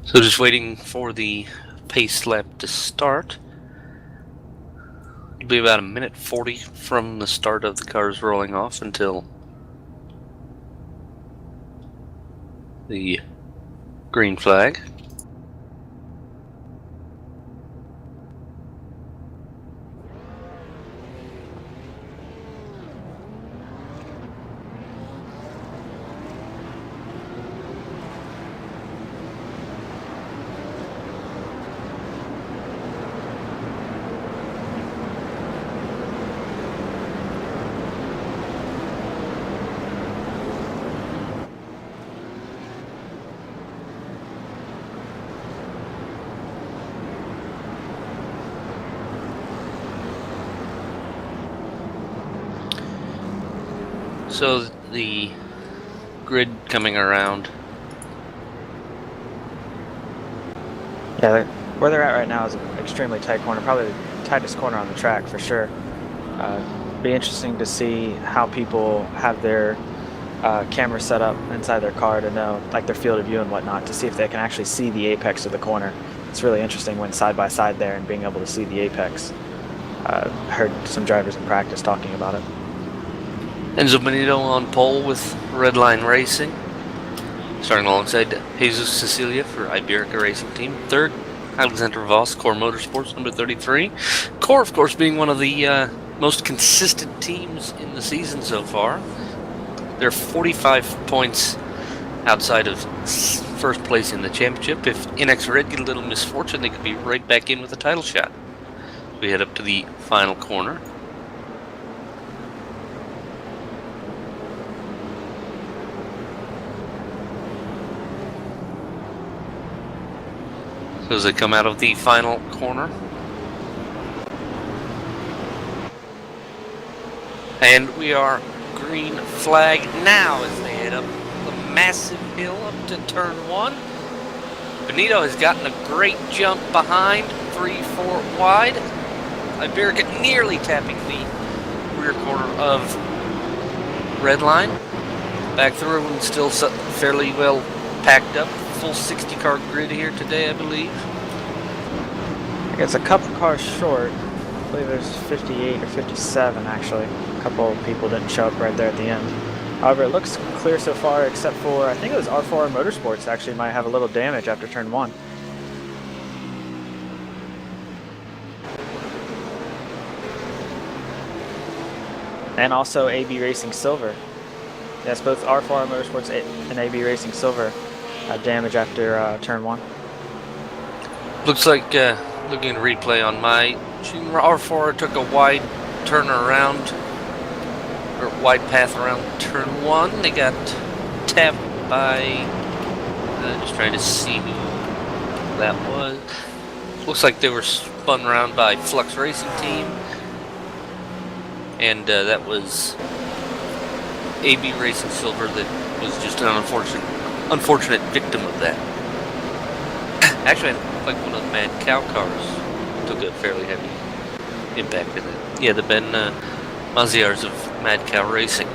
So just waiting for the pace lap to start. It'll be about a minute 40 from the start of the cars rolling off until the green flag. So the grid coming around. Yeah, where they're at right now is an extremely tight corner, probably the tightest corner on the track for sure. Be interesting to see how people have their camera set up inside their car to know, like their field of view and whatnot, to see if they can actually see the apex of the corner. It's really interesting when side by side there and being able to see the apex. Heard some drivers in practice talking about it. Enzo Benito on pole with Redline Racing, starting alongside Jesus Cecilia for Iberica Racing Team. Third, Alexander Voss, Core Motorsports, number 33. Core, of course, being one of the most consistent teams in the season so far. They're 45 points outside of first place in the championship. If NX Red get a little misfortune, they could be right back in with a title shot. We head up to the final corner. So as they come out of the final corner. And we are green flag now as they head up the massive hill up to turn 1. Benito has gotten a great jump behind, 3-4 wide. Iberica nearly tapping the rear corner of Redline. Back through and still fairly well packed up. Full 60 car grid here today, I believe. It's a couple cars short. I believe there's 58 or 57 actually. A couple people didn't show up right there at the end. However, it looks clear so far except for, I think it was R4 Motorsports actually might have a little damage after turn 1. And also AB Racing Silver. Yes, both R4 Motorsports and AB Racing Silver had damage after turn 1. Looks like, looking at replay on my R4 took a wide turn around, or wide path around turn 1. They got tapped by, just trying to see who that was. Looks like they were spun around by Flux Racing Team, and that was AB Racing Silver that was just an unfortunate victim of that. Actually, it looked like one of the Mad Cow cars took a fairly heavy impact in it. Yeah, the Ben Maziars of Mad Cow Racing.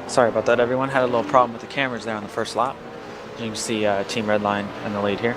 Sorry about that, everyone. Had a little problem with the cameras there on the first lap. You can see Team Redline in the lead here.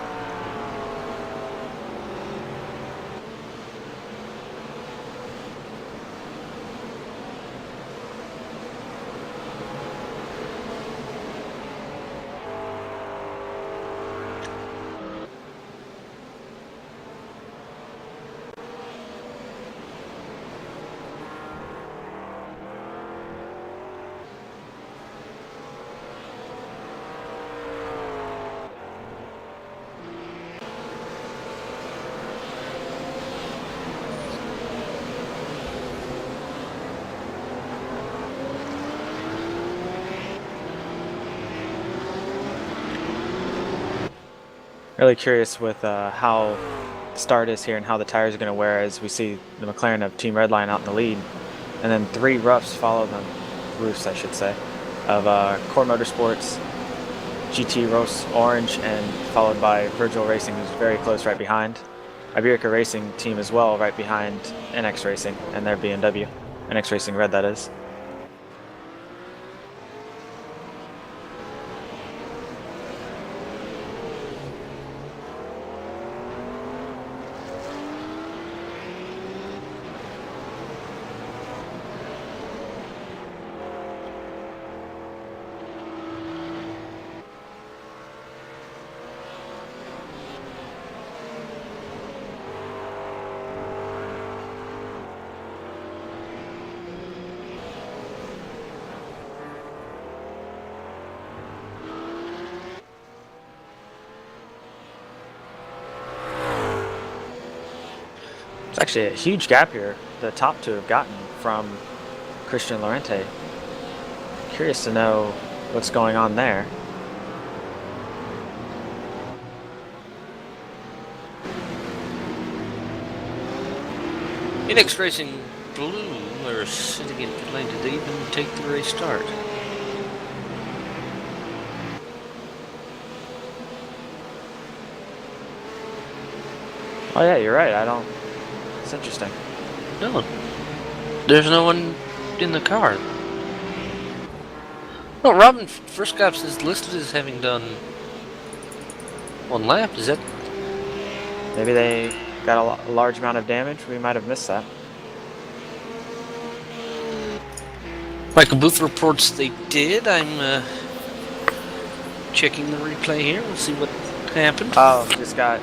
Really curious with how the start is here and how the tires are going to wear as we see the McLaren of Team Redline out in the lead. And then 3 roughs follow them, roofs I should say, of Core Motorsports, GT Rose Orange, and followed by Virgil Racing, who's very close right behind. Iberica Racing team as well, right behind NX Racing and their BMW. NX Racing Red, that is. It's actually a huge gap here, the top 2 have gotten from Christian Lorente. Curious to know what's going on there. NX Racing Blue are sitting in pit lane. Did they even take the race start? Oh yeah, you're right. It's interesting. No. There's no one in the car. No, Robin First Cops is listed as having done 1 lap. Is that? Maybe they got a large amount of damage. We might have missed that. Michael Booth reports they did. I'm checking the replay here. We'll see what happened. Oh, just got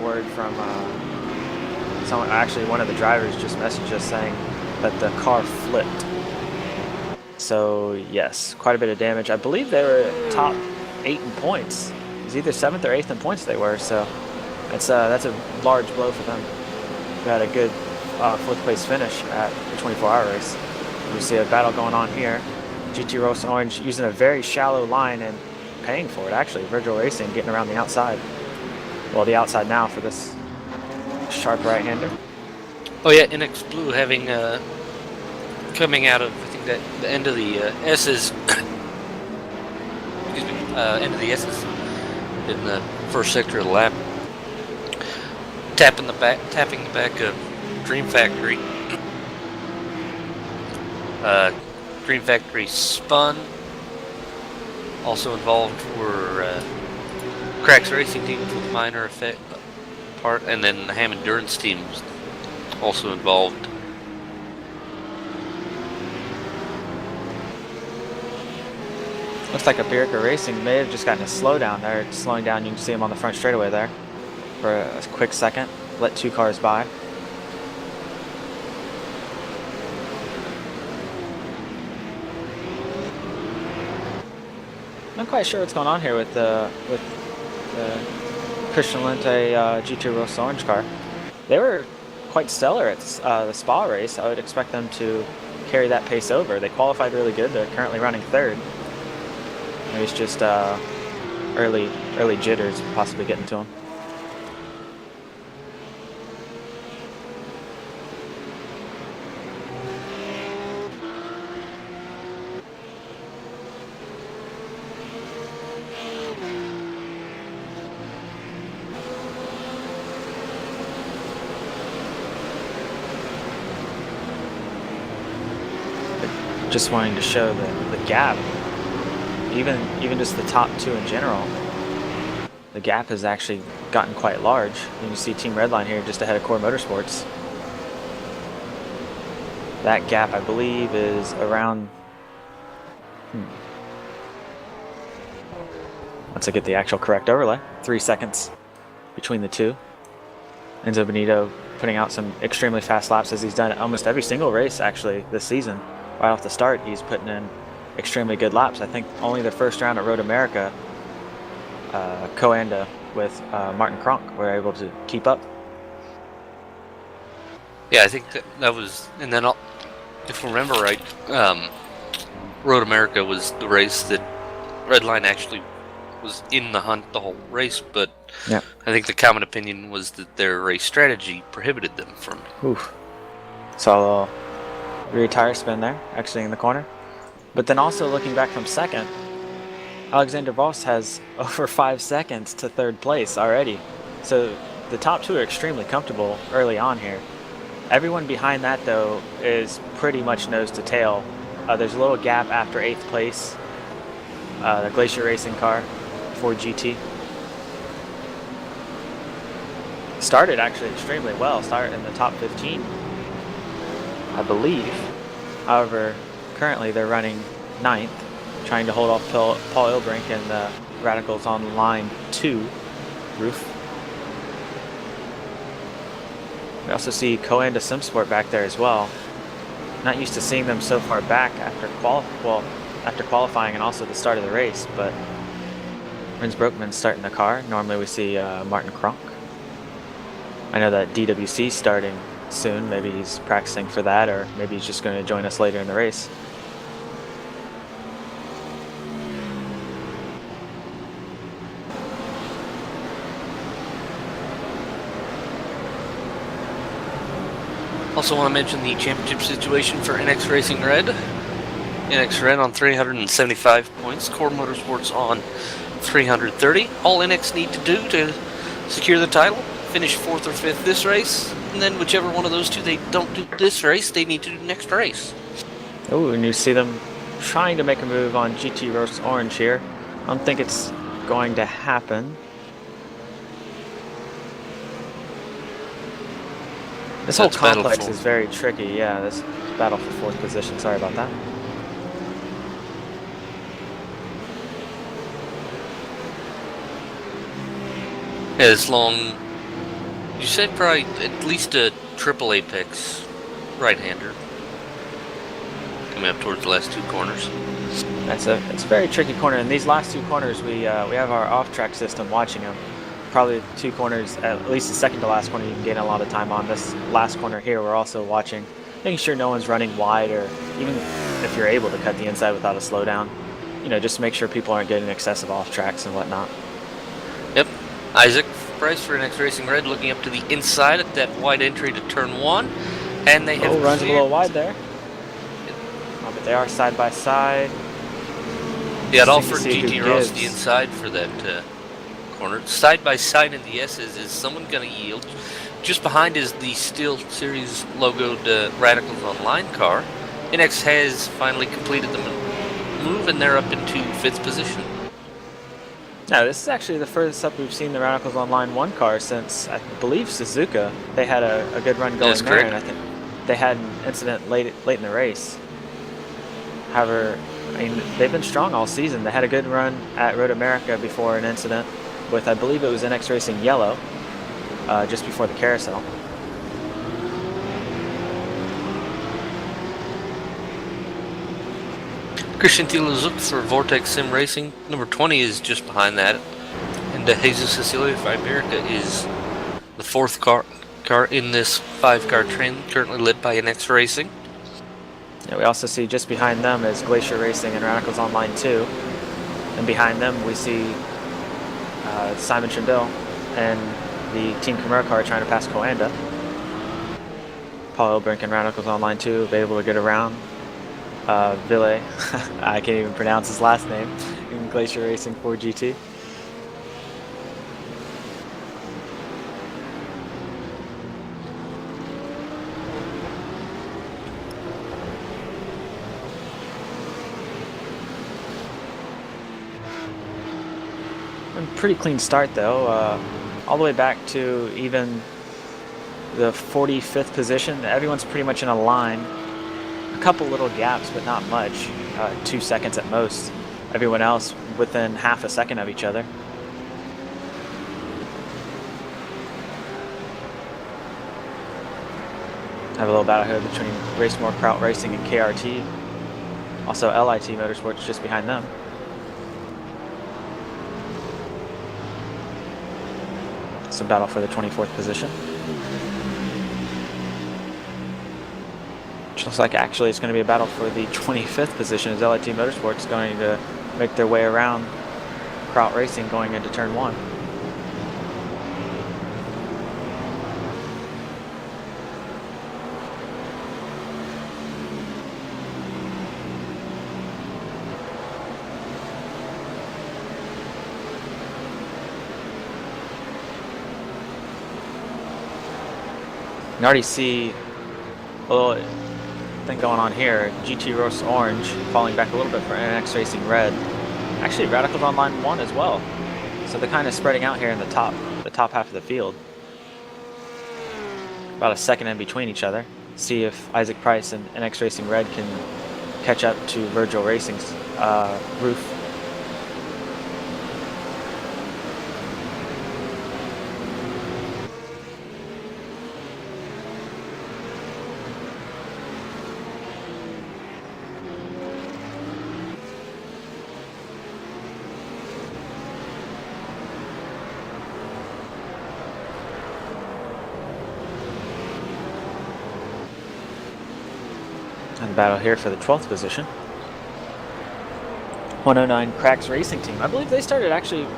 word from someone. Actually, one of the drivers just messaged us saying that the car flipped. So yes, quite a bit of damage. I believe they were top 8 in points. It was either 7th or 8th in points they were. So that's a large blow for them. We had a good 4th place finish at the 24-hour race. We see a battle going on here. GT Rose and Orange using a very shallow line and paying for it, actually. Virgil Racing getting around the outside. Well, the outside now for this sharp right-hander. Oh yeah, NX Blue having coming out of, I think, that the end of the S's. Excuse me, end of the S's in the first sector of the lap. Tapping the back of Dream Factory. Dream Factory spun. Also involved were Cracks Racing teams with minor effect part, and then the Ham Endurance team was also involved. Looks like Iberica Racing may have just gotten a slowdown there. Slowing down, you can see them on the front straightaway there for a quick second. Let 2 cars by. I'm not quite sure what's going on here with the Christian Lente GT Rose Orange car. They were quite stellar at the Spa race. I would expect them to carry that pace over. They qualified really good. They're currently running 3rd. Maybe it's just early jitters possibly getting to them. Just wanting to show the gap, even just the top 2 in general, the gap has actually gotten quite large. And you see Team Redline here just ahead of Core Motorsports. That gap, I believe, is around once I get the actual correct overlay, 3 seconds between the 2. Enzo Benito putting out some extremely fast laps, as he's done at almost every single race actually this season. Right off the start, he's putting in extremely good laps. I think only the first round at Road America, Coanda with Martin Kronk were able to keep up. Yeah, I think that was, and then if I remember right, Road America was the race that Redline actually was in the hunt the whole race, but Yeah. I think the common opinion was that their race strategy prohibited them from. Oof. Saw a little rear tire spin there, exiting the corner. But then also looking back from second, Alexander Voss has over 5 seconds to third place already. So the top two are extremely comfortable early on here. Everyone behind that, though, is pretty much nose to tail. There's a little gap after 8th place. The Glacier Racing car, Ford GT. Started actually extremely well, started in the top 15, I believe. However, currently they're running 9th, trying to hold off Paul Ilbrink and the Radicals on line 2 roof. We also see COTA Simsport back there as well. Not used to seeing them so far back after qualifying and also the start of the race, but Rins Broekman's starting the car. Normally we see Martin Kronk. I know that DWC's starting soon. Maybe he's practicing for that, or maybe he's just going to join us later in the race. Also want to mention the championship situation for NX Racing Red. NX Red on 375 points, Core Motorsports on 330. All NX need to do to secure the title, finish 4th or 5th this race, and then whichever one of those two they don't do this race, they need to do next race. Oh, and you see them trying to make a move on GT Roast Orange here. I don't think it's going to happen. This whole complex is very tricky. Yeah, this battle for 4th position. Sorry about that. As long, you said probably at least a triple apex right-hander coming up towards the last 2 corners. It's a very tricky corner. In these last 2 corners, we have our off-track system watching them. Probably 2 corners, at least the second to last corner, you can gain a lot of time on. This last corner here, we're also watching, making sure no one's running wide, or even if you're able to cut the inside without a slowdown, you know, just make sure people aren't getting excessive off tracks and whatnot. Yep. Isaac Price for NX Racing Red looking up to the inside at that wide entry to turn 1, and they have runs a little wide there. But they are side by side. Yeah, it offered GT Ross the inside for that corner. Side by side in the S's. Is someone going to yield? Just behind is the Steel Series logoed Radicals Online car. NX has finally completed the move, and they're up into 5th position. Now, this is actually the furthest up we've seen the Radicals Online 1 car since, I believe, Suzuka. They had a good run going there, correct. and I think they had an incident late in the race. However, I mean, they've been strong all season. They had a good run at Road America before an incident with, I believe it was NX Racing Yellow, just before the carousel. Christian Thieluzuk for Vortex Sim Racing. Number 20 is just behind that. And Jesus Cecilia for Iberica is the 4th car in this 5-car train, currently led by NX Racing. Yeah, we also see just behind them is Glacier Racing and Radicals Online 2. And behind them we see Simon Trindle and the Team Camaro car trying to pass COTA. Paul Ilbrink and Radicals Online 2 be able to get around. Ville, I can't even pronounce his last name, in Glacier Racing 4 GT. Pretty clean start though, all the way back to even the 45th position. Everyone's pretty much in a line. A couple little gaps, but not much. 2 seconds at most. Everyone else within half a second of each other. Have a little battle here between Racemore Kraut Racing and KRT. Also LIT Motorsports just behind them. It's a battle for the 24th position. Which looks like actually it's going to be a battle for the 25th position, as LIT Motorsports going to make their way around Kraut Racing going into turn 1. You already see a little thing going on here. GT Roast Orange falling back a little bit for NX Racing Red. Actually, Radicals on line 1 as well. So they're kind of spreading out here in the top half of the field. About a second in between each other. See if Isaac Price and NX Racing Red can catch up to Virgil Racing's roof. And the battle here for the 12th position. 109 Cracks Racing Team. I believe they started actually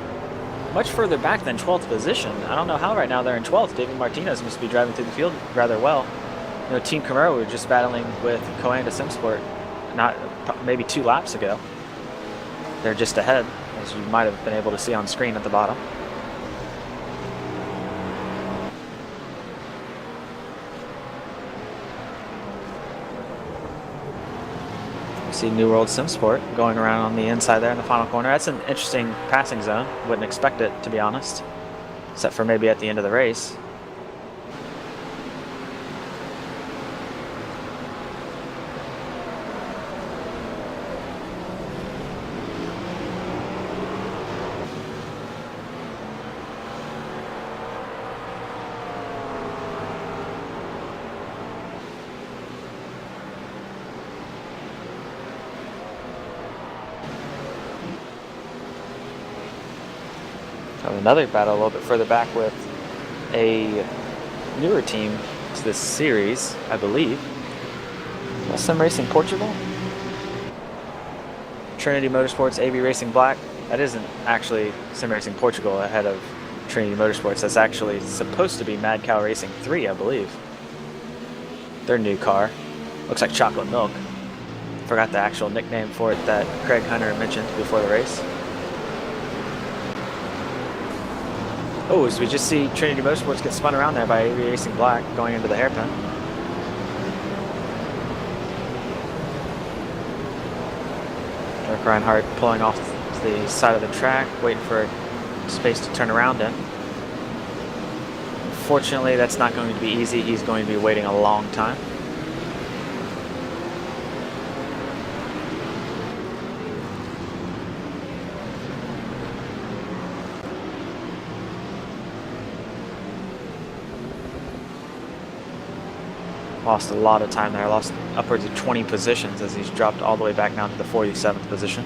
much further back than 12th position. I don't know how right now they're in 12th. David Martinez must be driving through the field rather well. You know, Team Camaro were just battling with Coanda Simsport maybe 2 laps ago. They're just ahead, as you might have been able to see on screen at the bottom. See New World Simsport going around on the inside there in the final corner. That's an interesting passing zone. Wouldn't expect it, to be honest, except for maybe at the end of the race. Another battle a little bit further back with a newer team to this series, I believe. Sim Racing Portugal? Trinity Motorsports, AB Racing Black. That isn't actually Sim Racing Portugal ahead of Trinity Motorsports. That's actually supposed to be Mad Cow Racing 3, I believe. Their new car. Looks like chocolate milk. Forgot the actual nickname for it that Craig Hunter mentioned before the race. Oh, so we just see Trinity Motorsports get spun around there by AB Racing Black going into the hairpin. Eric Reinhardt pulling off the side of the track, waiting for space to turn around in. Unfortunately, that's not going to be easy. He's going to be waiting a long time. Lost a lot of time there, lost upwards of 20 positions as he's dropped all the way back down to the 47th position.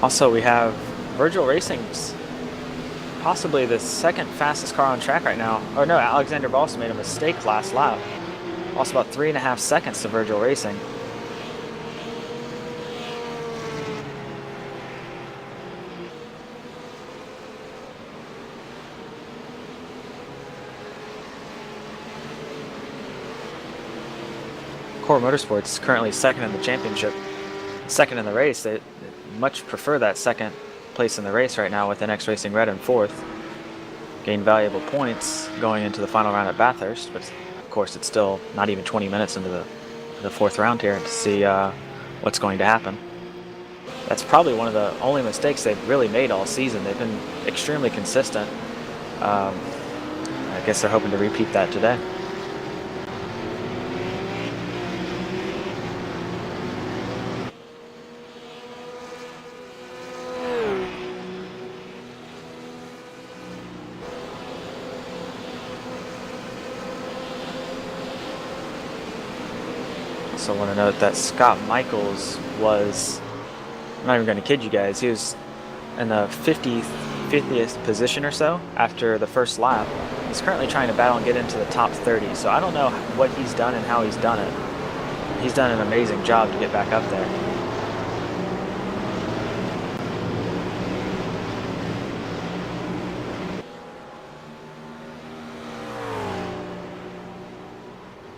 Also, we have Virgil Racing's possibly the second fastest car on track right now. Or no, Alexander Balsa made a mistake last lap. Lost about 3.5 seconds to Virgil Racing. Core Motorsports currently second in the championship, second in the race. They much prefer that second place in the race right now with NX Racing Red in 4th. Gain valuable points going into the final round at Bathurst, but of course it's still not even 20 minutes into the 4th round here to see what's going to happen. That's probably one of the only mistakes they've really made all season. They've been extremely consistent. I guess they're hoping to repeat that today. Also want to note that Scott Michaels was, I'm not even going to kid you guys, he was in the 50th 50th position or so after the first lap. He's currently trying to battle and get into the top 30, so I don't know what he's done and how he's done it. He's done an amazing job to get back up there.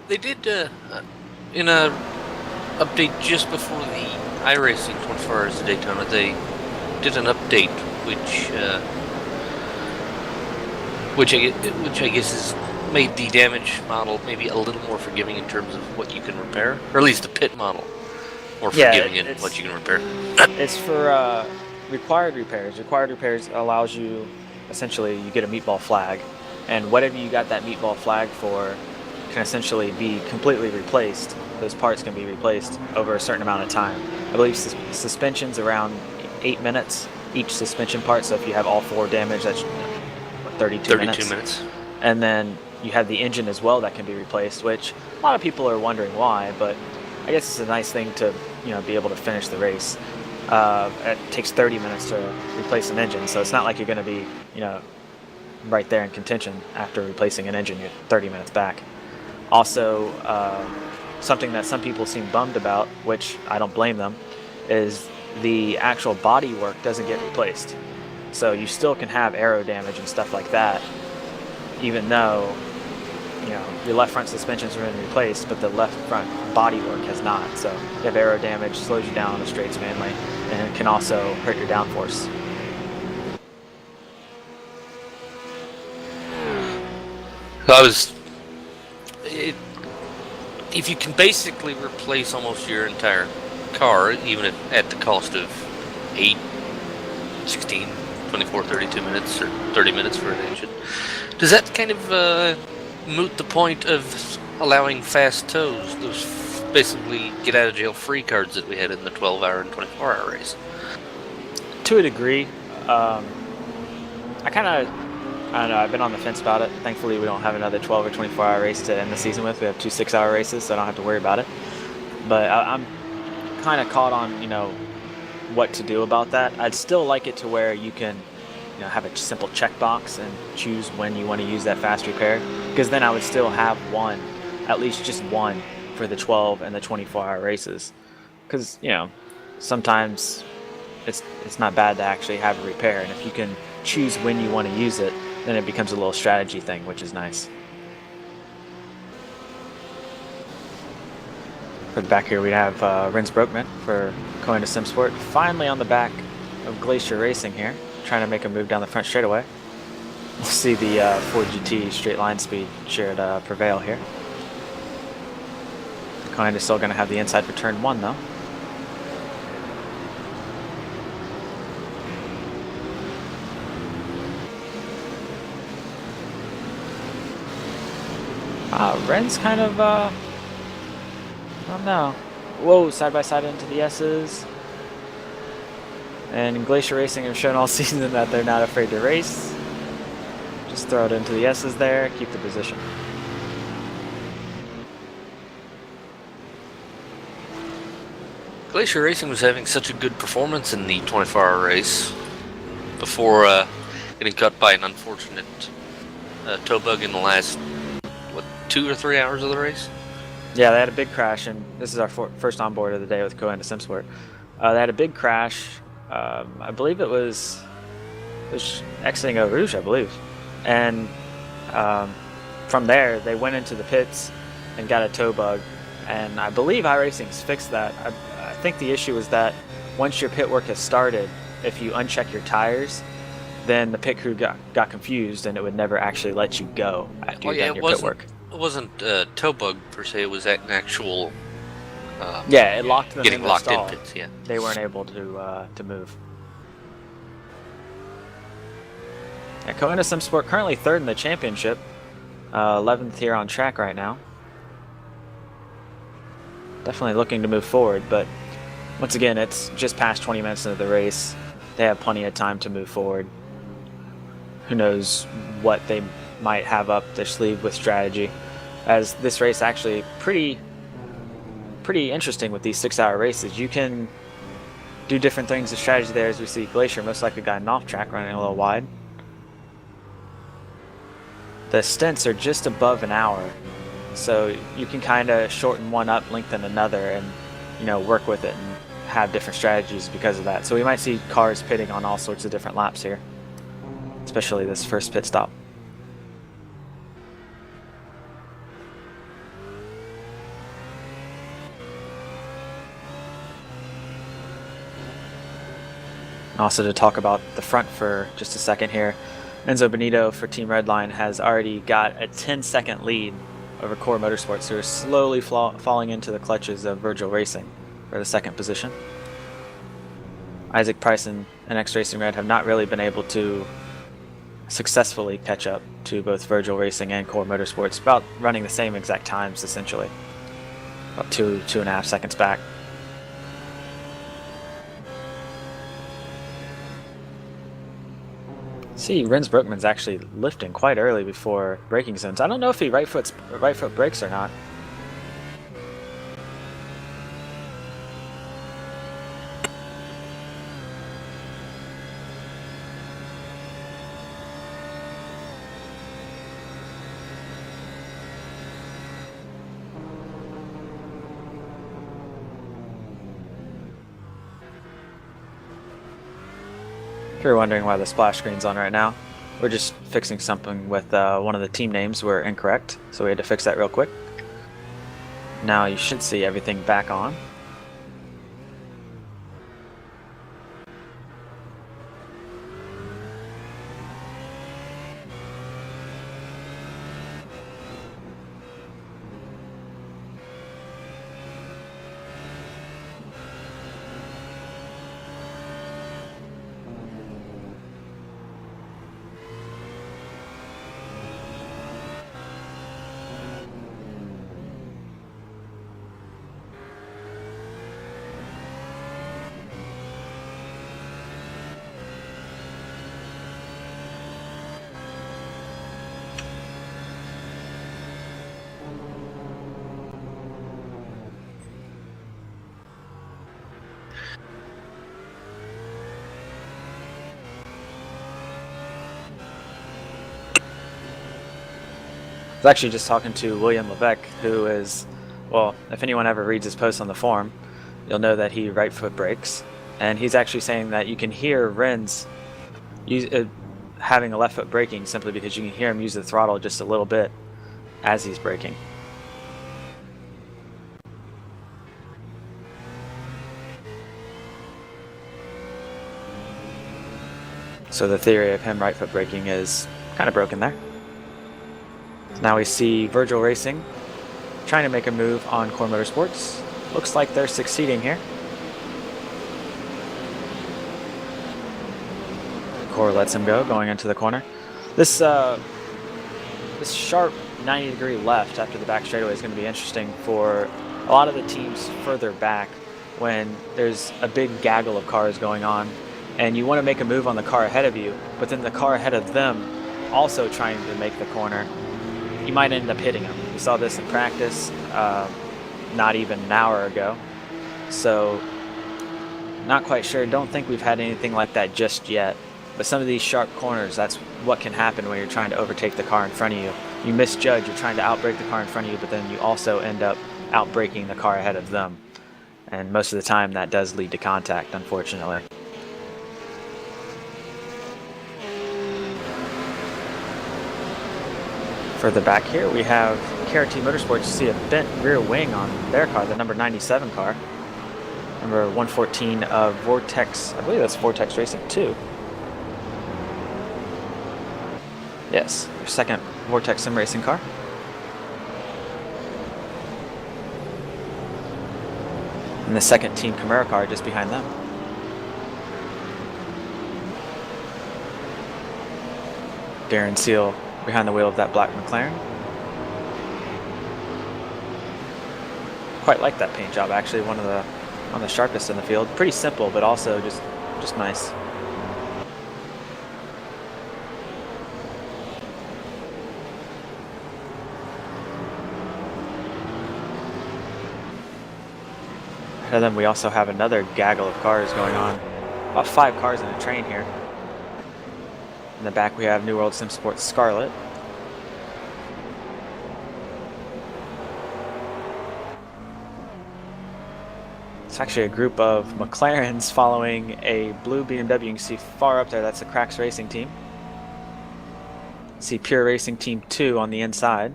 They did in a update just before the iRacing 24 Hours of Daytona. They did an update which I guess has made the damage model maybe a little more forgiving in terms of what you can repair, or at least the pit model more forgiving in what you can repair. It's for required repairs. Required repairs allows you, essentially, you get a meatball flag, and whatever you got that meatball flag for can essentially be completely replaced. Those parts can be replaced over a certain amount of time. I believe suspension's around 8 minutes each suspension part, so if you have all 4 damaged, that's 32 minutes. And then you have the engine as well that can be replaced, which a lot of people are wondering why, but I guess it's a nice thing to be able to finish the race. It takes 30 minutes to replace an engine, so it's not like you're going to be right there in contention after replacing an engine. You're 30 minutes back. Also, something that some people seem bummed about, which I don't blame them, is the actual body work doesn't get replaced. So you still can have aero damage and stuff like that, even though your left front suspension's been replaced, but the left front body work has not. So you have aero damage, slows you down on the straights mainly, and it can also hurt your downforce. If you can basically replace almost your entire car, even at the cost of 8, 16, 24, 32 minutes, or 30 minutes for an engine, does that kind of moot the point of allowing fast tows, those basically get-out-of-jail-free cards that we had in the 12-hour and 24-hour race? To a degree. I don't know, I've been on the fence about it. Thankfully, we don't have another 12 or 24-hour race to end the season with. We have 2 6-hour races, so I don't have to worry about it. But I'm kind of caught on, what to do about that. I'd still like it to where you can, have a simple checkbox and choose when you want to use that fast repair, because then I would still have one, at least just one, for the 12 and the 24-hour races. Because, sometimes it's not bad to actually have a repair, and if you can choose when you want to use it, then it becomes a little strategy thing, which is nice. For the back here, we have Rins Broekman for COTA Simsport, finally on the back of Glacier Racing here, trying to make a move down the front straightaway. We'll see the Ford GT straight line speed shared prevail here. COTA is still going to have the inside for turn 1 though. Ren's kind of, I don't know. Whoa, side by side into the S's. And Glacier Racing have shown all season that they're not afraid to race. Just throw it into the S's there, keep the position. Glacier Racing was having such a good performance in the 24-hour race before getting cut by an unfortunate tow bug in the last 2 or 3 hours of the race. Yeah, they had a big crash, and this is our first onboard of the day with COTA Simsport. They had a big crash. I believe it was exiting Eau Rouge, I believe. And from there, they went into the pits and got a tow bug. And I believe iRacing's fixed that. I think the issue is that once your pit work has started, if you uncheck your tires, then the pit crew got confused, and it would never actually let you go after you've done your pit work. It wasn't a tow bug per se. It was an actual. It locked them getting in locked stall. in pits. Yeah, they weren't able to move. Yeah, COTA Simsport currently 3rd in the championship, 11th here on track right now. Definitely looking to move forward, but once again, it's just past 20 minutes into the race. They have plenty of time to move forward. Who knows what they might have up their sleeve with strategy, as this race actually pretty interesting with these 6-hour races. You can do different things. The strategy there is we see Glacier most likely got an off track running a little wide. The stints are just above an hour, so you can kind of shorten one up, lengthen another, and work with it and have different strategies because of that. So we might see cars pitting on all sorts of different laps here, especially this first pit stop. And also to talk about the front for just a second here, Enzo Benito for Team Redline has already got a 10-second lead over Core Motorsports, who are slowly falling into the clutches of Virgil Racing for the second position. Isaac Price and NX Racing Red have not really been able to successfully catch up to both Virgil Racing and Core Motorsports, about running the same exact times essentially, about 2.5 seconds back. See, Rens Brookman's actually lifting quite early before braking zones. I don't know if he right foot brakes or not. If you're wondering why the splash screen's on right now, we're just fixing something with one of the team names were incorrect, so we had to fix that real quick. Now you should see everything back on. I was actually just talking to William Levesque, who is, well, if anyone ever reads his posts on the forum, you'll know that he right foot brakes, and he's actually saying that you can hear Rens having a left foot braking simply because you can hear him use the throttle just a little bit as he's braking. So the theory of him right foot braking is kind of broken there. So now we see Virgil Racing trying to make a move on Core Motorsports. Looks like they're succeeding here. Core lets him go, going into the corner. This sharp 90-degree left after the back straightaway is going to be interesting for a lot of the teams further back when there's a big gaggle of cars going on and you want to make a move on the car ahead of you, but then the car ahead of them also trying to make the corner. You might end up hitting them. We saw this in practice not even an hour ago. So not quite sure. Don't think we've had anything like that just yet. But some of these sharp corners, that's what can happen when you're trying to overtake the car in front of you. You misjudge, you're trying to outbrake the car in front of you, but then you also end up outbraking the car ahead of them. And most of the time that does lead to contact, unfortunately. Further back here, we have KRT Motorsports. You see a bent rear wing on their car, the number 97 car. Number 114 of Vortex, I believe that's Vortex Racing 2. Yes, their second Vortex Sim Racing car. And the second Team Camaro car just behind them. Darren Seal behind the wheel of that black McLaren. Quite like that paint job, actually. One of the sharpest in the field. Pretty simple, but also just nice. And then we also have another gaggle of cars going on. About 5 cars in a train here. In the back we have New World Sim Sports Scarlet. It's actually a group of McLarens following a blue BMW. You can see far up there, that's the Cracks Racing team. See Pure Racing Team 2 on the inside,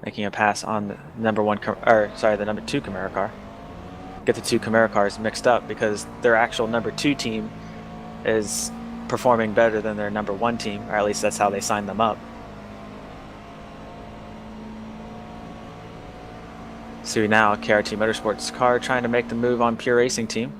making a pass on the the number 2 Camaro car. Get the 2 Camaro cars mixed up because their actual number 2 team is performing better than their number 1 team, or at least that's how they signed them up. See now KRT Motorsports car trying to make the move on Pure Racing team.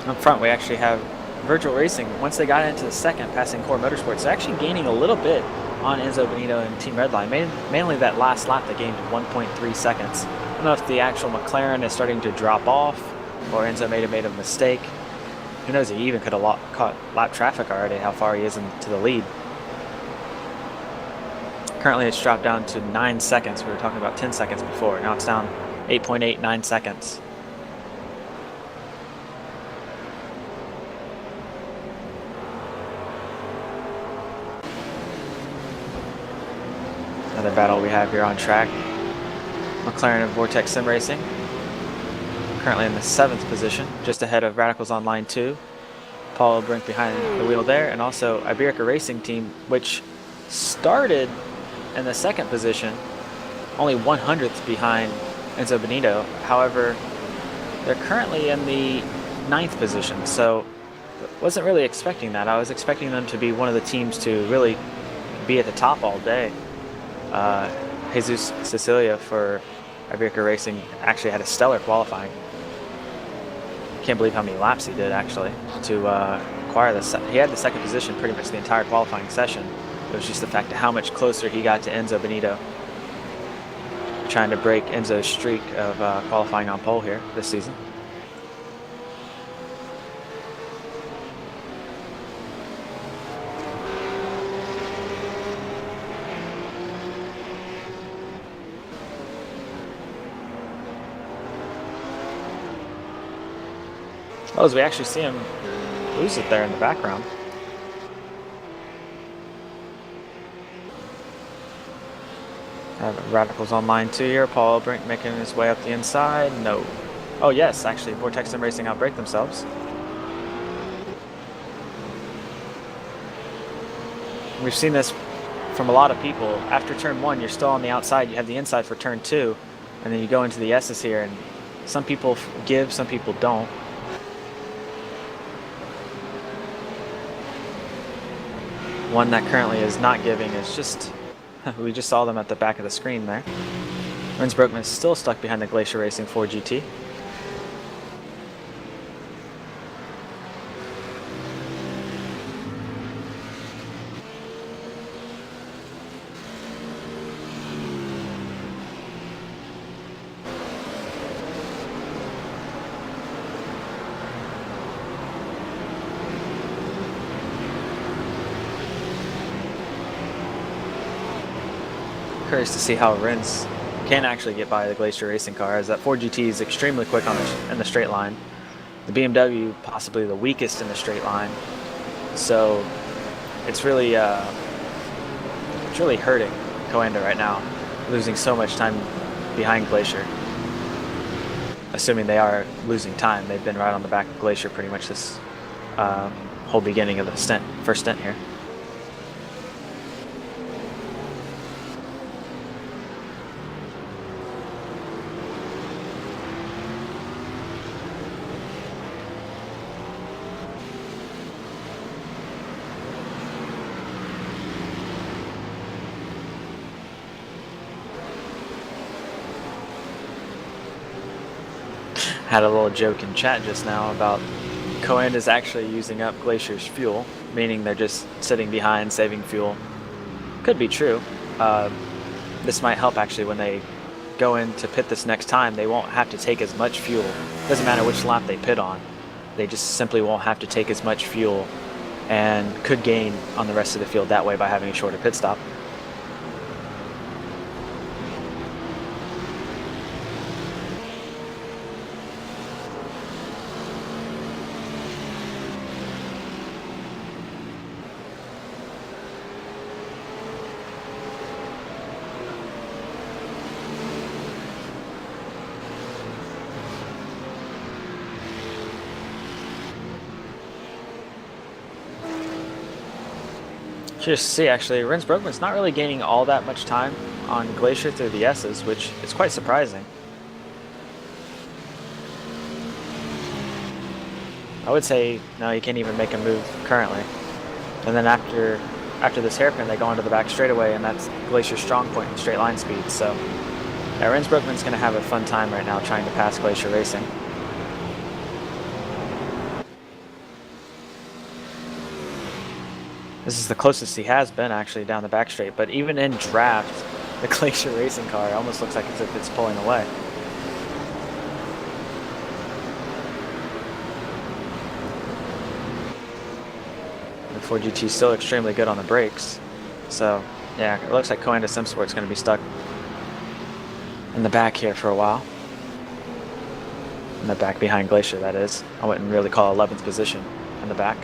Up front, we actually have Virtual Racing. Once they got into the second, passing Core Motorsports, they're actually gaining a little bit on Enzo Benito and Team Redline. Mainly that last lap, they gained 1.3 seconds. I don't know if the actual McLaren is starting to drop off, or Enzo may have made a mistake. Who knows? He even could have caught lap traffic already. How far he is into the lead. Currently, it's dropped down to 9 seconds. We were talking about 10 seconds before. Now it's down 8.89 seconds. Another battle we have here on track. McLaren and Vortex Sim Racing. Currently in the 7th position, just ahead of Radicals Online 2. Paul Brink behind the wheel there, and also Iberica Racing Team, which started in the 2nd position, only 100th behind Enzo Benito. However, they're currently in the 9th position, so wasn't really expecting that. I was expecting them to be one of the teams to really be at the top all day. Jesus Cecilia for Iberica Racing actually had a stellar qualifying. Can't believe how many laps he did actually to acquire this. He had the 2nd position pretty much the entire qualifying session. It was just the fact of how much closer he got to Enzo Benito. Trying to break Enzo's streak of qualifying on pole here this season. Oh, as we actually see him lose it there in the background. Radicals Online 2 here. Paul Brink making his way up the inside. No. Oh, yes, actually, Vortex and Racing outbrake themselves. We've seen this from a lot of people. After turn 1, you're still on the outside. You have the inside for turn 2, and then you go into the S's here, and some people give, some people don't. One that currently is not giving is just, we just saw them at the back of the screen there. Renz Broekman is still stuck behind the Glacier Racing 4GT. Curious to see how Renz can actually get by the Glacier Racing car, as that 4GT is extremely quick in the straight line. The BMW possibly the weakest in the straight line, so it's really hurting Coanda right now, losing so much time behind Glacier. assuming they are losing time. They've been right on the back of Glacier pretty much this whole beginning of the first stint here. Had a little joke in chat just now about COTA is actually using up Glacier's fuel, meaning they're just sitting behind saving fuel. Could be true. This might help actually when they go in to pit this next time. They won't have to take as much fuel. Doesn't matter which lap they pit on. They just simply won't have to take as much fuel and could gain on the rest of the field that way by having a shorter pit stop. Just see, actually, Rens Broekman's not really gaining all that much time on Glacier through the S's, which is quite surprising. I would say, no, he can't even make a move currently. And then after this hairpin, they go onto the back straightaway, and that's Glacier's strong point in straight line speed. So, yeah, Rens Broekman's going to have a fun time right now trying to pass Glacier Racing. This is the closest he has been actually down the back straight, but even in draft, the Glacier Racing car almost looks like as if it's pulling away. The Ford GT is still extremely good on the brakes, so yeah, it looks like COTA SimSport's going to be stuck in the back here for a while. In the back behind Glacier, that is. I wouldn't really call 11th position in the back.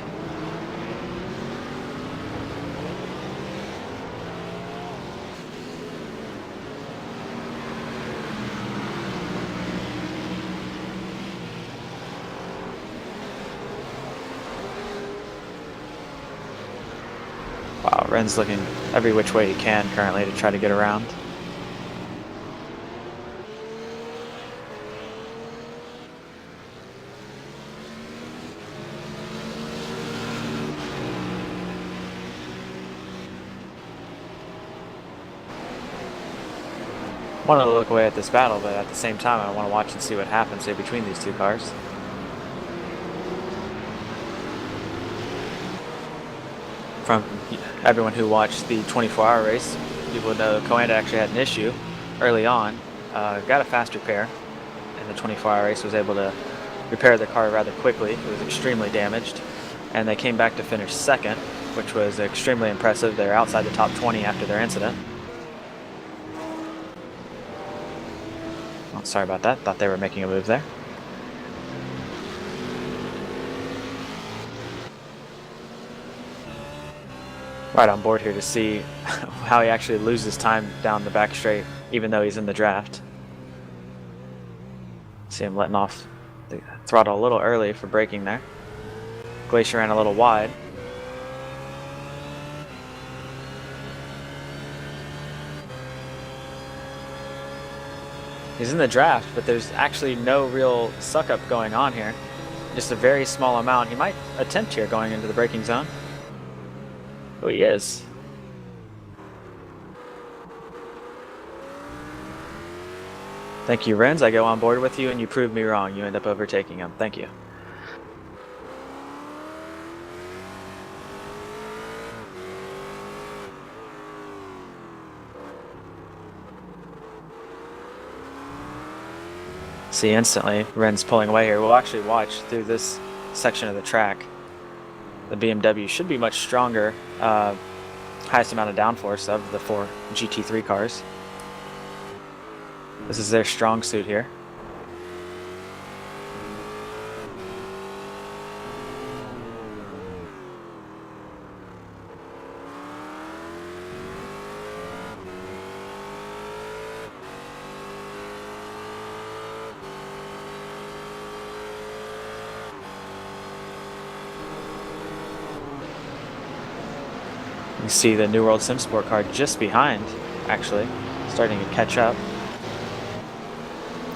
Wow, Ren's looking every which way he can currently to try to get around. I want to look away at this battle, but at the same time I want to watch and see what happens here between these two cars. From everyone who watched the 24-hour race, people would know COTA actually had an issue early on. Got a fast repair in the 24-hour race, was able to repair the car rather quickly. It was extremely damaged, and they came back to finish second, which was extremely impressive. They're outside the top 20 after their incident. Oh, sorry about that. Thought they were making a move there. Right on board here to see how he actually loses time down the back straight, even though he's in the draft. See him letting off the throttle a little early for braking there. Glacier ran a little wide. He's in the draft, but there's actually no real suck-up going on here. Just a very small amount. He might attempt here going into the braking zone. Oh, he is. Thank you, Rens. I go on board with you, and you prove me wrong. You end up overtaking him. Thank you. See, instantly, Ren's pulling away here. We'll actually watch through this section of the track. The BMW should be much stronger, highest amount of downforce of the 4 GT3 cars. This is their strong suit here. You see the New World Sim Sport car just behind, actually, starting to catch up.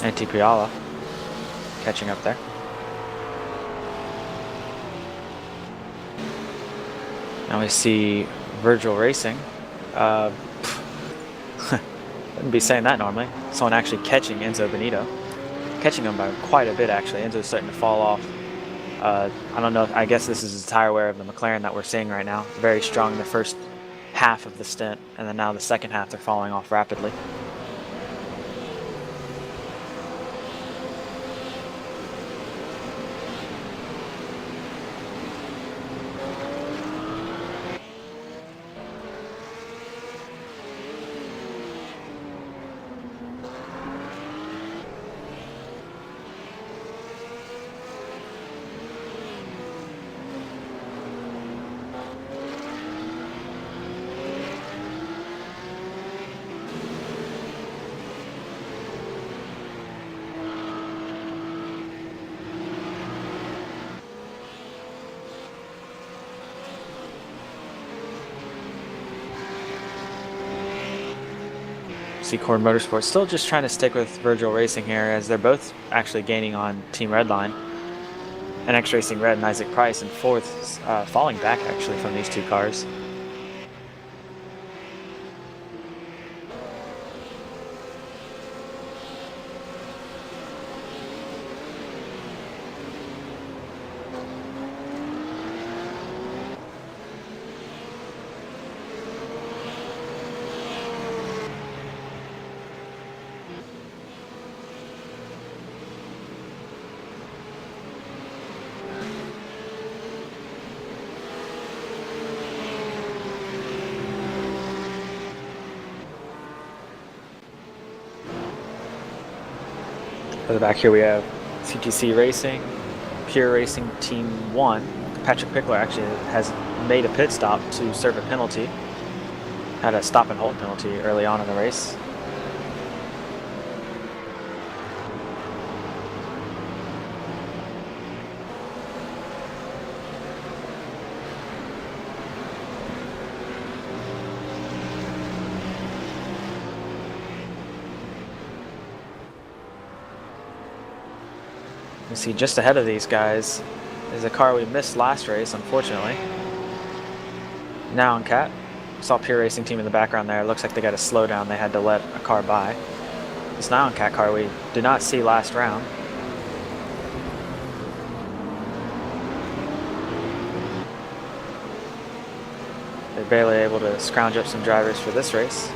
And Piala catching up there. Now we see Virgil Racing. Wouldn't be saying that normally. Someone actually catching Enzo Benito. Catching him by quite a bit, actually. Enzo's starting to fall off. I don't know. I guess this is the tire wear of the McLaren that we're seeing right now. Very strong in the first half of the stint, and then now the second half they're falling off rapidly. Cord Motorsports still just trying to stick with Virgil Racing here, as they're both actually gaining on Team Redline. NX Racing Red and Isaac Price in fourth, falling back actually from these two cars. Further back here we have CTC Racing, Pure Racing Team 1. Patrick Pickler actually has made a pit stop to serve a penalty. Had a stop and hold penalty early on in the race. You see just ahead of these guys is a car we missed last race, unfortunately. Now on Cat. Saw Pure Racing Team in the background there. Looks like they got a slowdown. They had to let a car by. This Now on Cat car we did not see last round. They're barely able to scrounge up some drivers for this race.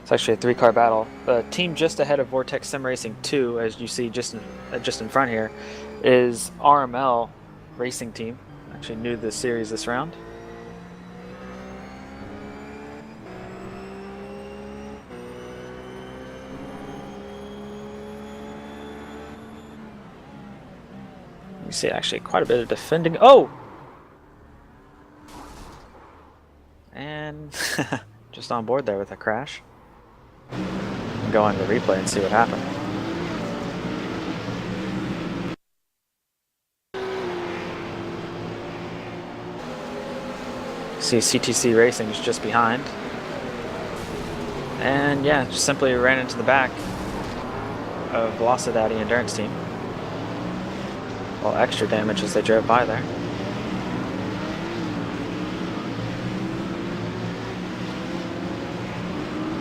It's actually a three-car battle. The team just ahead of Vortex Sim Racing 2, as you see just in front here, is RML Racing Team. Actually new to the series this round. You see actually quite a bit of defending. Oh! And just on board there with a crash. Go on the replay and see what happened. See CTC Racing is just behind. And yeah, just simply ran into the back of Velocidade Endurance Team. Well, extra damage as they drove by there.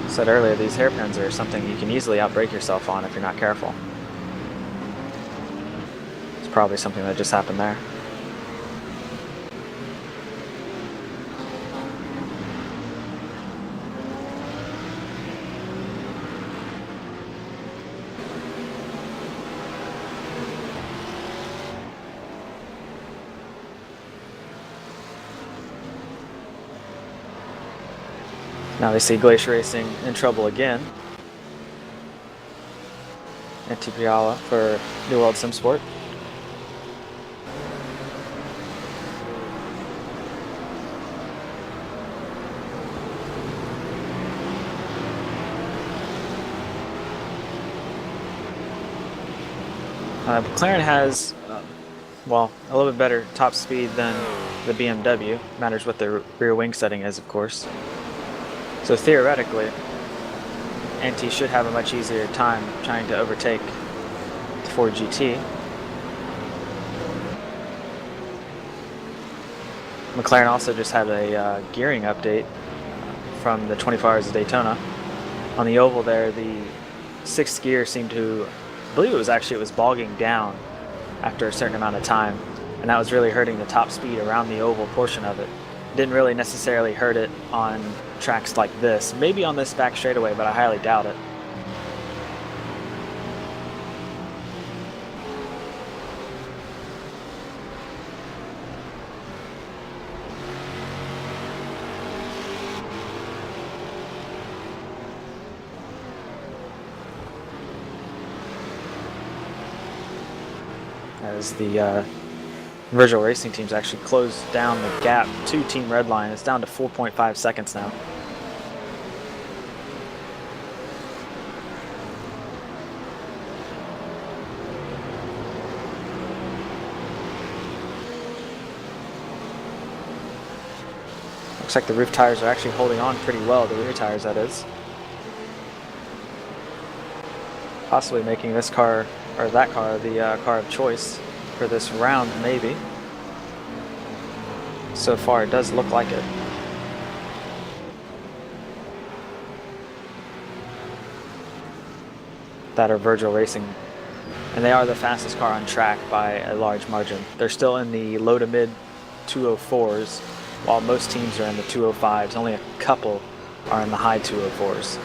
Said earlier, these hairpins are something you can easily outbrake yourself on if you're not careful. It's probably something that just happened there. Now we see Glacier Racing in trouble again. And Piala for New World Sim Sport. McLaren has, well, a little bit better top speed than the BMW. Matters what the rear wing setting is, of course. So theoretically, NT should have a much easier time trying to overtake the Ford GT. McLaren also just had a gearing update from the 24 Hours of Daytona. On the oval there, the 6th gear seemed to, I believe it was bogging down after a certain amount of time, and that was really hurting the top speed around the oval portion of it. Didn't really necessarily hurt it on tracks like this. Maybe on this back straightaway, but I highly doubt it. As the Virtual Racing teams actually closed down the gap to Team Redline. It's down to 4.5 seconds now. Looks like the roof tires are actually holding on pretty well, the rear tires that is. Possibly making this car, or that car, the car of choice for this round, maybe. So far it does look like it. That are Virtual Racing, and they are the fastest car on track by a large margin. They're still in the low to mid 204s, while most teams are in the 205s. Only a couple are in the high 204s.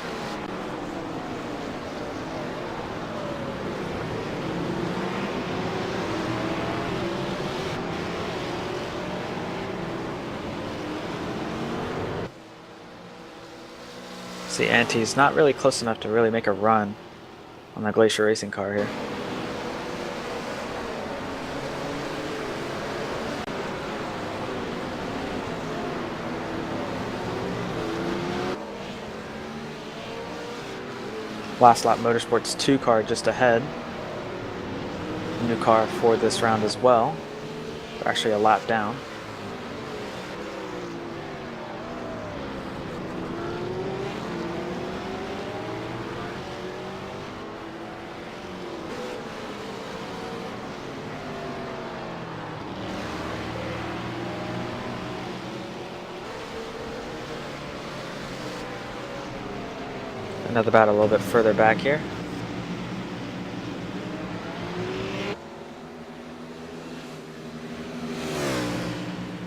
See, Anti's not really close enough to really make a run on the Glacier Racing car here. Last Lap Motorsports 2 car just ahead. New car for this round as well. They're actually a lap down. Another battle a little bit further back here.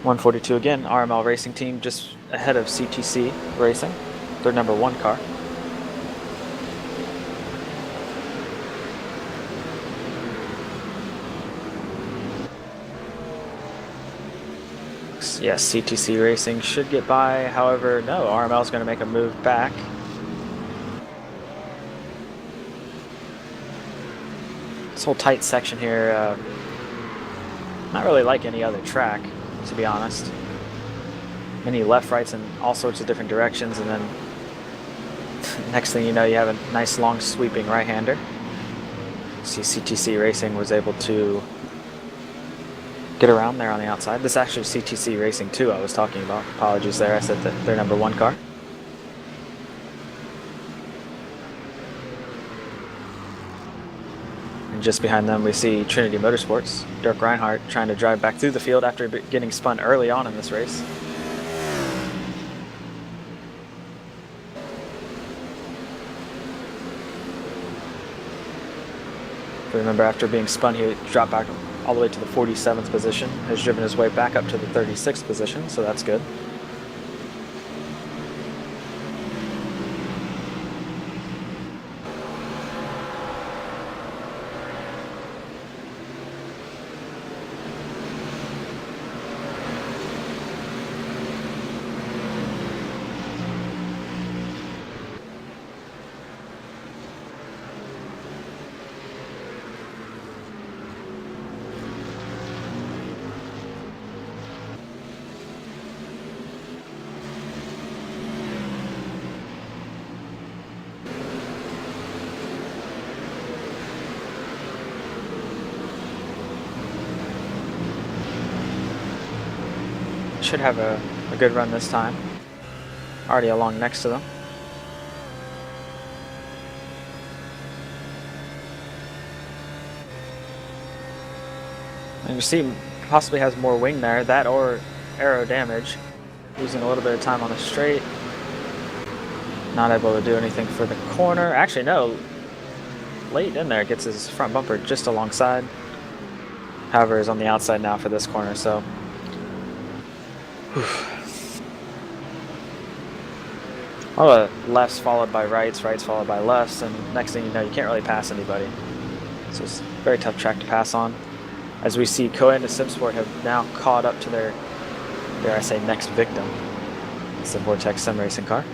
.142 again, RML Racing Team just ahead of CTC Racing, their number 1 car. Yes, CTC Racing should get by, however, no, RML is going to make a move back. This whole tight section here, not really like any other track, to be honest. Many left, rights, in all sorts of different directions, and then next thing you know, you have a nice long sweeping right-hander. See, CTC Racing was able to get around there on the outside. This is actually CTC Racing 2 I was talking about. Apologies there, I said that their number 1 car. Just behind them we see Trinity Motorsports. Dirk Reinhardt trying to drive back through the field after getting spun early on in this race. Remember, after being spun, he dropped back all the way to the 47th position. Has driven his way back up to the 36th position, so that's good. should have a good run this time. Already along next to them. And you see, possibly has more wing there, that or aero damage. Losing a little bit of time on the straight. Not able to do anything for the corner. Actually, no. Late in there, gets his front bumper just alongside. However, is on the outside now for this corner, so. Well, lefts followed by rights, rights followed by lefts, and next thing you know, you can't really pass anybody. So it's a very tough track to pass on. As we see, COTA and SimSport have now caught up to their, dare I say, next victim. It's the Vortex Sim Racing car.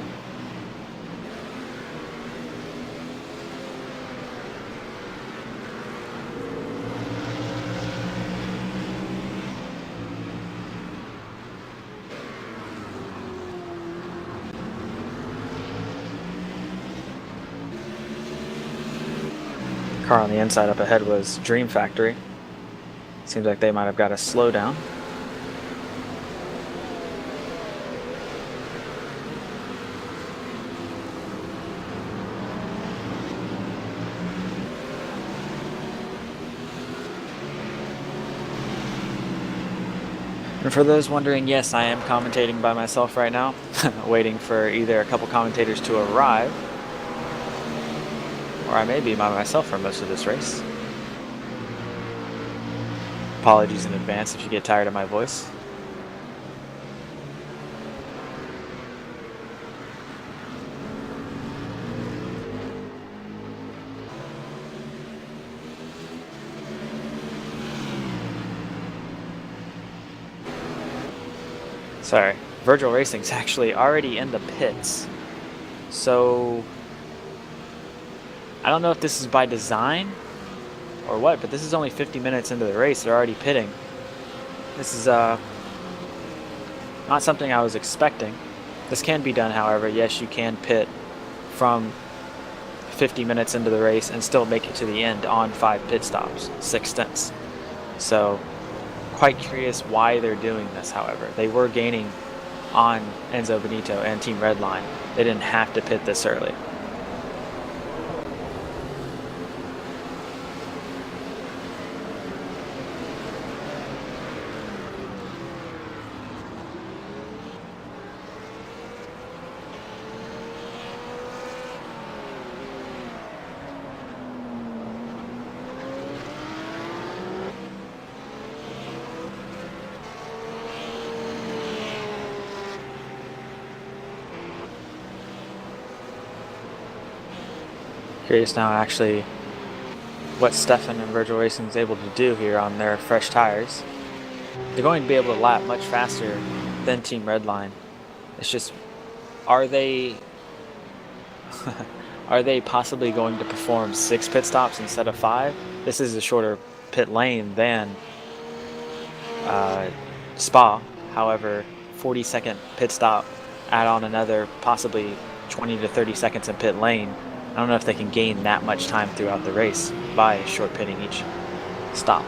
Car on the inside up ahead was Dream Factory. Seems like they might have got a slowdown. And for those wondering, yes, I am commentating by myself right now, waiting for either a couple commentators to arrive, or I may be by myself for most of this race. Apologies in advance if you get tired of my voice. Sorry, Virtual Racing's actually already in the pits. So I don't know if this is by design or what, but this is only 50 minutes into the race. They're already pitting. This is not something I was expecting. This can be done, however. Yes, you can pit from 50 minutes into the race and still make it to the end on 5 pit stops, 6 stints. So quite curious why they're doing this, however. They were gaining on Enzo Benito and Team Redline. They didn't have to pit this early. Curious now actually what Stefan and Virtual Racing is able to do here on their fresh tires. They're going to be able to lap much faster than Team Redline. It's just, are they are they possibly going to perform 6 pit stops instead of 5? This is a shorter pit lane than Spa. However, 40-second pit stop, add on another possibly 20 to 30 seconds in pit lane. I don't know if they can gain that much time throughout the race by short pitting each stop.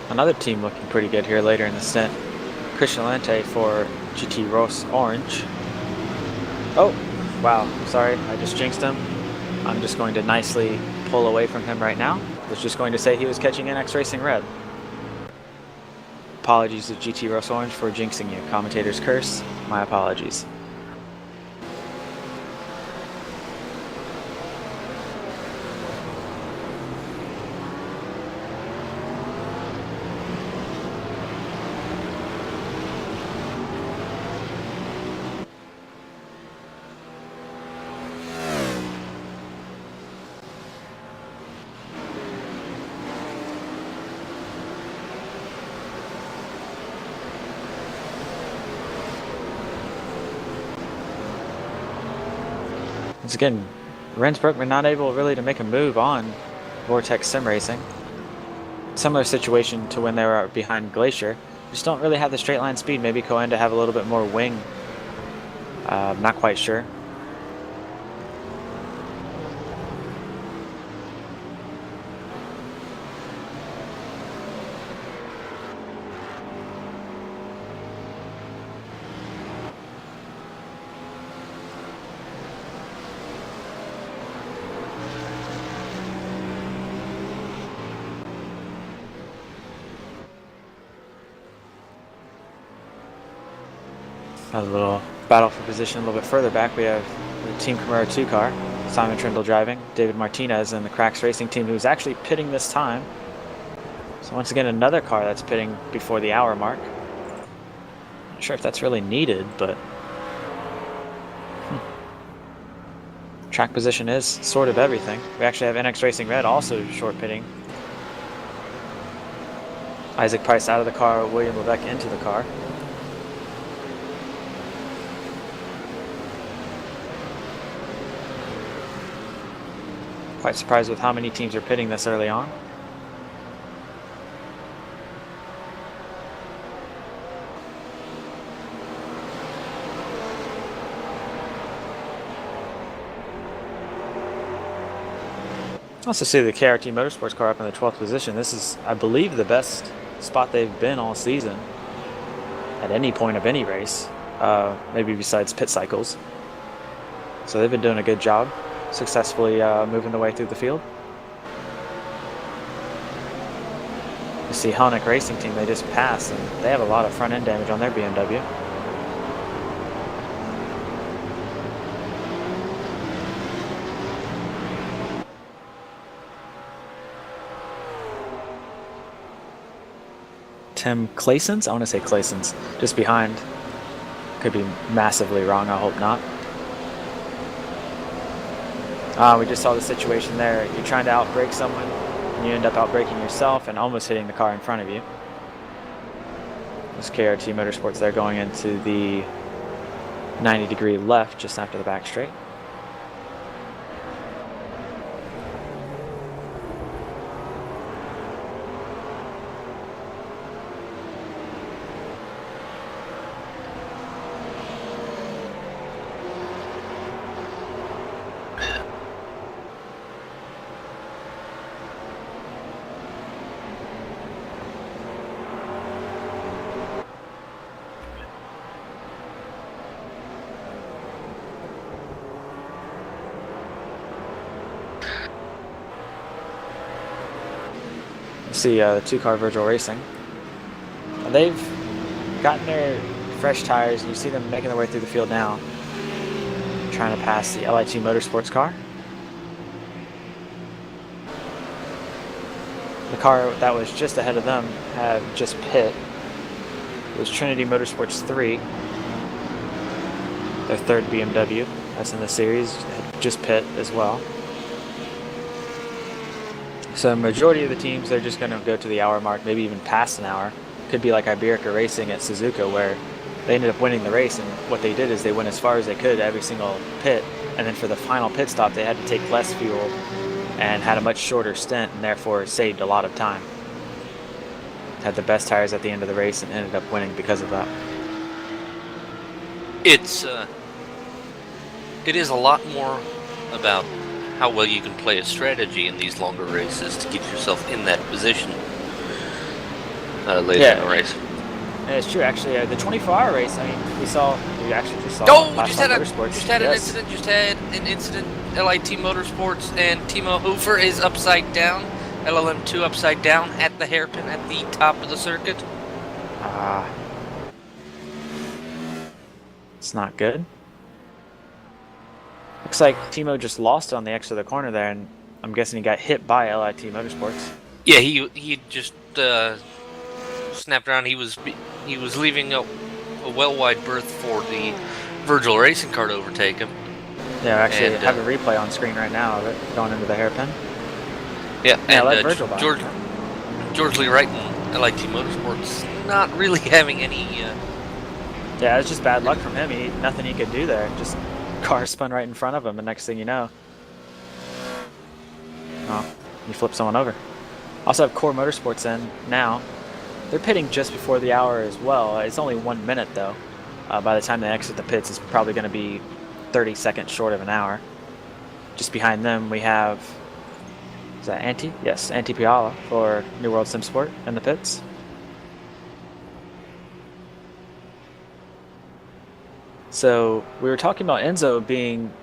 Another team looking pretty good here later in the stint. Christian Lente for GT Ross Orange. Oh, wow, sorry, I just jinxed him. I'm just going to nicely pull away from him right now. Was just going to say he was catching NX Racing Red. Apologies to GT Russ Orange for jinxing you. Commentator's curse. My apologies. Once again, Rensbrook not able really to make a move on Vortex Sim Racing. Similar situation to when they were behind Glacier. Just don't really have the straight line speed. Maybe Cohen to have a little bit more wing. Not quite sure. A little battle for position a little bit further back. We have the Team Camaro 2 car. Simon Trindle driving. David Martinez and the Cracks Racing team, who's actually pitting this time. So once again, another car that's pitting before the hour mark. Not sure if that's really needed, but track position is sort of everything. We actually have NX Racing Red also short pitting. Isaac Price out of the car, William Levesque into the car. Quite surprised with how many teams are pitting this early on. Also see the KRT Motorsports car up in the 12th position. This is, I believe, the best spot they've been all season at any point of any race, maybe besides pit cycles. So they've been doing a good job, successfully moving the way through the field. You see Honeck Racing Team, they just passed, and they have a lot of front end damage on their BMW. Tim Claysons? I want to say Claysons. Just behind. Could be massively wrong, I hope not. We just saw the situation there. You're trying to outbrake someone, and you end up outbraking yourself and almost hitting the car in front of you. This KRT Motorsports, they're going into the 90-degree left just after the back straight. See the two-car Virgil Racing. And they've gotten their fresh tires, and you see them making their way through the field now, trying to pass the LIT Motorsports car. The car that was just ahead of them had just pit. It was Trinity Motorsports 3, their third BMW that's in the series, had just pit as well. So majority of the teams, they're just going to go to the hour mark, maybe even past an hour. Could be like Iberica Racing at Suzuka, where they ended up winning the race, and what they did is they went as far as they could every single pit, and then for the final pit stop they had to take less fuel and had a much shorter stint, and therefore saved a lot of time. Had the best tires at the end of the race and ended up winning because of that. It is a lot more about how well you can play a strategy in these longer races to get yourself in that position later in the race. And it's true, actually. The 24-hour race, I mean, we actually just saw. Oh, just had an incident. LIT Motorsports and Timo Hoofer is upside down. LLM2 upside down at the hairpin at the top of the circuit. It's not good. Looks like Timo just lost on the exit of the corner there, and I'm guessing he got hit by LIT Motorsports. Yeah, he just snapped around. He was leaving a well wide berth for the Virgil racing car to overtake him. Yeah, actually, I have a replay on screen right now of it going into the hairpin. Yeah, and Virgil George Lee Wright and LIT Motorsports not really having any. Yeah, it's just bad luck from him. Nothing he could do there. Just car spun right in front of him, and next thing you know, he flipped someone over. Also have Core Motorsports in now. They're pitting just before the hour as well. It's only 1 minute though. By the time they exit the pits, it's probably going to be 30 seconds short of an hour. Just behind them, we have, is that Antti? Yes, Antti Piala for New World Sim Sport in the pits. So we were talking about Enzo being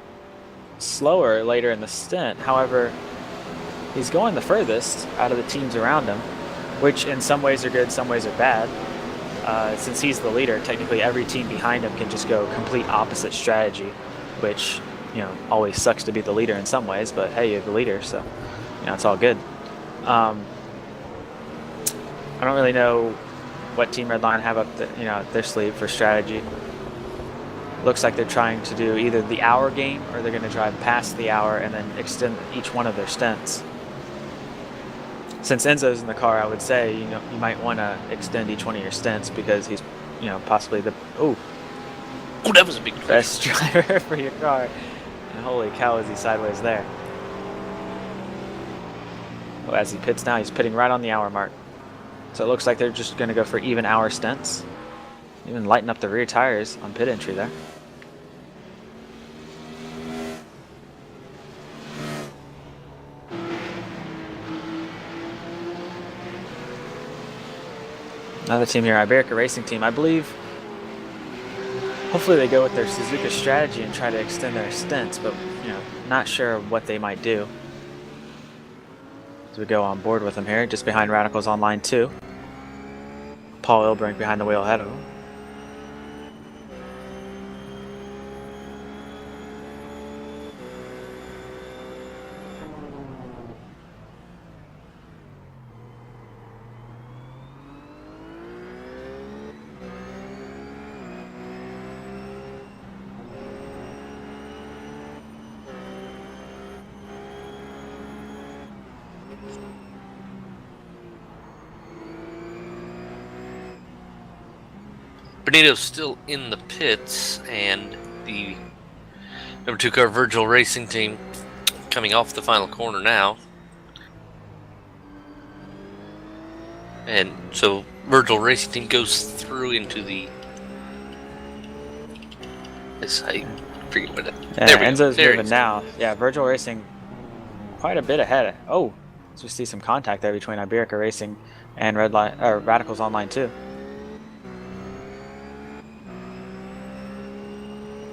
slower later in the stint. However, he's going the furthest out of the teams around him, which in some ways are good, some ways are bad. Since he's the leader, technically every team behind him can just go complete opposite strategy, which, you know, always sucks to be the leader in some ways, but hey, you're the leader, so, you know, it's all good. I don't really know what Team Redline have up their sleeve for strategy. Looks like they're trying to do either the hour game or they're going to drive past the hour and then extend each one of their stints. Since Enzo's in the car, I would say, you might want to extend each one of your stints because he's, possibly the That was a big best driver for your car. And holy cow, is he sideways there. Well, as he pits now, he's pitting right on the hour mark. So it looks like they're just going to go for even hour stints. Even lighten up the rear tires on pit entry there. Another team here, Iberica Racing Team. I believe, hopefully they go with their Suzuka strategy and try to extend their stints, but, not sure what they might do. As we go on board with them here, just behind Radicals on line 2. Paul Ilbrink behind the wheel ahead of him. Benito's still in the pits, and the number 2 car Virgil Racing Team coming off the final corner now. And so Virgil Racing Team goes through into the... I forget what it... Yeah, Enzo's moving now. Yeah, Virgil Racing quite a bit ahead. Oh, so we see some contact there between Iberica Racing and Radicals on line 2.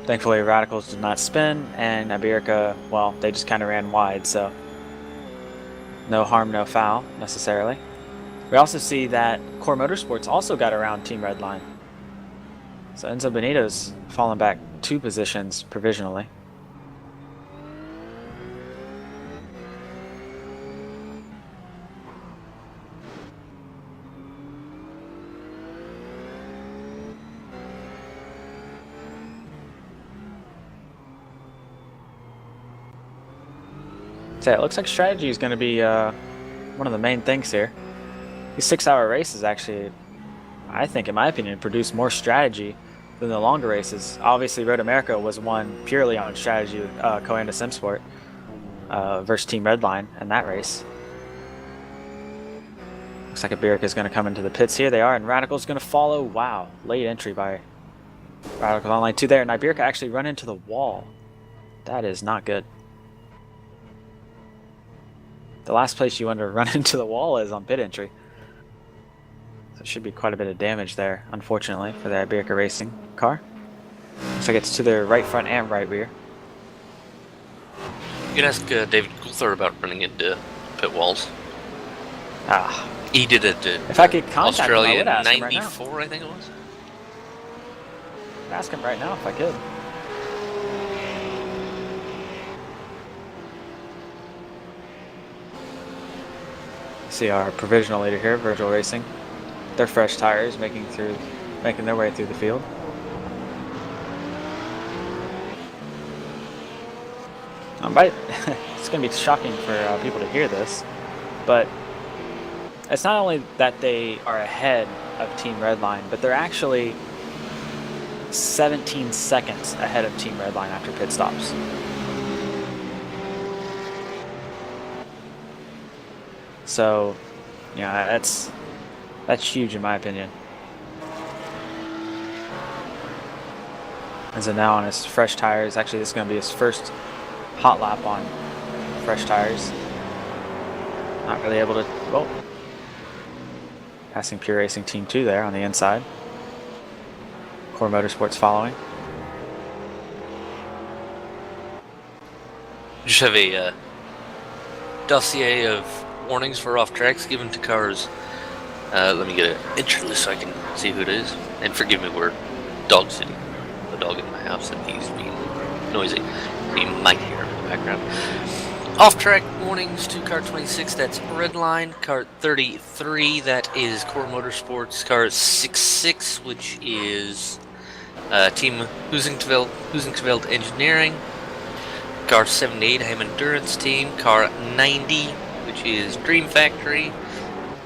Thankfully, Radicals did not spin, and Iberica, well, they just kind of ran wide, so no harm, no foul, necessarily. We also see that Core Motorsports also got around Team Redline. So Enzo Benito's fallen back 2 positions provisionally. So it looks like strategy is going to be one of the main things here. These 6-hour races actually, I think, in my opinion, produce more strategy than the longer races. Obviously, Road America was won purely on strategy with Coanda Simsport versus Team Redline in that race. Looks like Iberica is going to come into the pits here. They are, and Radical's going to follow. Wow, late entry by Radical on line 2 there, and Iberica actually run into the wall. That is not good. The last place you want to run into the wall is on pit entry. So it should be quite a bit of damage there, unfortunately, for the Iberica Racing car. Looks like it's to their right front and right rear. You can ask David Coulthard about running into pit walls. Ah, He did it at if I could contact him, I Australia would in ask him right now. '94, I think it was. I'd ask him right now if I could. See our provisional leader here, Virgil Racing. They're fresh tires making their way through the field. It's going to be shocking for people to hear this, but it's not only that they are ahead of Team Redline, but they're actually 17 seconds ahead of Team Redline after pit stops. So, yeah, that's huge in my opinion. And so now on his fresh tires, actually this is going to be his first hot lap on fresh tires. Not really able to, well, passing Pure Racing Team 2 there on the inside. Core Motorsports following. Just have a dossier of warnings for off tracks given to cars. Let me get an entry list so I can see who it is. And forgive me, we're dog sitting. The dog in my house, and he's being noisy. You might hear him in the background. Off track warnings to car 26, that's Redline. Car 33, that is Core Motorsports. Car 66, which is Team Hoosingtveld Engineering. Car 78, Ham Endurance Team. Car 90, which is Dream Factory.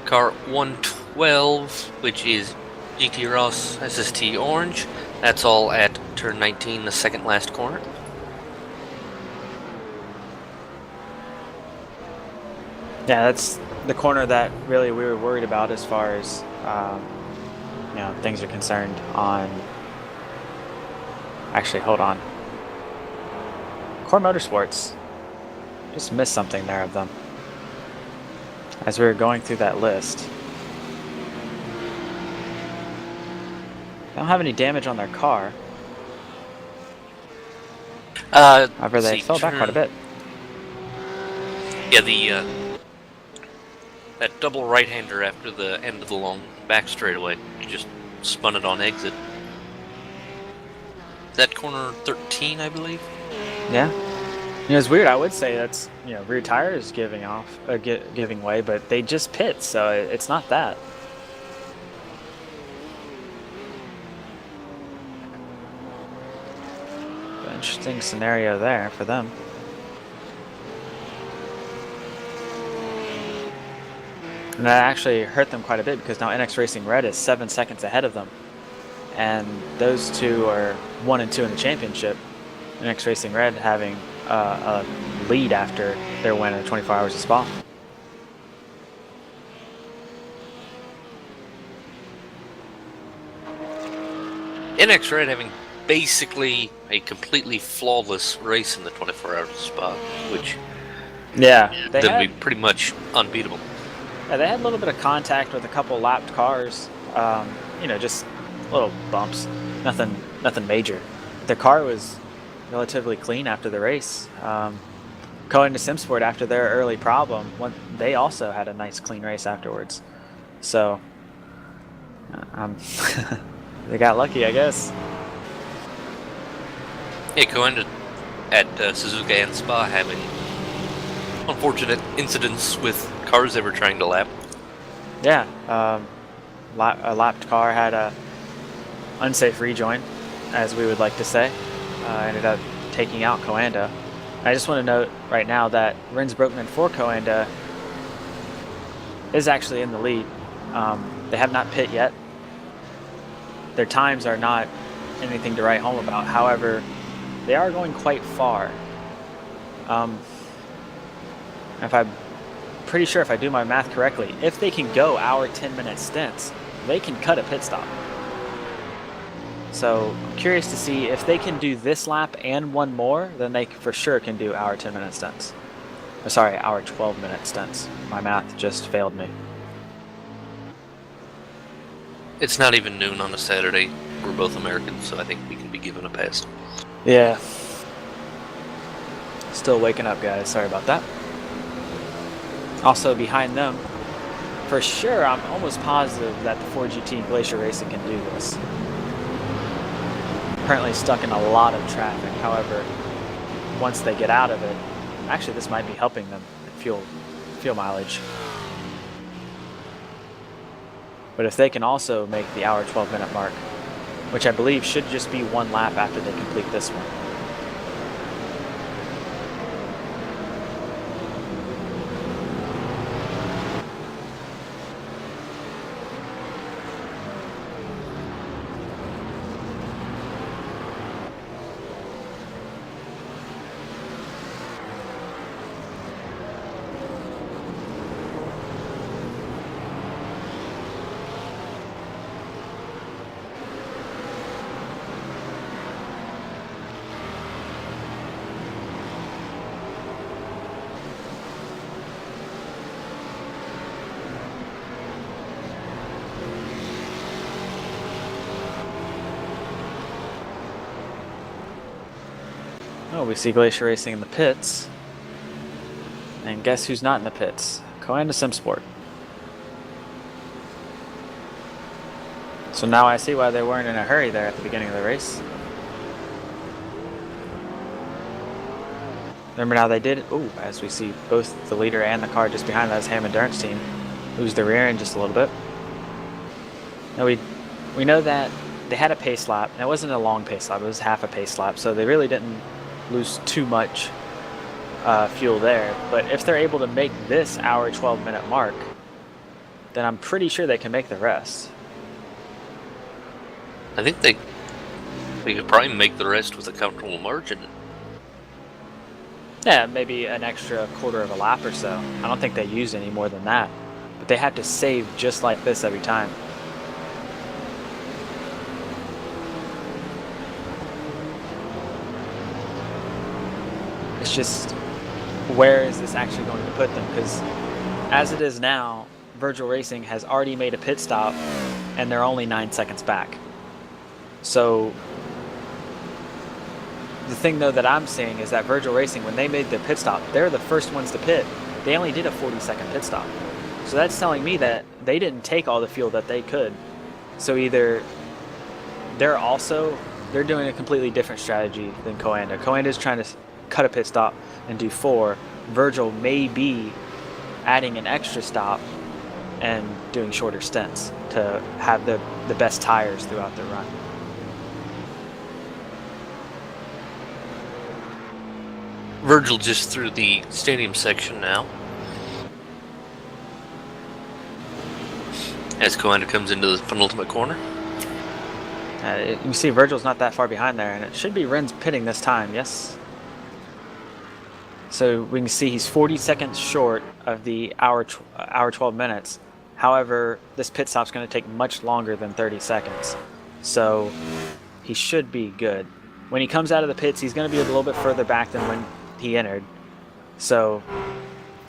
Car 112, which is GT Ross SST Orange. That's all at turn 19, the second last corner. Yeah, that's the corner that really we were worried about as far as things are concerned. On actually, hold on. Core Motorsports just missed something there of them as we were going through that list. They don't have any damage on their car. However, they fell back quite a bit. Yeah, that double right-hander after the end of the long back straightaway just spun it on exit. That corner 13, I believe. Yeah. It's weird. I would say that's rear tire is giving way, but they just pit, so it's not that. Interesting scenario there for them. And that actually hurt them quite a bit because now NX Racing Red is 7 seconds ahead of them. And those two are 1 and 2 in the championship. NX Racing Red having a lead after their win at 24 Hours of Spa. NX Red having basically a completely flawless race in the 24 Hours of Spa, which would be pretty much unbeatable. Yeah, they had a little bit of contact with a couple lapped cars, just little bumps, nothing major. Their car was relatively clean after the race. Going to SimSport after their early problem, they also had a nice clean race afterwards. So they got lucky, I guess. Yeah, Coenda at Suzuka and Spa having unfortunate incidents with cars they were trying to lap. Yeah, a lapped car had a unsafe rejoin, as we would like to say. Ended up taking out Coenda. I just want to note right now that Rins Broekman for Coenda is actually in the lead. They have not pit yet. Their times are not anything to write home about. However, they are going quite far. If I'm pretty sure if I do my math correctly, if they can go hour 10-minute stints, they can cut a pit stop. So I'm curious to see if they can do this lap and one more, then they for sure can do hour 10-minute stints. Oh, sorry, hour 12-minute stints. My math just failed me. It's not even noon on a Saturday. We're both Americans, so I think we can be given a pass. Yeah. Still waking up, guys. Sorry about that. Also behind them, for sure, I'm almost positive that the 4GT Glacier Racing can do this. Currently stuck in a lot of traffic. However, once they get out of it, actually this might be helping them fuel mileage. But if they can also make the hour 12-minute mark, which I believe should just be one lap after they complete this one. Oh, we see Glacier Racing in the pits. And guess who's not in the pits? COTA Simsport. So now I see why they weren't in a hurry there at the beginning of the race. Remember now they did, as we see both the leader and the car just behind that is Ham Endurance Team. Lose the rear end just a little bit. Now we know that they had a pace lap, and it wasn't a long pace lap, it was half a pace lap, so they really didn't lose too much fuel there. But if they're able to make this hour 12-minute mark, then I'm pretty sure they can make the rest. I think they could probably make the rest with a comfortable margin. Yeah, maybe an extra quarter of a lap or so. I don't think they use any more than that. But they have to save just like this every time. It's just, where is this actually going to put them? Because as it is now, Virgil Racing has already made a pit stop and they're only 9 seconds back. So the thing though that I'm seeing is that Virgil Racing, when they made their pit stop, they're the first ones to pit. They only did a 40-second pit stop. So that's telling me that they didn't take all the fuel that they could. So either they're doing a completely different strategy than COTA. COTA is trying to cut a pit stop and do 4. Virgil may be adding an extra stop and doing shorter stints to have the best tires throughout their run. Virgil just through the stadium section now. As COTA comes into the penultimate corner. You can see Virgil's not that far behind there, and it should be Ren's pitting this time, yes? So we can see he's 40 seconds short of the hour 12 minutes. However, this pit stop's going to take much longer than 30 seconds. So he should be good. When he comes out of the pits, he's going to be a little bit further back than when he entered. So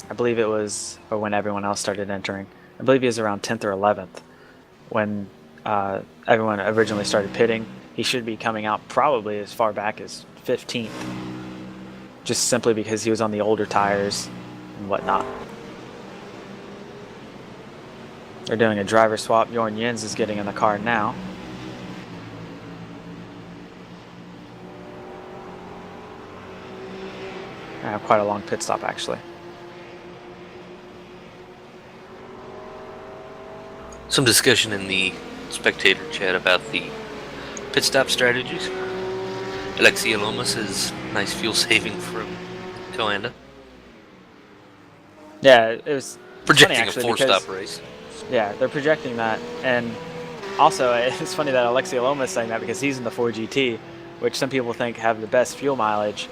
I believe it was, or when everyone else started entering, I believe he was around 10th or 11th when everyone originally started pitting. He should be coming out probably as far back as 15th, just simply because he was on the older tires and whatnot. They're doing a driver swap. Jorn Jens is getting in the car now. I have quite a long pit stop, actually. Some discussion in the spectator chat about the pit stop strategies. Alexei Lomas is nice fuel saving from COTA. Yeah, it was projecting funny, actually, a 4-stop race. Yeah, they're projecting that, and also it's funny that Alexei Lomas is saying that because he's in the 4GT, which some people think have the best fuel mileage.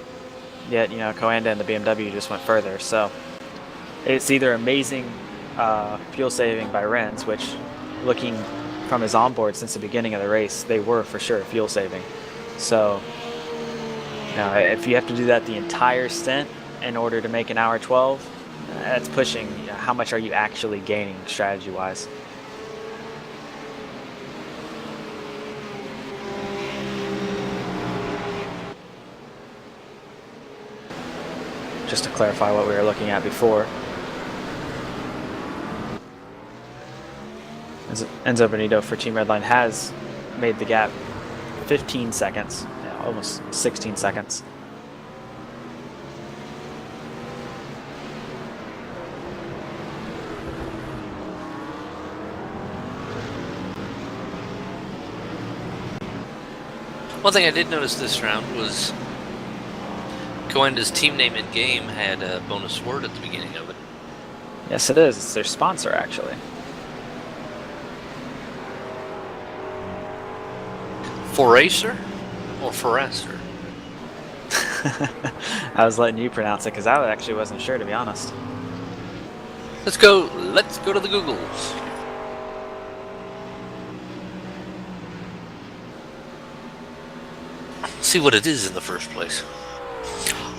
Yet, you know, COTA and the BMW just went further. So it's either amazing fuel saving by Renz, which, looking from his onboard since the beginning of the race, they were for sure fuel saving. So, you know, if you have to do that the entire stint in order to make an hour 12, that's pushing. You know, how much are you actually gaining strategy-wise? just to clarify what we were looking at before. Enzo Benito for Team Redline has made the gap 15 seconds, almost 16 seconds. One thing I did notice this round was Coenda's team name in game had a bonus word at the beginning of it. Yes, it is. It's their sponsor, actually. Foracer or Foracer? I was letting you pronounce it because I actually wasn't sure, to be honest. Let's go to the Googles. See what it is in the first place.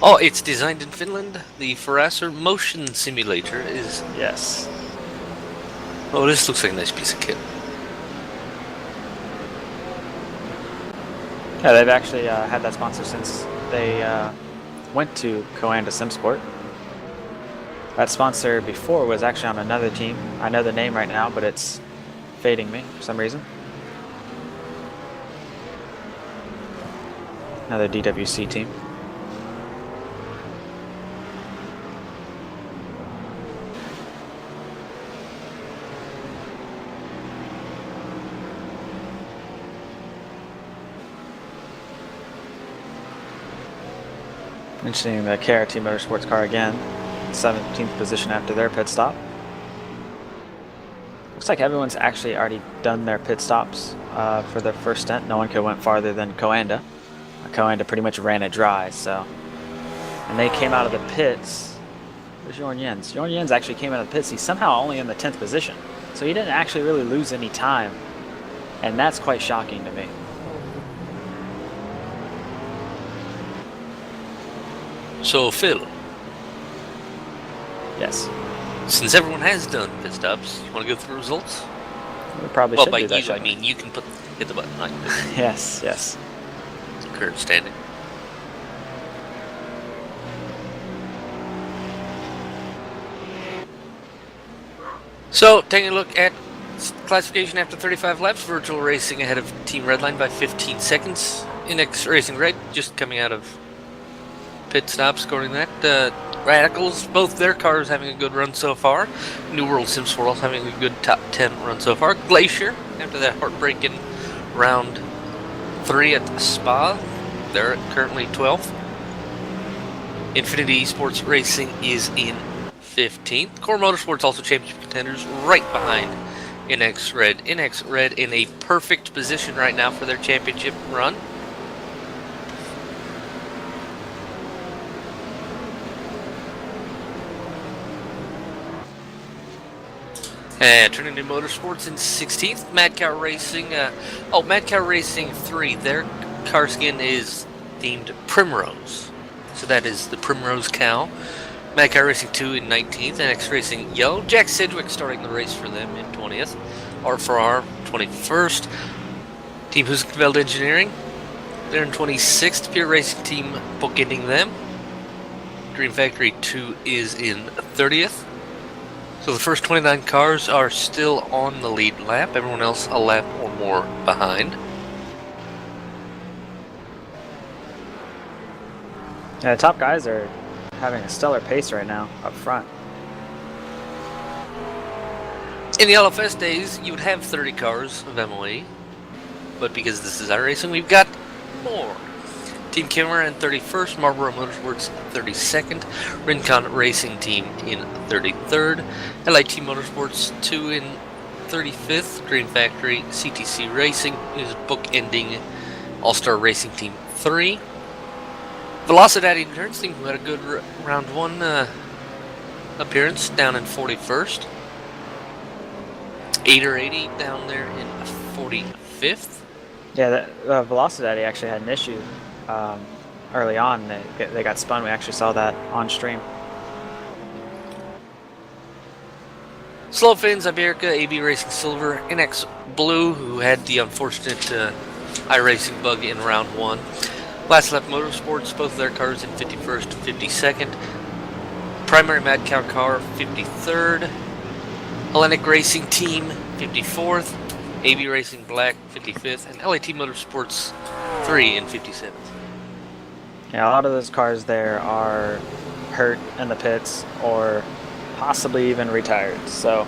Oh, it's designed in Finland. The Foracer motion simulator is... Yes. Oh, this looks like a nice piece of kit. Yeah, they've actually had that sponsor since they went to Coanda SimSport. That sponsor before was actually on another team. I know the name right now, but it's fading me for some reason. Another DWC team. Mentioning the KRT Motorsports car again, 17th position after their pit stop. Looks like everyone's actually already done their pit stops for their first stint. No one could have went farther than Coanda. Coanda pretty much ran it dry, so. And they came out of the pits. Where's Jorn Jens? Jorn Jens actually came out of the pits. He's somehow only in the 10th position. So he didn't actually really lose any time. And that's quite shocking to me. So, Phil. Yes. Since everyone has done pit stops, you want to go through the results? We probably well, should by do that, you, I mean you can hit the button. Right? Yes, yes. Current standing. So, taking a look at classification after 35 laps, Virtual Racing ahead of Team Redline by 15 seconds. Inex Racing Red just coming out of pit stop, scoring that. Radicals, both their cars having a good run so far. New World SimSport also having a good top 10 run so far. Glacier, after that heartbreaking round 3 at Spa, they're currently 12th. Infinity Esports Racing is in 15th. Core Motorsports also championship contenders right behind Inex Red. Inex Red in a perfect position right now for their championship run. Trinity Motorsports in 16th. Mad Cow Racing. Mad Cow Racing 3. Their car skin is themed Primrose. So that is the Primrose Cow. Mad Cow Racing 2 in 19th. NX Racing Yellow. Jack Sidgwick starting the race for them in 20th. R4R 21st. Team Huskenfeld Engineering. They're in 26th. Pure Racing Team bookending them. Dream Factory 2 is in 30th. So the first 29 cars are still on the lead lap. Everyone else a lap or more behind. Yeah, the top guys are having a stellar pace right now up front. In the LFS days, you would have 30 cars of MOE. But because this is iRacing, we've got more. Team Kimmer in 31st, Marlboro Motorsports 32nd, Rincon Racing Team in 33rd, LIT Motorsports 2 in 35th, Dream Factory CTC Racing is bookending All-Star Racing Team 3. Velocidad Endurance Team, who had a good round 1 appearance down in 41st. 880 down there in 45th. Yeah, Velocidad actually had an issue early on. They got spun. We actually saw that on stream. Slow Fins, Iberica, AB Racing Silver, NX Blue, who had the unfortunate iRacing bug in round 1. Last Lap Motorsports, both of their cars in 51st and 52nd. Primary Mad Cow car, 53rd. Hellenic Racing Team, 54th. AB Racing Black, 55th. And LAT Motorsports 3 in 57th. Yeah, a lot of those cars there are hurt in the pits or possibly even retired. So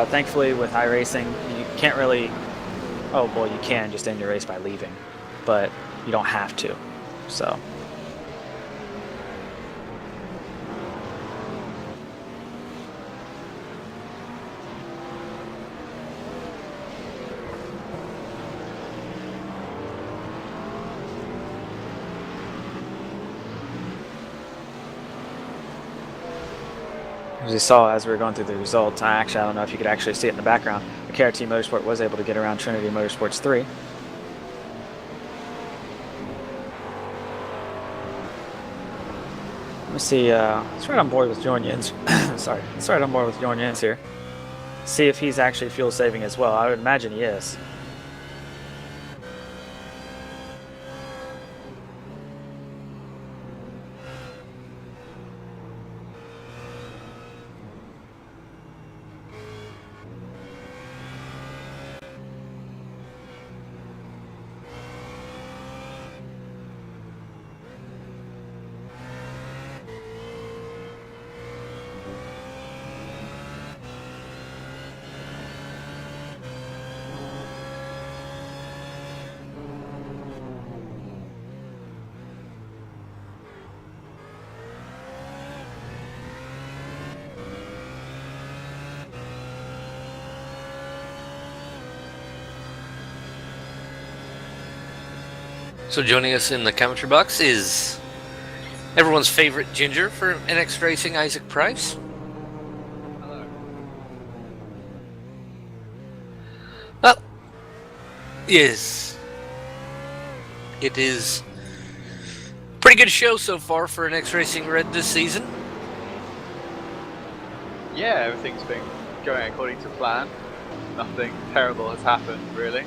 thankfully with iRacing, you can't really, oh, well, you can just end your race by leaving, but you don't have to. So as you saw as we were going through the results, I don't know if you could actually see it in the background, the KRT Motorsport was able to get around Trinity Motorsports 3. Let me see, let's right on board with Jorn Jens. Sorry, let's right on board with Jorn Jens here. See if he's actually fuel saving as well. I would imagine he is. So joining us in the commentary box is everyone's favorite ginger for NX Racing, Isaac Price. Hello. Well, yes, it is a pretty good show so far for NX Racing Red this season. Yeah, everything's been going according to plan. Nothing terrible has happened, really.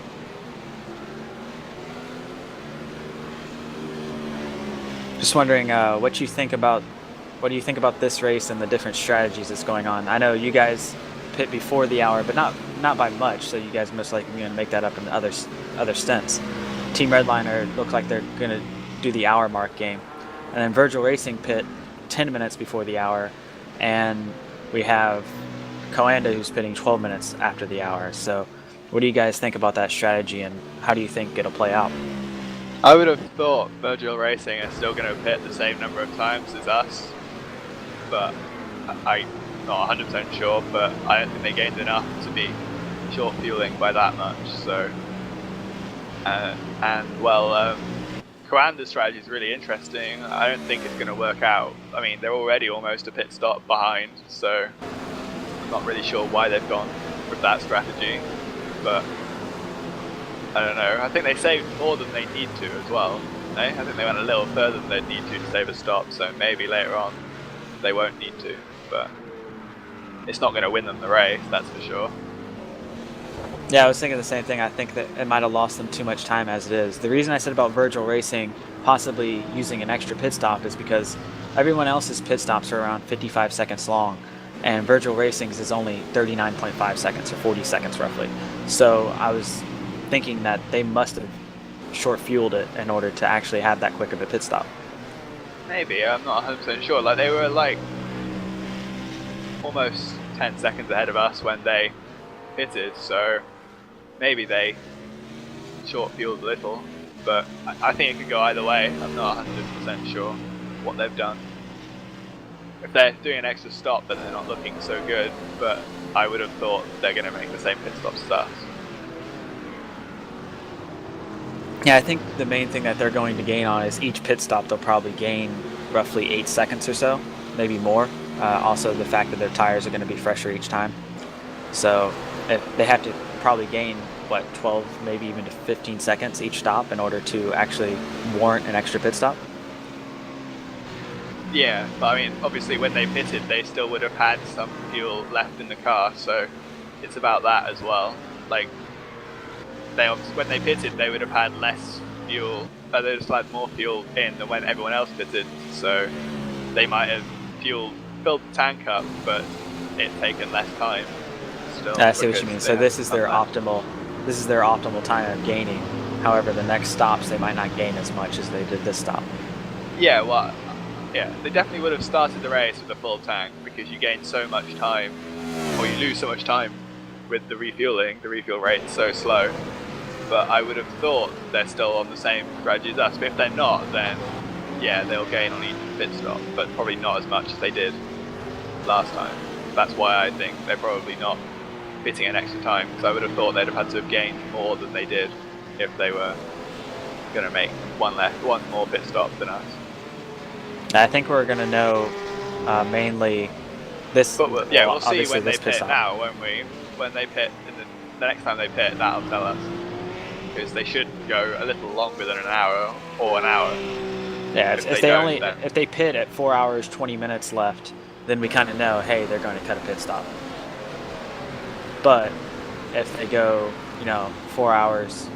Just wondering what do you think about this race and the different strategies that's going on? I know you guys pit before the hour, but not by much, so you guys most likely going to make that up in the other stints. Team Redliner looks like they're going to do the hour mark game, and then Virgil Racing pit 10 minutes before the hour, and we have Coanda who's pitting 12 minutes after the hour. So what do you guys think about that strategy, and how do you think it'll play out? I would have thought Virgil Racing are still going to pit the same number of times as us, but I'm not 100% sure, but I don't think they gained enough to be short fueling by that much. So, Coanda's strategy is really interesting. I don't think it's going to work out. I mean, they're already almost a pit stop behind, so I'm not really sure why they've gone with that strategy, but I don't know. I think they saved more than they need to as well. I think they went a little further than they'd need to save a stop, so maybe later on they won't need to, but it's not going to win them the race, that's for sure. Yeah, I was thinking the same thing. I think that it might have lost them too much time as it is. The reason I said about Virgil Racing possibly using an extra pit stop is because everyone else's pit stops are around 55 seconds long, and Virgil Racing's is only 39.5 seconds or 40 seconds roughly. So I was thinking that they must have short fueled it in order to actually have that quick of a pit stop. Maybe, I'm not 100% sure. Like, they were like almost 10 seconds ahead of us when they pitted, so maybe they short fueled a little, but I think it could go either way. I'm not 100% sure what they've done. If they're doing an extra stop, then they're not looking so good, but I would have thought they're going to make the same pit stop as us. Yeah, I think the main thing that they're going to gain on is each pit stop they'll probably gain roughly 8 seconds or so, maybe more. Also the fact that their tires are going to be fresher each time. So if they have to probably gain, 12, maybe even to 15 seconds each stop in order to actually warrant an extra pit stop? Yeah, but I mean, obviously when they pitted, they still would have had some fuel left in the car, so it's about that as well. Like, when they pitted, they would have had less fuel, they just had more fuel in than when everyone else pitted, so they might have fueled filled the tank up, but it's taken less time. Still, I see what you because mean. they So this haven't is their done that. optimal. This is their optimal time of gaining. However, the next stops they might not gain as much as they did this stop. Yeah, well, yeah, they definitely would have started the race with a full tank because you gain so much time, or you lose so much time with the refueling. The refuel rate's so slow. But I would have thought they're still on the same strategy as us. But if they're not, then yeah, they'll gain on each pit stop, but probably not as much as they did last time. That's why I think they're probably not pitting an extra time, because I would have thought they'd have had to have gained more than they did if they were going to make one more pit stop than us. I think we're going to know mainly this. But we'll see obviously when they this pit pit stop. now, won't we? When they pit, the next time they pit, that'll tell us. Because they should go a little longer than an hour or an hour. Yeah, Then. if they pit at 4 hours 20 minutes left, then we kind of know, hey, they're going to cut a pit stop. But if they go, 4 hours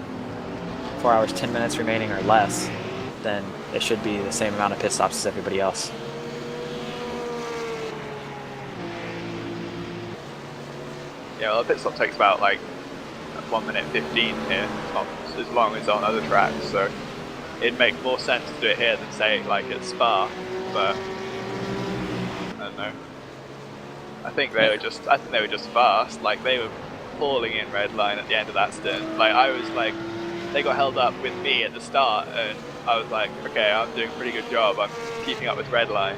10 minutes remaining or less, then it should be the same amount of pit stops as everybody else. Yeah, well, a pit stop takes about like 1 minute 15 here. It's not as long as on other tracks, so it'd make more sense to do it here than say like at Spa. But I don't know. I think they were just fast. Like they were falling in red line at the end of that stint. Like I was like, they got held up with me at the start, and I was like, okay, I'm doing a pretty good job. I'm keeping up with red line.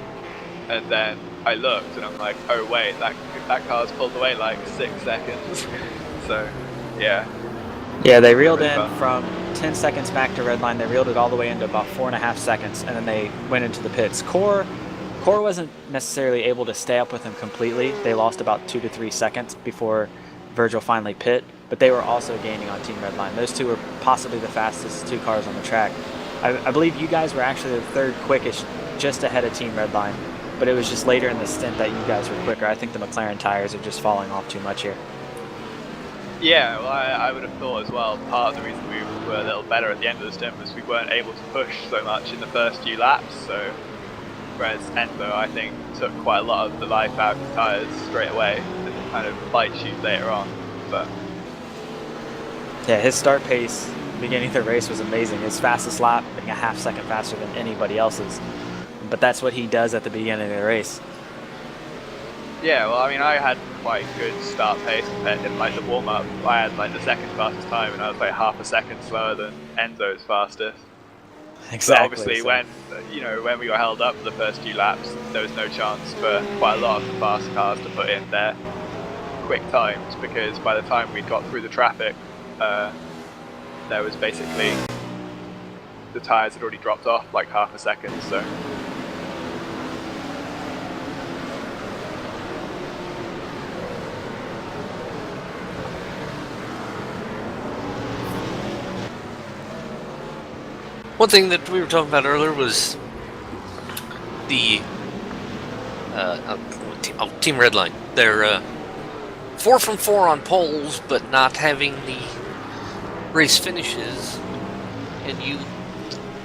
And then I looked, and I'm like, oh wait, that car's pulled away like 6 seconds. So, yeah. Yeah, they reeled in from 10 seconds back to red line. They reeled it all the way into about 4.5 seconds, and then they went into the pits. Core wasn't necessarily able to stay up with them completely. They lost about 2 to 3 seconds before Virgil finally pit, but they were also gaining on Team Redline. Those two were possibly the fastest two cars on the track. I believe you guys were actually the third quickest, just ahead of Team Redline, but it was just later in the stint that you guys were quicker. I think the McLaren tires are just falling off too much here. Yeah, well, I would have thought as well, part of the reason we were a little better at the end of the stint was we weren't able to push so much in the first few laps, so whereas Enzo, I think, took quite a lot of the life out of the tyres straight away and kind of bites you later on. But yeah, his start pace beginning the race was amazing. His fastest lap being a half second faster than anybody else's, but that's what he does at the beginning of the race. yeah, well, I mean, I had quite good start pace compared to like the warm-up. I had like the second fastest time, and I was like half a second slower than Enzo's fastest. Exactly. But obviously, when we got held up for the first few laps, there was no chance for quite a lot of the fast cars to put in their quick times, because by the time we got through the traffic, there was basically the tyres had already dropped off like half a second. So. One thing that we were talking about earlier was the Team Redline. They're 4 from 4 on poles, but not having the race finishes, and you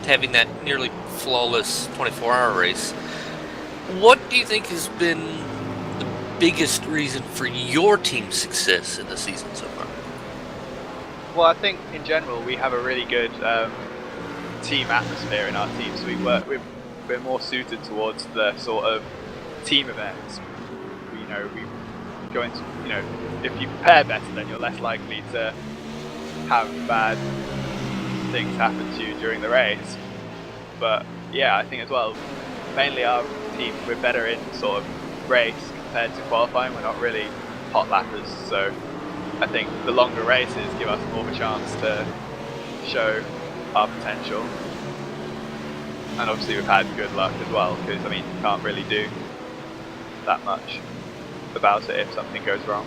having that nearly flawless 24-hour race. What do you think has been the biggest reason for your team's success in the season so far? Well, I think in general we have a really good team atmosphere in our team, so we're more suited towards the sort of team events. We go into, if you prepare better, then you're less likely to have bad things happen to you during the race. But yeah, I think as well, mainly our team, we're better in sort of race compared to qualifying. We're not really hot lappers, so I think the longer races give us more of a chance to show our potential. And obviously we've had good luck as well, because I mean, you can't really do that much about it if something goes wrong.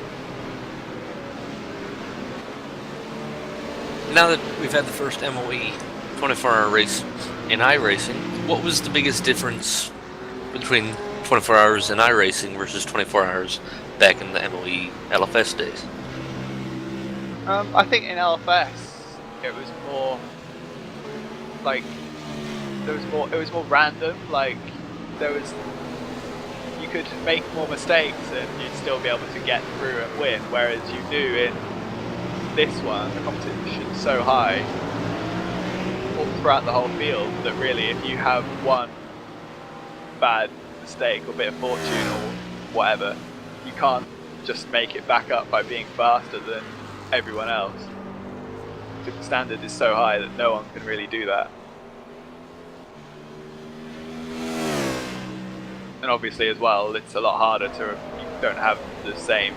Now that we've had the first MOE 24-hour race in iRacing, what was the biggest difference between 24 hours in iRacing versus 24 hours back in the MOE LFS days? I think in LFS it was more like it was more random. Like you you could make more mistakes and you'd still be able to get through and win, whereas you do in this one, the competition's so high all throughout the whole field that really if you have one bad mistake or bit of fortune or whatever, you can't just make it back up by being faster than everyone else. The standard is so high that no one can really do that. And obviously as well, it's a lot harder to, you don't have the same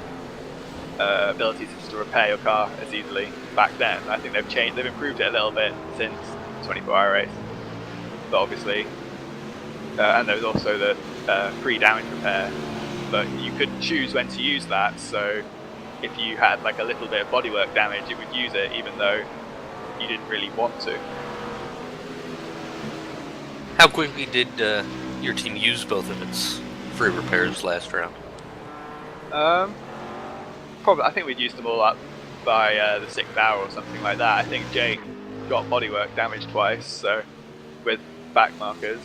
ability to repair your car as easily back then. I think they've improved it a little bit since 24-hour race. But obviously, and there was also the free damage repair, but you could choose when to use that, so if you had like a little bit of bodywork damage, it would use it even though you didn't really want to. How quickly did your team use both of its free repairs last round? Probably, I think we'd used them all up by the 6th hour or something like that. I think Jake got bodywork damage twice, so with back markers.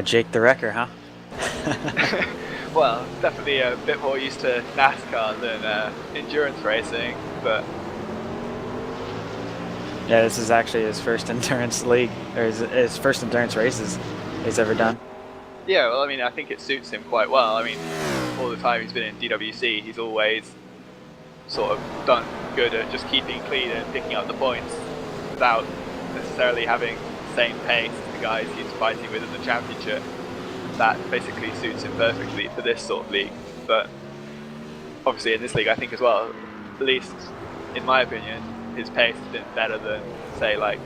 Jake the Wrecker, huh? Well, definitely a bit more used to NASCAR than endurance racing, but yeah, this is actually his first endurance league, or his first endurance races he's ever done. yeah, well, I mean, I think it suits him quite well. I mean, all the time he's been in DWC, he's always sort of done good at just keeping clean and picking up the points without necessarily having the same pace as the guys he's fighting with in the championship. That basically suits him perfectly for this sort of league. But obviously in this league, I think as well, at least in my opinion, his pace has been better than, say, like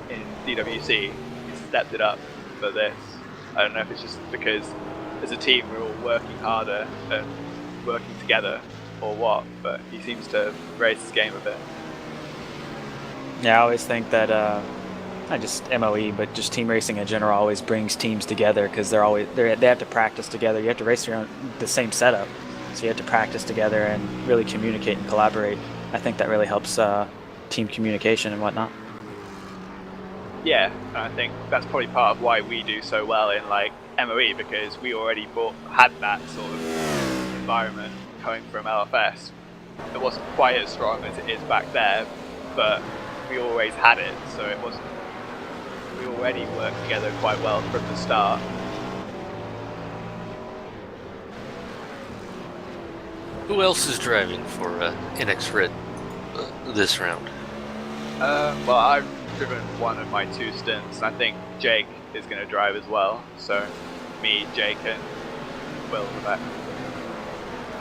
in DWC. He's stepped it up for this. I don't know if it's just because as a team we're all working harder and working together or what, but he seems to raise his game a bit. Yeah, I always think that not just MOE, but just team racing in general always brings teams together because they have to practice together. You have to race around the same setup, so you have to practice together and really communicate and collaborate. I think that really helps team communication and whatnot. Yeah, and I think that's probably part of why we do so well in like MOE, because we already had that sort of environment coming from LFS. It wasn't quite as strong as it is back there, but we always had it, so it wasn't. We already worked together quite well from the start. Who else is driving for NX Red this round? Well, I've driven one of my 2 stints. I think Jake is going to drive as well. So, me, Jake, and Will are back.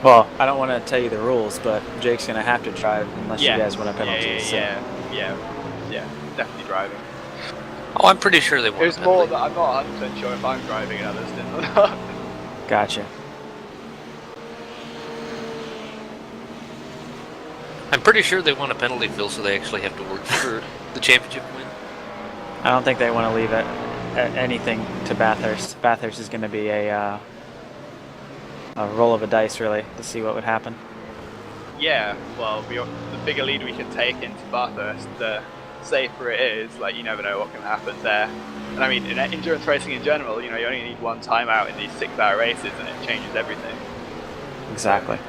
Well, I don't want to tell you the rules, but Jake's going to have to drive unless you guys want a penalty. Yeah, definitely driving. Oh, I'm pretty sure they want There's a more penalty. that I'm not 100% sure if I'm driving in other stints or not. Gotcha. I'm pretty sure they want a penalty, Phil, so they actually have to work for the championship win. I don't think they want to leave anything to Bathurst. Bathurst is going to be a roll of a dice, really, to see what would happen. Yeah, well, the bigger lead we can take into Bathurst, the safer it is. Like, you never know what can happen there. And I mean, in endurance racing in general, you know, you only need one timeout in these 6-hour races and it changes everything. Exactly.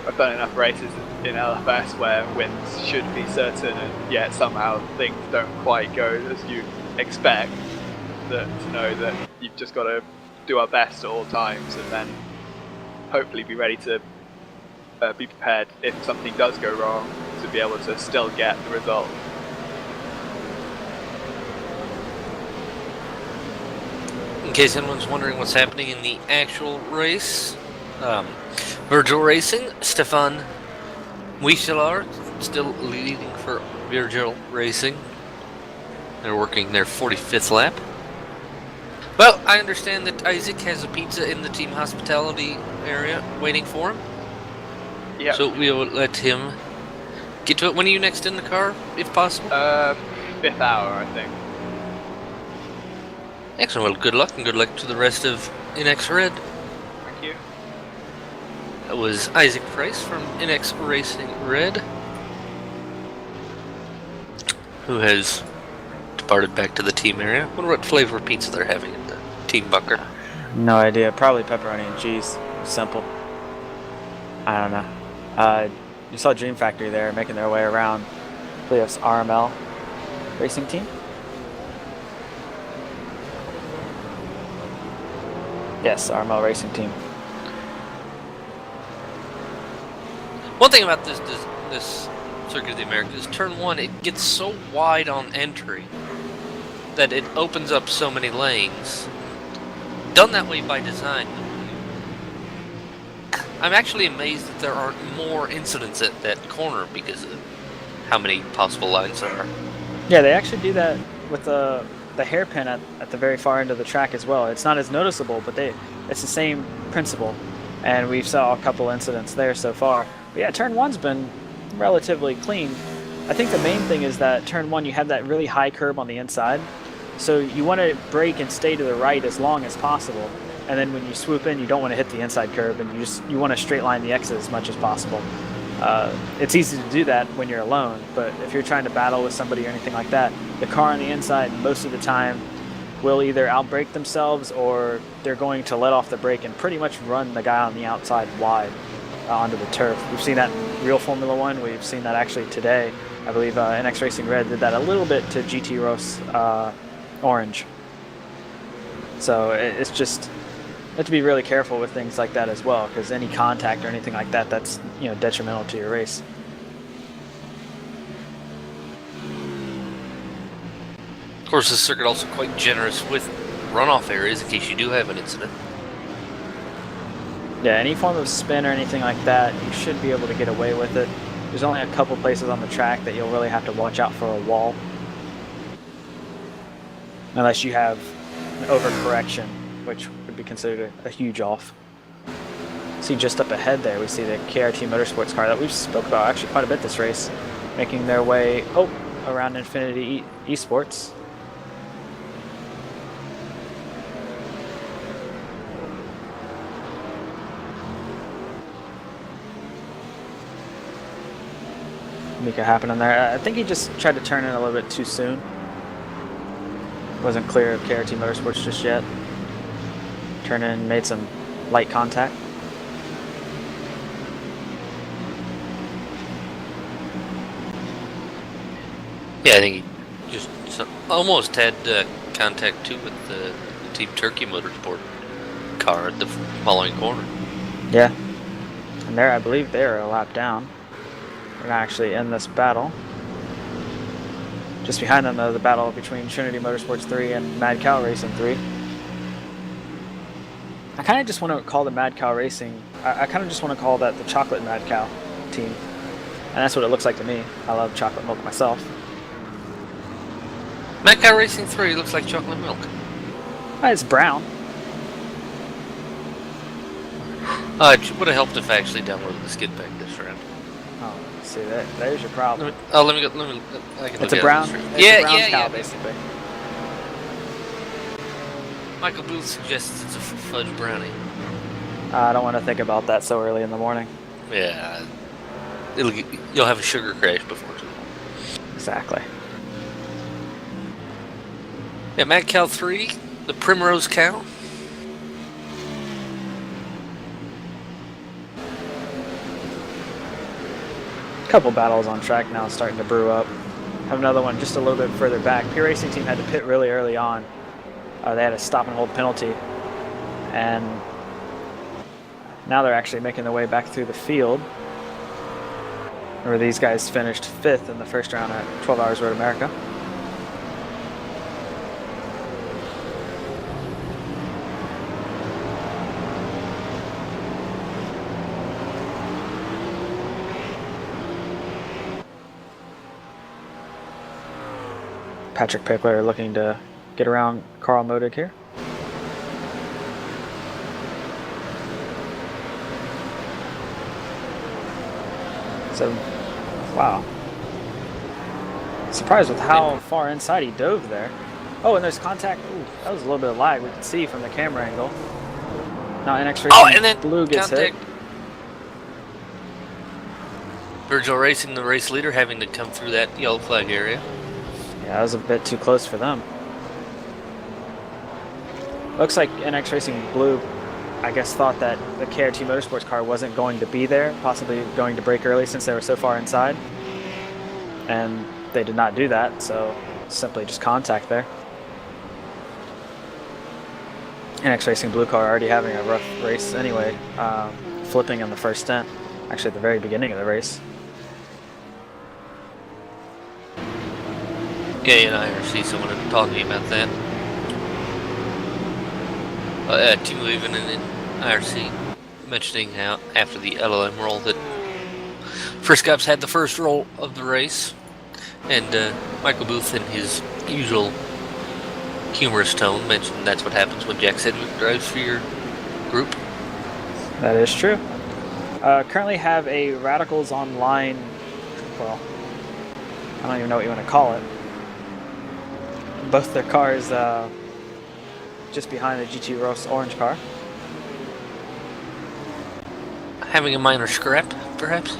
I've done enough races in LFS where wins should be certain and yet somehow things don't quite go as you expect, to know that you've just got to do our best at all times and then hopefully be ready to be prepared if something does go wrong to be able to still get the result. In case anyone's wondering what's happening in the actual race, Virgil Racing, Stefan Wieselaar still leading for Virgil Racing. They're working their 45th lap. Well, I understand that Isaac has a pizza in the team hospitality area waiting for him. Yeah. So we will let him get to it. When are you next in the car, if possible? 5th hour, I think. Excellent. Well, good luck, and good luck to the rest of NX Red. Thank you. That was Isaac Price from NX Racing Red, who has departed back to the team area. I wonder what flavor pizza they're having at the Team Bucker. No idea. Probably pepperoni and cheese. Simple. I don't know. You saw Dream Factory there making their way around. I believe it's RML racing team. Yes, RML racing team. One thing about this Circuit of the Americas, turn 1, it gets so wide on entry that it opens up so many lanes. Done that way by design. I'm actually amazed that there aren't more incidents at that corner because of how many possible lines there are. Yeah, they actually do that with the hairpin at the very far end of the track as well. It's not as noticeable, but it's the same principle. And we've saw a couple incidents there so far. But yeah, turn 1's been relatively clean. I think the main thing is that turn 1, you have that really high curb on the inside. So you want to brake and stay to the right as long as possible. And then when you swoop in, you don't want to hit the inside curb, and you want to straight line the exit as much as possible. It's easy to do that when you're alone, but if you're trying to battle with somebody or anything like that, the car on the inside most of the time will either outbrake themselves or they're going to let off the brake and pretty much run the guy on the outside wide onto the turf. We've seen that in real Formula One. We've seen that actually today. I believe NX Racing Red did that a little bit to GT Rose Orange. So it's just, you have to be really careful with things like that as well, because any contact or anything like that, that's detrimental to your race. Of course, this circuit also quite generous with runoff areas in case you do have an incident. Yeah, any form of spin or anything like that, you should be able to get away with it. There's only a couple places on the track that you'll really have to watch out for a wall. Unless you have an overcorrection, which would be considered a huge off. See just up ahead there, we see the KRT Motorsports car that we've spoke about actually quite a bit this race, making their way around Infinity Esports. Make it happen in there. I think he just tried to turn in a little bit too soon. Wasn't clear of KRT Motorsports just yet. Turned in, made some light contact. Yeah, I think he just almost had contact too with the Team Turkey Motorsport car at the following corner. Yeah. And there, I believe they're a lap down. We're going to actually end this battle. Just behind them, the battle between Trinity Motorsports 3 and Mad Cow Racing 3. I kind of just want to call the Mad Cow Racing, I kind of just want to call that the Chocolate Mad Cow team. And that's what it looks like to me. I love chocolate milk myself. Mad Cow Racing 3 looks like chocolate milk. It's brown. It would have helped if I actually downloaded the skid pack this round. Oh, see, there's your problem. Let me go. I can It's look a brown, at it's a brown cow, basically. Michael Booth suggests it's a fudge brownie. I don't want to think about that so early in the morning. Yeah, you'll have a sugar crash before too long. Exactly. Yeah, Mad Cow 3, the Primrose Cow. Couple battles on track now starting to brew up. Have another one just a little bit further back. P Racing Team had to pit really early on. They had a stop and hold penalty, and now they're actually making their way back through the field, where these guys finished 5th in the first round at 12 Hours Road America. Patrick Pickler looking to get around Carl Modig here. So, wow. Surprised with how far inside he dove there. Oh, and there's contact. Ooh, that was a little bit of lag we could see from the camera angle. Now NX Racing and then Blue gets hit. Virgil Racing, the race leader, having to come through that yellow flag area. Yeah, that was a bit too close for them. Looks like NX Racing Blue, I guess, thought that the KRT Motorsports car wasn't going to be there, possibly going to brake early since they were so far inside. And they did not do that, so simply just contact there. NX Racing Blue car already having a rough race anyway, flipping in the first stint, actually at the very beginning of the race. Yeah, and I see someone talking about that. Team Leaving in IRC mentioning how after the LLM roll that First Cops had the first roll of the race, and Michael Booth in his usual humorous tone mentioned that's what happens when Jack Sedgwick drives for your group. That is true. Currently have a Radicals Online, well, I don't even know what you want to call it. Both their cars just behind the GT Ross orange car. Having a minor scrap, perhaps?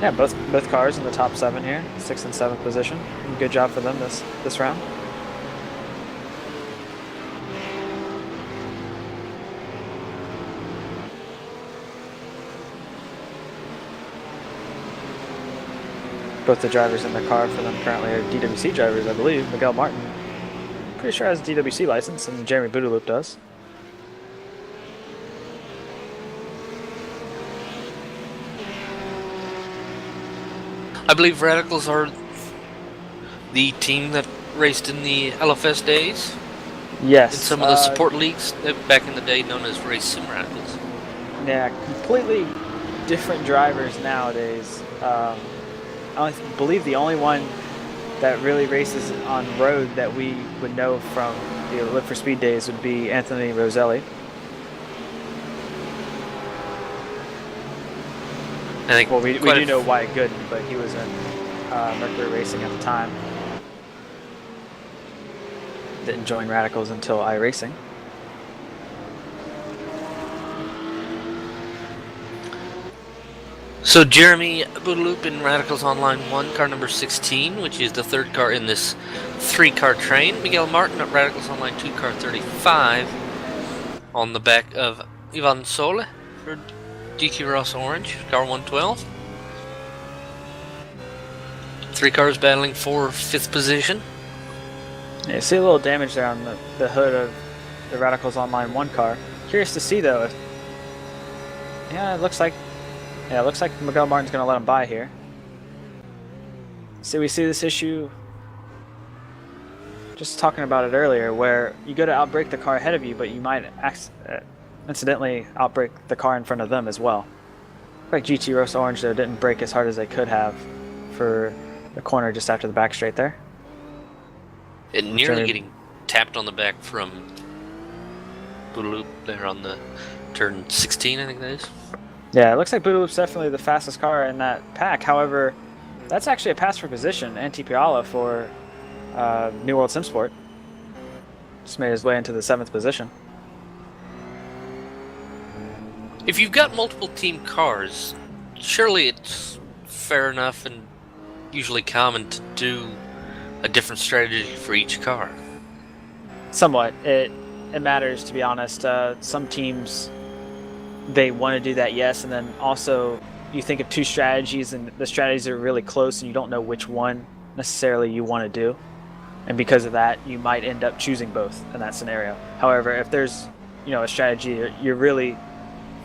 Yeah, both cars in the top 7 here, 6th and 7th position. Good job for them this round. Both the drivers in the car for them currently are DWC drivers, I believe. Miguel Martin, pretty sure has a DWC license, and Jeremy Buildup does. I believe Radicals are the team that raced in the LFS days. Yes. In some of the support leagues back in the day known as Race Sim Radicals. Yeah, completely different drivers nowadays. I believe the only one that really races on road that we would know from the Live for Speed days would be Anthony Roselli. I think well, we do know Wyatt Gooden, but he was in Mercury Racing at the time. Didn't join Radicals until iRacing. So Jeremy Boudaloop in Radicals Online 1, car number 16, which is the third car in this 3-car train. Miguel Martin at Radicals Online 2, car 35, on the back of Ivan Sole for GT Ross Orange, car 112. 3 cars battling for 5th position. Yeah, you see a little damage there on the hood of the Radicals Online 1 car. Curious to see though. Yeah, it looks like Miguel Martin's going to let him by here. So we see this issue, just talking about it earlier, where you go to outbrake the car ahead of you, but you might incidentally outbrake the car in front of them as well. Like GT Ross Orange though didn't brake as hard as they could have for the corner just after the back straight there. And nearly getting tapped on the back from Boudaloop there on the turn 16, I think that is. Yeah, it looks like Boudaloop's definitely the fastest car in that pack. However, that's actually a pass for position, Anti-Piala for New World Simsport. Just made his way into the 7th position. If you've got multiple team cars, surely it's fair enough and usually common to do a different strategy for each car. Somewhat. It matters, to be honest. Some teams, they want to do that, yes, and then also you think of 2 strategies and the strategies are really close and you don't know which one necessarily you want to do, and because of that you might end up choosing both in that scenario. However, if there's a strategy you're really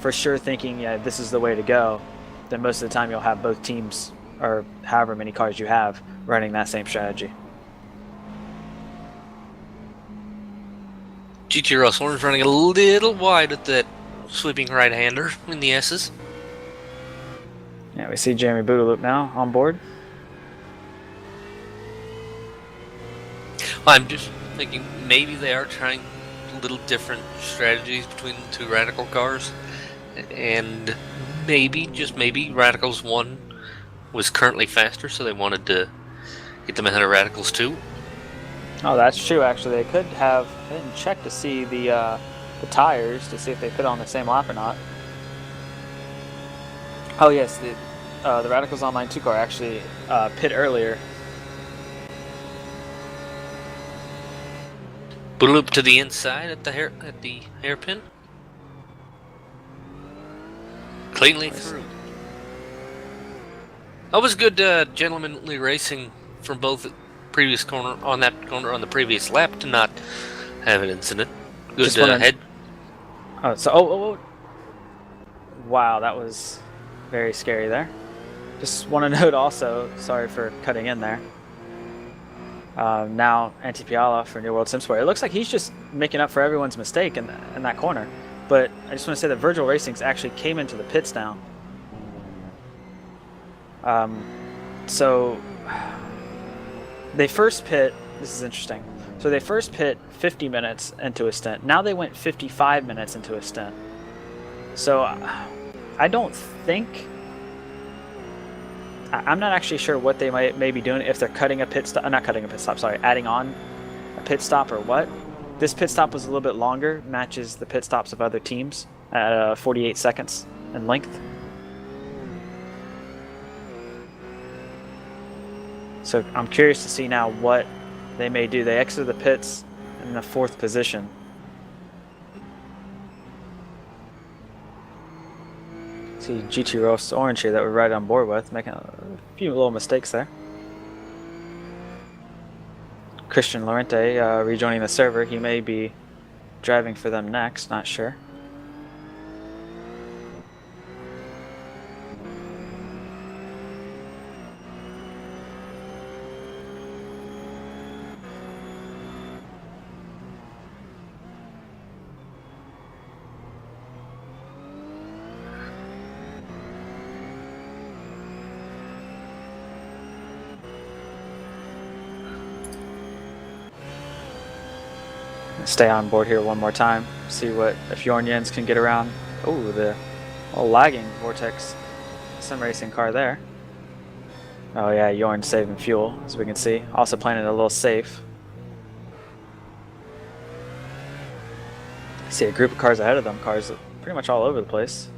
for sure thinking, yeah, this is the way to go, then most of the time you'll have both teams, or however many cars you have, running that same strategy. GT Ross Orange running a little wide at that sweeping right-hander in the S's. Yeah, we see Jeremy Boudaloop now on board. I'm just thinking maybe they are trying little different strategies between the 2 Radical cars, and maybe, just maybe, Radicals 1 was currently faster, so they wanted to get them ahead of Radicals 2. Oh, that's true, actually. They could have, I didn't check to see the tires to see if they fit on the same lap or not. Oh yes, the Radicals Online 2 car actually pit earlier. Buildup to the inside at the hairpin. Cleanly through. That was good gentlemanly racing from both previous corner on the previous lap to not have an incident. Good head. Oh, so wow, that was very scary there. Just want to note also, sorry for cutting in there. Now Antipiala for New World Simsport. It looks like he's just making up for everyone's mistake in that corner. But I just want to say that Virgil Racing's actually came into the pits now. So they first pit. This is interesting. So they first pit 50 minutes into a stint. Now they went 55 minutes into a stint. So I don't think. I'm not actually sure what they may be doing, if they're cutting a pit stop. Not cutting a pit stop. Sorry, adding on a pit stop or what. This pit stop was a little bit longer, matches the pit stops of other teams at 48 seconds in length. So I'm curious to see now what they may do. They exited the pits in the 4th position. See GT Roast Orange here that we're right on board with, making a few little mistakes there. Christian Lorente rejoining the server. He may be driving for them next, not sure. Stay on board here one more time. See if Jorn Jens can get around. Oh, the lagging Vortex sim racing car there. Oh yeah, Jorn saving fuel, as we can see. Also playing it a little safe. See a group of cars ahead of them. Cars pretty much all over the place.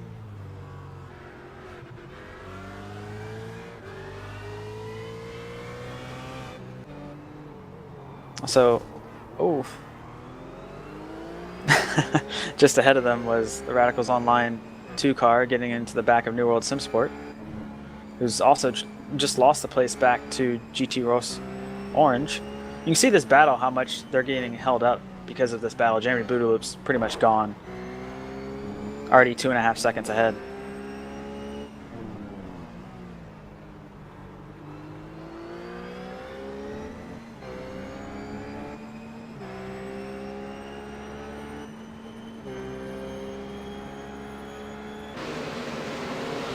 So, oh. Just ahead of them was the Radicals Online 2 car getting into the back of New World Simsport, who's also just lost the place back to GT Ross Orange. You can see this battle, how much they're getting held up because of this battle. Jeremy Boudaloup's pretty much gone. Already 2.5 seconds ahead.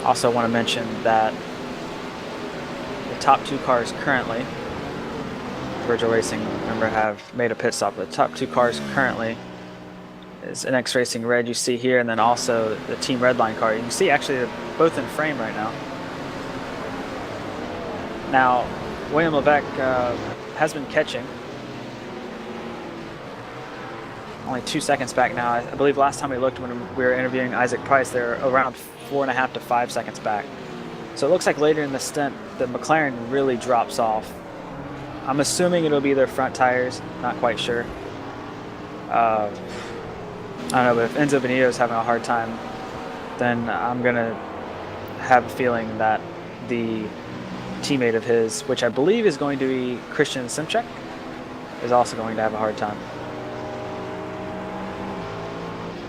Also want to mention that the top 2 cars currently, Virgil Racing, remember, have made a pit stop. The top 2 cars currently is NX Racing Red, you see here, and then also the Team Redline car. You can see actually they're both in frame right now. Now, William Levesque has been catching. Only 2 seconds back now. I believe last time we looked when we were interviewing Isaac Price, they're around 4.5 to 5 seconds back. So it looks like later in the stint, the McLaren really drops off. I'm assuming it'll be their front tires, not quite sure. I don't know, but if Enzo Benito's having a hard time, then I'm going to have a feeling that the teammate of his, which I believe is going to be Christian Simchek, is also going to have a hard time.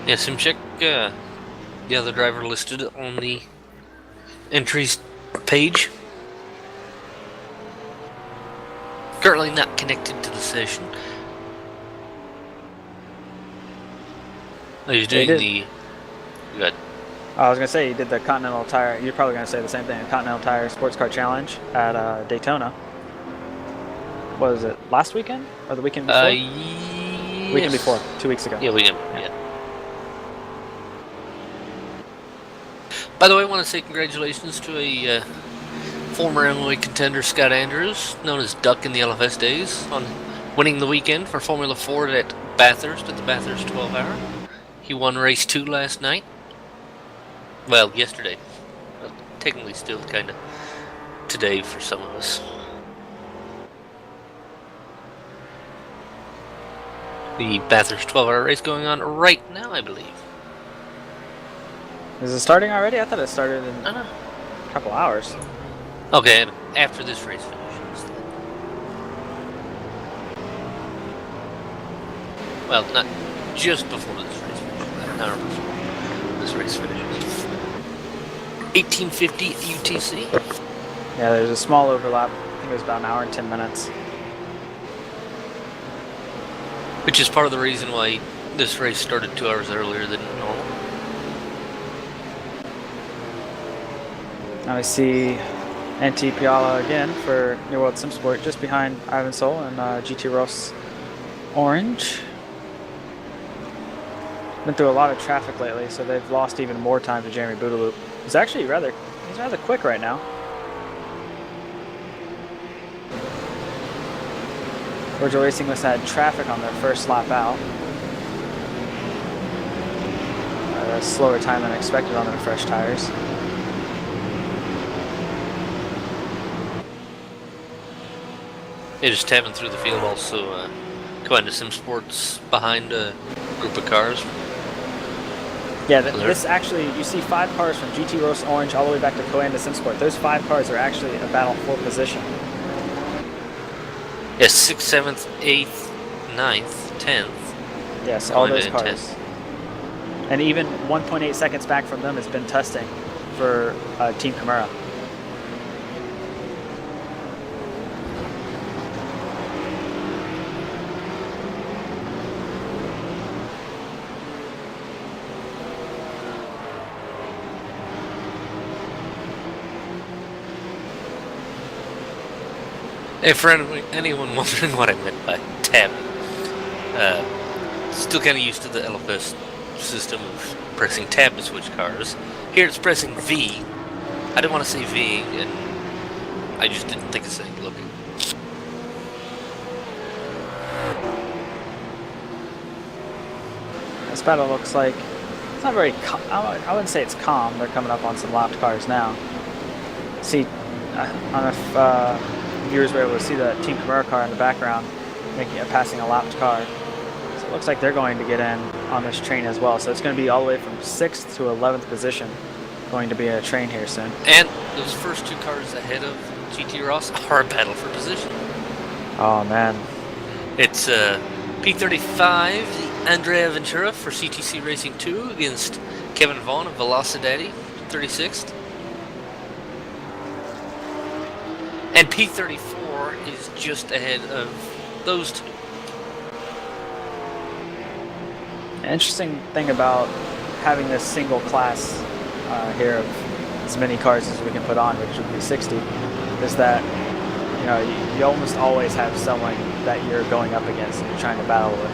Yeah, Simchek, the other driver listed on the entries page. Currently not connected to the session. Oh, he's doing the... Good. I was going to say, he did the Continental Tire, you're probably going to say the same thing, Continental Tire Sports Car Challenge at Daytona. What was it, last weekend? Or the weekend before? Yes. Weekend before, 2 weeks ago. Yeah, weekend, yeah. By the way, I want to say congratulations to a former Illinois contender, Scott Andrews, known as Duck in the LFS days, on winning the weekend for Formula Ford at Bathurst, at the Bathurst 12 Hour. He won race 2 last night. Well, yesterday. Well, technically still kind of today for some of us. The Bathurst 12-hour race going on right now, I believe. Is it starting already? I thought it started in I don't know. a couple hours. Okay, after this race finishes. Well, not just before this race finishes, about an hour before this race finishes. 1850 UTC. Yeah, there's a small overlap. I think it was about an hour and 10 minutes. Which is part of the reason why this race started 2 hours earlier than normal. Now we see NT Piala again for New World Sim Sport, just behind Ivan Sol and GT Ross Orange. Been through a lot of traffic lately, so they've lost even more time to Jeremy Buildup. He's actually rather quick right now. Virgil Racing must have had traffic on their first lap out. A slower time than expected on their fresh tires. It is tapping through the field also. Coanda Sim Sports behind a group of cars. Yeah, this actually, you see 5 cars from GT Ross Orange all the way back to Coanda Sim Sport. Those 5 cars are actually a battle for position. Yes, 6th, 7th, 8th, 9th, 10th. Yes, all those 10th. cars. And even 1.8 seconds back from them has been testing for Team Camara. Hey, for anyone wondering what I meant by tab, still kind of used to the LFS system of pressing tab to switch cars. Here it's pressing V. I didn't want to say V, and I just didn't think of saying look. This battle looks like it's not very. I wouldn't say it's calm. They're coming up on some lapped cars now. See, I don't know if viewers were able to see the Team Camara car in the background, passing a lapped car. So it looks like they're going to get in on this train as well. So it's going to be all the way from 6th to 11th position, going to be a train here soon. And those first 2 cars ahead of GT Ross are a battle for position. Oh man, It's P35, the Andrea Ventura for CTC Racing 2 against Kevin Vaughn of Velocidaddy, 36th. And P34 is just ahead of those 2. interesting thing about having this single class here of as many cars as we can put on, which would be 60, is that you almost always have someone that you're going up against and you're trying to battle with.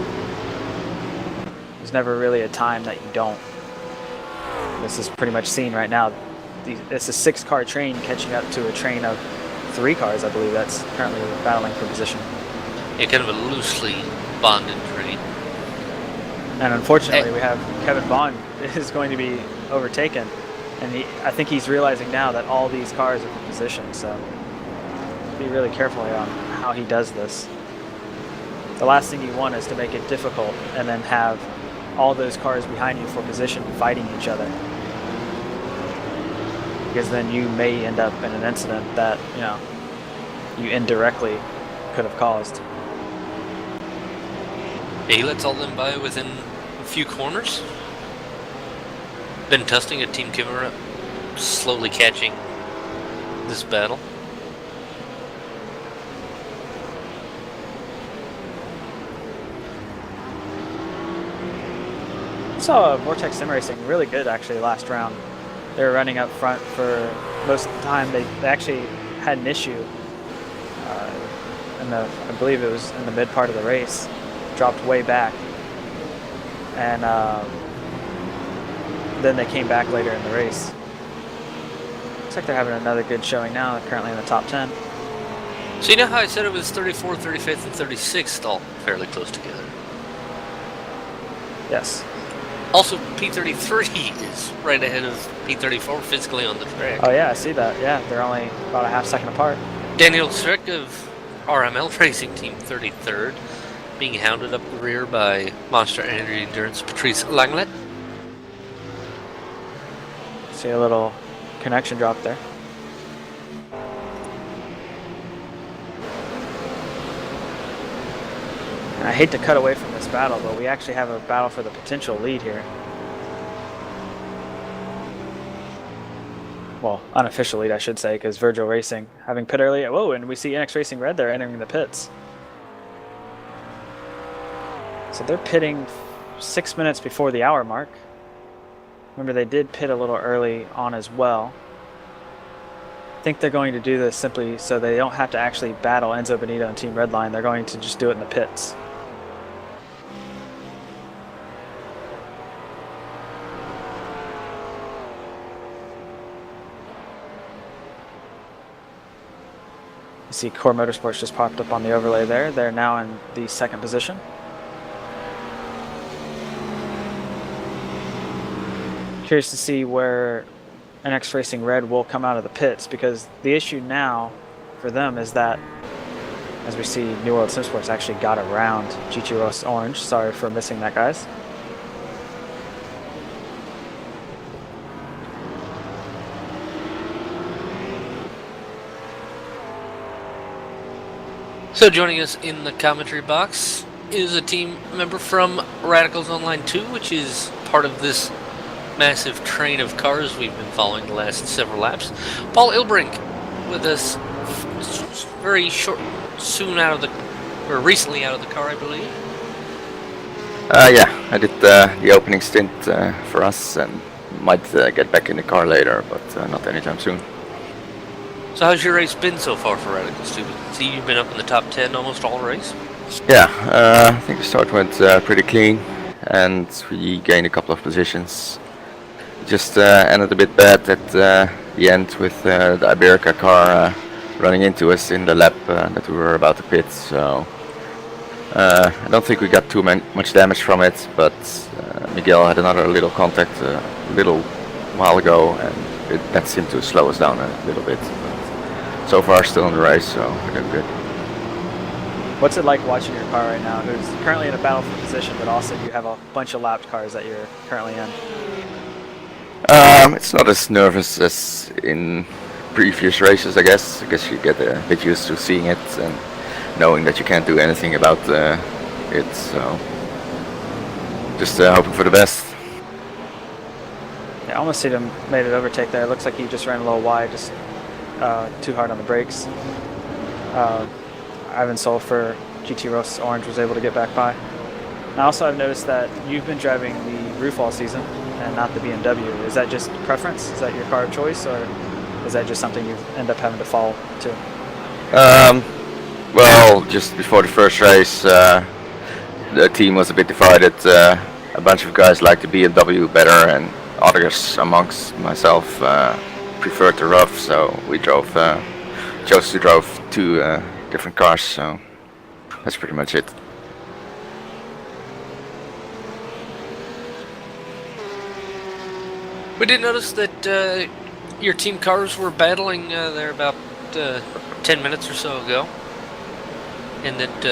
There's never really a time that you don't. This is pretty much seen right now. It's a 6-car train catching up to a train of 3 cars, I believe, that's currently battling for position. Yeah, kind of a loosely bonded train. And unfortunately, we have Kevin Vaughn is going to be overtaken, and I think he's realizing now that all these cars are for position. So be really careful on how he does this. The last thing you want is to make it difficult and then have all those cars behind you for position fighting each other, because then you may end up in an incident that you indirectly could have caused. Yeah, he lets all them by within a few corners. Been testing a Team Camara, slowly catching this battle. Saw Vortex Sim Racing really good actually last round. They were running up front for most of the time. They actually had an issue I believe it was in the mid part of the race, dropped way back, and then they came back later in the race. Looks like they're having another good showing now. They're currently in the top 10. So you know how I said it was 34th, 35th, and 36th all fairly close together? Yes. Also, P33 is right ahead of P34 physically on the track. Oh yeah, I see that. Yeah, they're only about a half second apart. Daniel Strick of RML Racing Team 33rd. being hounded up the rear by Monster Energy Endurance Patrice Langlet. See a little connection drop there. And I hate to cut away from this battle, but we actually have a battle for the potential lead here. Well, unofficial lead, I should say, because Virgil Racing having pit early. Whoa, and we see NX Racing Red there entering the pits. So they're pitting 6 minutes before the hour mark. Remember, they did pit a little early on as well. I think they're going to do this simply so they don't have to actually battle Enzo Benito and Team Redline. They're going to just do it in the pits. You see Core Motorsports just popped up on the overlay there. They're now in the second position. Curious to see where NX Racing Red will come out of the pits, because the issue now for them is that, as we see, New World Simsports actually got around GT Ross Orange. Sorry for missing that, guys. So joining us in the commentary box is a team member from Radicals Online 2, which is part of this massive train of cars we've been following the last several laps. Paul Ilbrink with us very recently out of the car, I believe. Yeah, I did the opening stint for us, and might get back in the car later, but not anytime soon. So how's your race been so far for Radicals 2? See, you've been up in the top 10 almost all race. Yeah, I think the start went pretty clean, and we gained a couple of positions. Just ended a bit bad at the end with the Iberica car running into us in the lap that we were about to pit. So I don't think we got too much damage from it, but Miguel had another little contact a little while ago, and that seemed to slow us down a little bit. But so far, still in the race, so we're doing good. What's it like watching your car right now, who's currently in a battle for position, but also you have a bunch of lapped cars that you're currently in? It's not as nervous as in previous races, I guess. I guess you get a bit used to seeing it and knowing that you can't do anything about it. So just hoping for the best. Yeah, I almost see them made it overtake there. It looks like he just ran a little wide, just too hard on the brakes. Ivan Sol for GT Ross Orange was able to get back by. And also, I've noticed that you've been driving the roof all season and not the BMW. Is that just preference? Is that your car of choice, or is that just something you end up having to fall to? Well, just before the first race, the team was a bit divided. A bunch of guys liked the BMW better, and others amongst myself preferred the rough. So we chose to drive two different cars. So that's pretty much it. We did notice that your team cars were battling there about 10 minutes or so ago, and that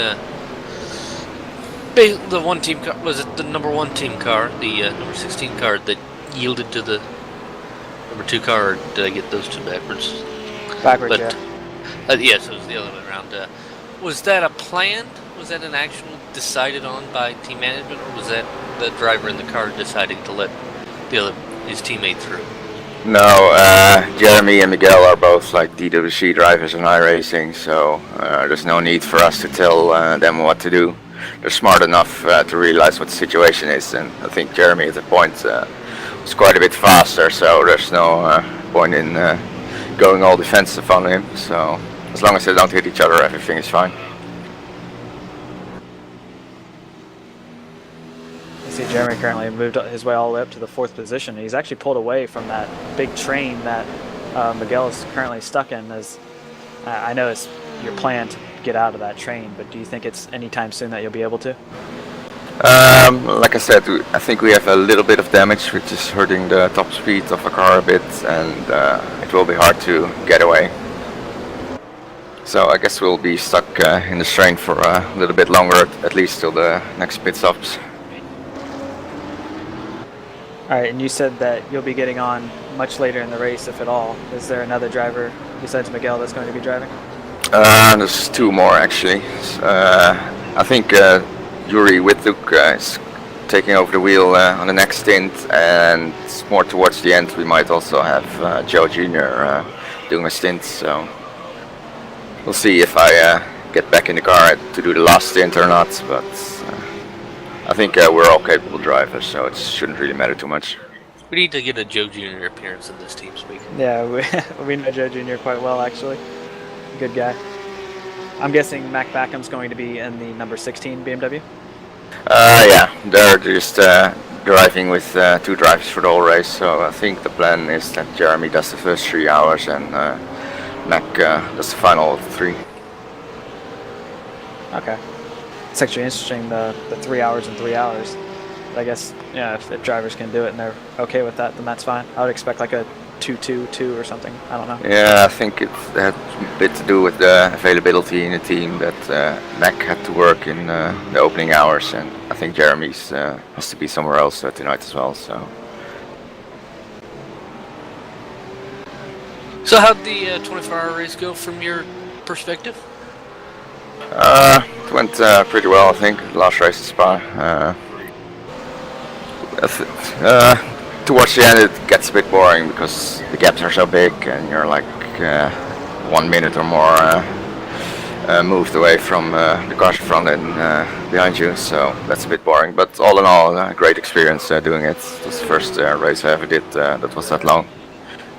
the one team car, was it the number 1 team car, the number 16 car, that yielded to the number 2 car, or did I get those two backwards? Backwards, but, yeah. Yeah, so it was the other way around. Was that a planned? Was that an actual decided on by team management, or was that the driver in the car deciding to let his teammate through? No, Jeremy and Miguel are both like DWC drivers in iRacing, so there's no need for us to tell them what to do. They're smart enough to realize what the situation is, and I think Jeremy at the point was quite a bit faster, so there's no point in going all defensive on him. So as long as they don't hit each other, everything is fine. You see Jeremy currently moved his way all the way up to the 4th position. He's actually pulled away from that big train that Miguel is currently stuck in. As I know it's your plan to get out of that train, but do you think it's anytime soon that you'll be able to? Like I said, I think we have a little bit of damage, which is hurting the top speed of the car a bit, and it will be hard to get away. So I guess we'll be stuck in the strain for a little bit longer, at least till the next pit stops. All right, and you said that you'll be getting on much later in the race, if at all. Is there another driver besides Miguel that's going to be driving? There's 2 more actually. I think Yuri Wituk is taking over the wheel on the next stint, and more towards the end we might also have Joe Jr. Doing a stint. So we'll see if I get back in the car to do the last stint or not. But I think we're all capable drivers, so it shouldn't really matter too much. We need to get a Joe Jr. appearance in this team speak. Yeah, we know Joe Jr. quite well, actually. Good guy. I'm guessing Mac Backham's going to be in the number 16 BMW? Yeah, they're just driving with 2 drivers for the whole race, so I think the plan is that Jeremy does the first 3 hours and Mac does the final 3. Okay. It's actually interesting, the 3 hours and 3 hours. But I guess, yeah, if the drivers can do it and they're okay with that, then that's fine. I would expect like a 2-2-2 or something. I don't know. Yeah, I think it had a bit to do with the availability in the team that Mac had to work in the opening hours, and I think Jeremy's has to be somewhere else tonight as well. So how'd the 24-hour race go from your perspective? it went pretty well, I think. The last race in Spa. Towards the end it gets a bit boring because the gaps are so big and you're like 1 minute or more moved away from the cars in front and behind you, so that's a bit boring. But all in all, a great experience doing it. It was the first race I ever did that was that long,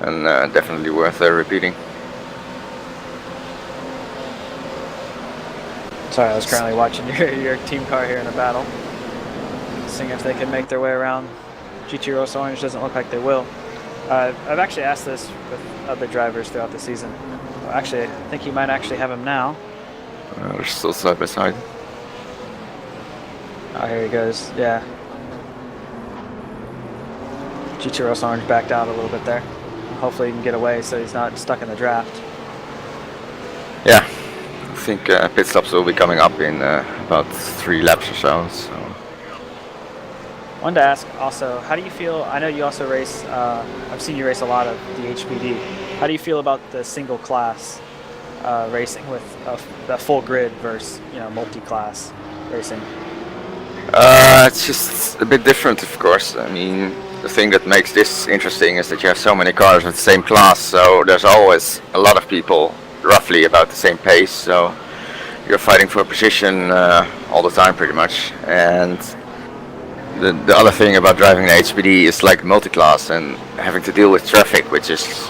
and definitely worth repeating. Sorry, I was currently watching your team car here in a battle. Seeing if they can make their way around. GT Rosa Orange doesn't look like they will. I've actually asked this with other drivers throughout the season. Well, actually, I think you might actually have him now. We're still side by side. Oh, here he goes. Yeah. GT Rosa Orange backed out a little bit there. Hopefully he can get away so he's not stuck in the draft. Yeah, I think pit stops will be coming up in about 3 laps or so. Wanted to ask also, how do you feel? I know you also race. I've seen you race a lot of the HPD. How do you feel about the single class racing with the full grid versus multi-class racing? It's just a bit different, of course. I mean, the thing that makes this interesting is that you have so many cars with the same class, so there's always a lot of people roughly about the same pace. So you're fighting for a position all the time, pretty much. And the other thing about driving an HPD is like multi-class and having to deal with traffic, which is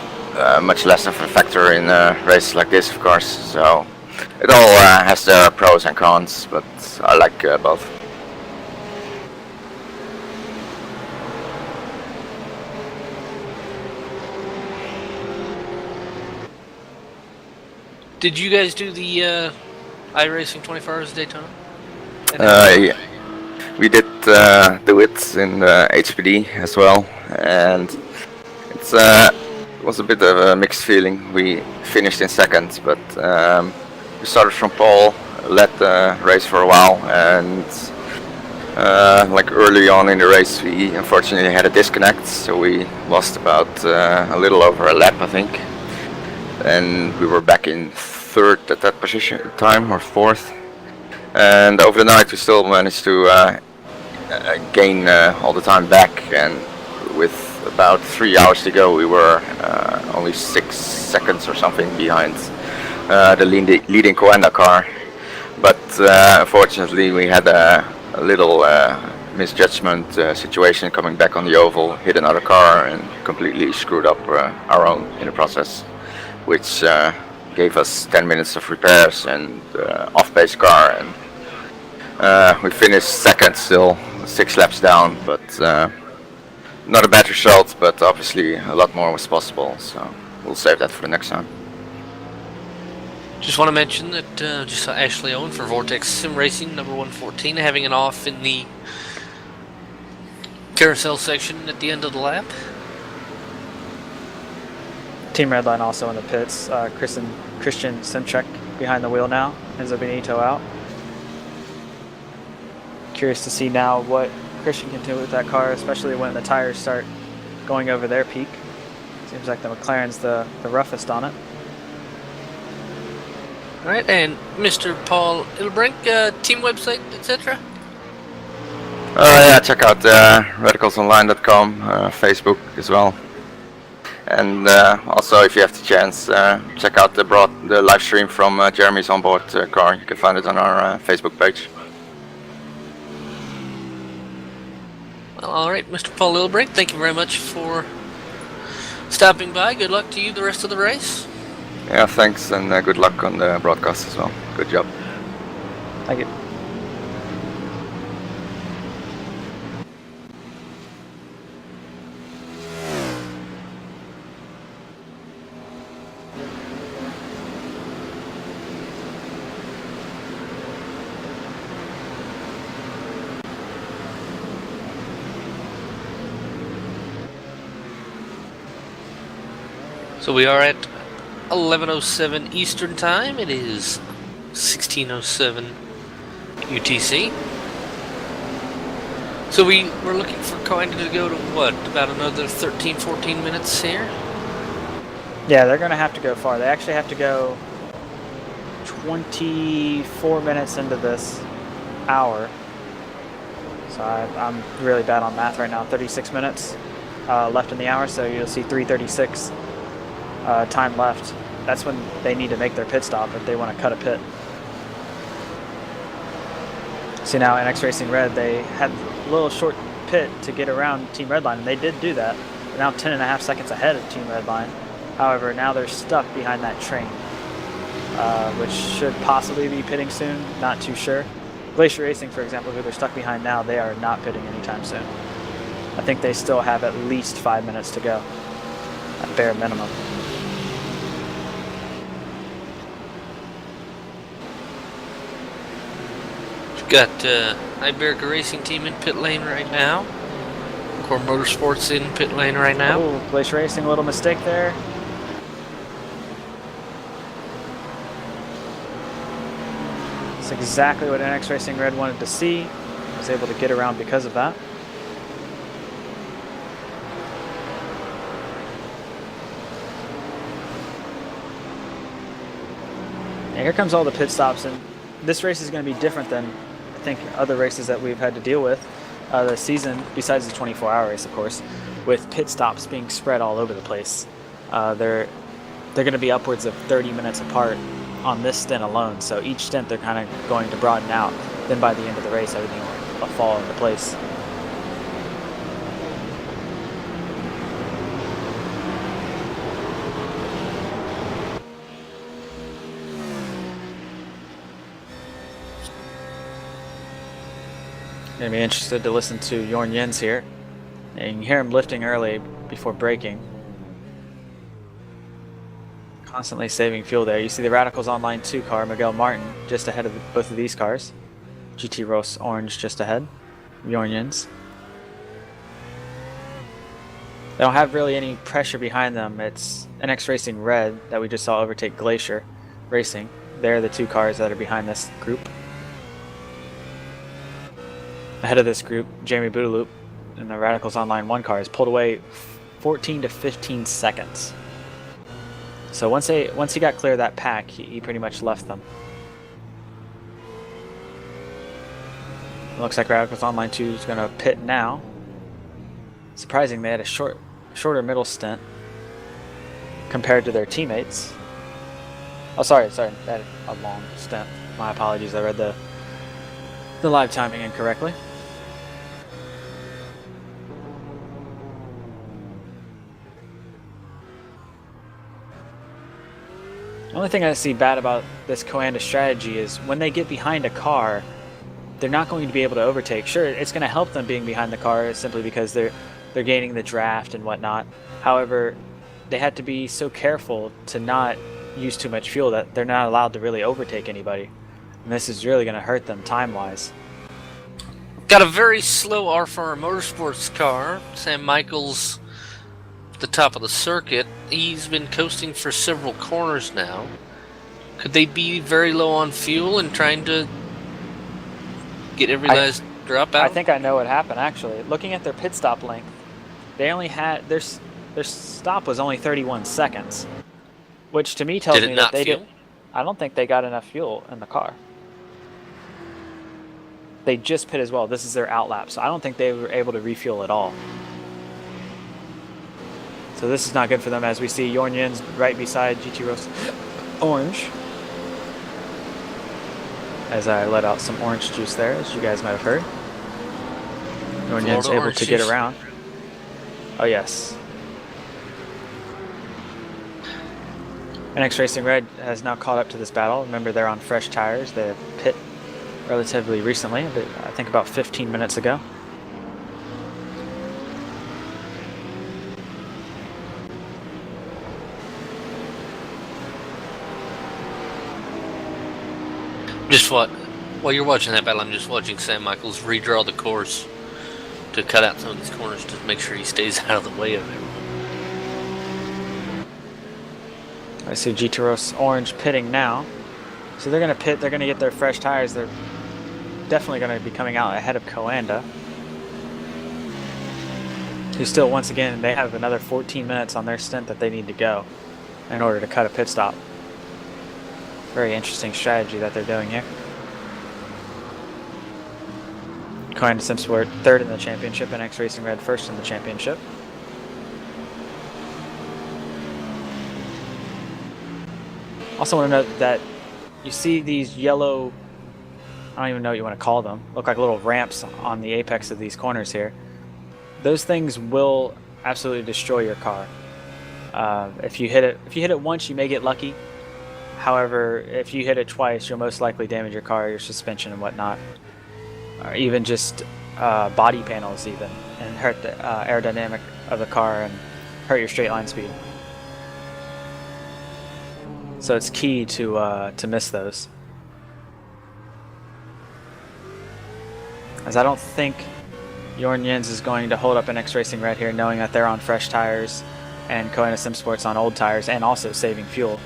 much less of a factor in races like this, of course. So it all has their pros and cons, but I like both. Did you guys do the iRacing 24 Hours of Daytona? Yeah. We did do it in the HPD as well, and it was a bit of a mixed feeling. We finished in second, but we started from pole, led the race for a while, and like early on in the race we unfortunately had a disconnect, so we lost about a little over a lap, I think, and we were back in third at that position time, or fourth. And over the night we still managed to gain all the time back, and with about 3 hours to go we were only 6 seconds or something behind the leading COTA car. But unfortunately we had a little misjudgment situation coming back on the oval, hit another car and completely screwed up our own in the process, which gave us 10 minutes of repairs and off-pace car, and we finished second, still 6 laps down, but not a bad result, but obviously a lot more was possible, so we'll save that for the next time. Just want to mention that just saw Ashley Owen for Vortex Sim Racing number 114 having an off in the carousel section at the end of the lap. Team Redline also in the pits. Christian Simchek behind the wheel now. Enzo Benito out. Curious to see now what Christian can do with that car, especially when the tires start going over their peak. Seems like the McLaren's the roughest on it. All right, and Mr. Paul Ilbrink, team website, etc. Yeah, check out radicalsonline.com, Facebook as well. And also, if you have the chance, check out the live stream from Jeremy's onboard car. You can find it on our Facebook page. Well, all right, Mr. Paul Ilbrink, thank you very much for stopping by. Good luck to you the rest of the race. Yeah, thanks, and good luck on the broadcast as well. Good job. Thank you. So we are at 11:07 Eastern Time. It is 16:07 UTC. So we're looking for kind of to go to what? About another 13, 14 minutes here? Yeah, they're going to have to go far. They actually have to go 24 minutes into this hour. So I'm really bad on math right now. 36 minutes left in the hour, so you'll see 3:36 time left. That's when they need to make their pit stop if they want to cut a pit. See now, NX Racing Red, they had a little short pit to get around Team Redline, and they did do that. They're now 10.5 seconds ahead of Team Redline. However, now they're stuck behind that train, which should possibly be pitting soon. Not too sure. Glacier Racing, for example, who they're stuck behind now, they are not pitting anytime soon. I think they still have at least 5 minutes to go, at bare minimum. Got Iberica Racing Team in pit lane right now. Core Motorsports in pit lane right now. Oh, Glacier Racing, a little mistake there. That's exactly what NX Racing Red wanted to see. Was able to get around because of that. And here comes all the pit stops, and this race is going to be different than I think other races that we've had to deal with this season, besides the 24-hour race, of course, with pit stops being spread all over the place. They're going to be upwards of 30 minutes apart on this stint alone, so each stint they're kind of going to broaden out. Then by the end of the race, everything will fall into place. Gonna be interested to listen to Jorn Jens here. And you can hear him lifting early before braking. Constantly saving fuel there. You see the Radicals Online 2 car, Miguel Martin, just ahead of both of these cars. GT Rose Orange just ahead. Jorn Jens. They don't have really any pressure behind them. It's NX Racing Red that we just saw overtake Glacier Racing. They're the two cars that are behind this group. Ahead of this group, Jeremy Buildup in the Radicals Online 1 car has pulled away 14 to 15 seconds. So once he got clear of that pack, he pretty much left them. It looks like Radicals Online 2 is going to pit now. Surprising, they had a shorter middle stint compared to their teammates. Oh, sorry, they had a long stint. My apologies, I read the live timing incorrectly. The only thing I see bad about this Coanda strategy is when they get behind a car, they're not going to be able to overtake. Sure, it's going to help them being behind the car simply because they're gaining the draft and whatnot. However, they have to be so careful to not use too much fuel that they're not allowed to really overtake anybody. And this is really going to hurt them time-wise. Got a very slow R4 Motorsports car. Sam Michaels the top of the circuit. He's been coasting for several corners now. Could they be very low on fuel and trying to get every last drop out? I think I know what happened, actually. Looking at their pit stop length, they only had their stop was only 31 seconds, which to me tells Did it me not that they fuel? didn't. I don't think they got enough fuel in the car. They just pit as well. This is their out lap, so I don't think they were able to refuel at all. So this is not good for them, as we see Jornjens right beside GT Rose Orange. As I let out some orange juice there, as you guys might have heard. Jornjens able orange to get juice. around. Oh yes. NX Racing Red has now caught up to this battle. Remember, they're on fresh tires. They pit relatively recently, but I think about 15 minutes ago. While you're watching that battle, I'm just watching Sam Michaels redraw the course to cut out some of these corners to make sure he stays out of the way of everyone. I see GT Rose Orange pitting now. So they're going to pit, they're going to get their fresh tires. They're definitely going to be coming out ahead of Coanda, who still, once again, they have another 14 minutes on their stint that they need to go in order to cut a pit stop. Very interesting strategy that they're doing here. Coanda Simsport third in the championship, and NX Racing Red first in the championship. Also want to note that you see these yellow, I don't even know what you want to call them, look like little ramps on the apex of these corners here. Those things will absolutely destroy your car. If you hit it once, you may get lucky. However, if you hit it twice, you'll most likely damage your car, your suspension and whatnot. Or even just body panels even, and hurt the aerodynamic of the car and hurt your straight line speed. So it's key to miss those. As I don't think Jornjens is going to hold up NX Racing Red here, knowing that they're on fresh tires and Coanda Simsport's on old tires, and also saving fuel.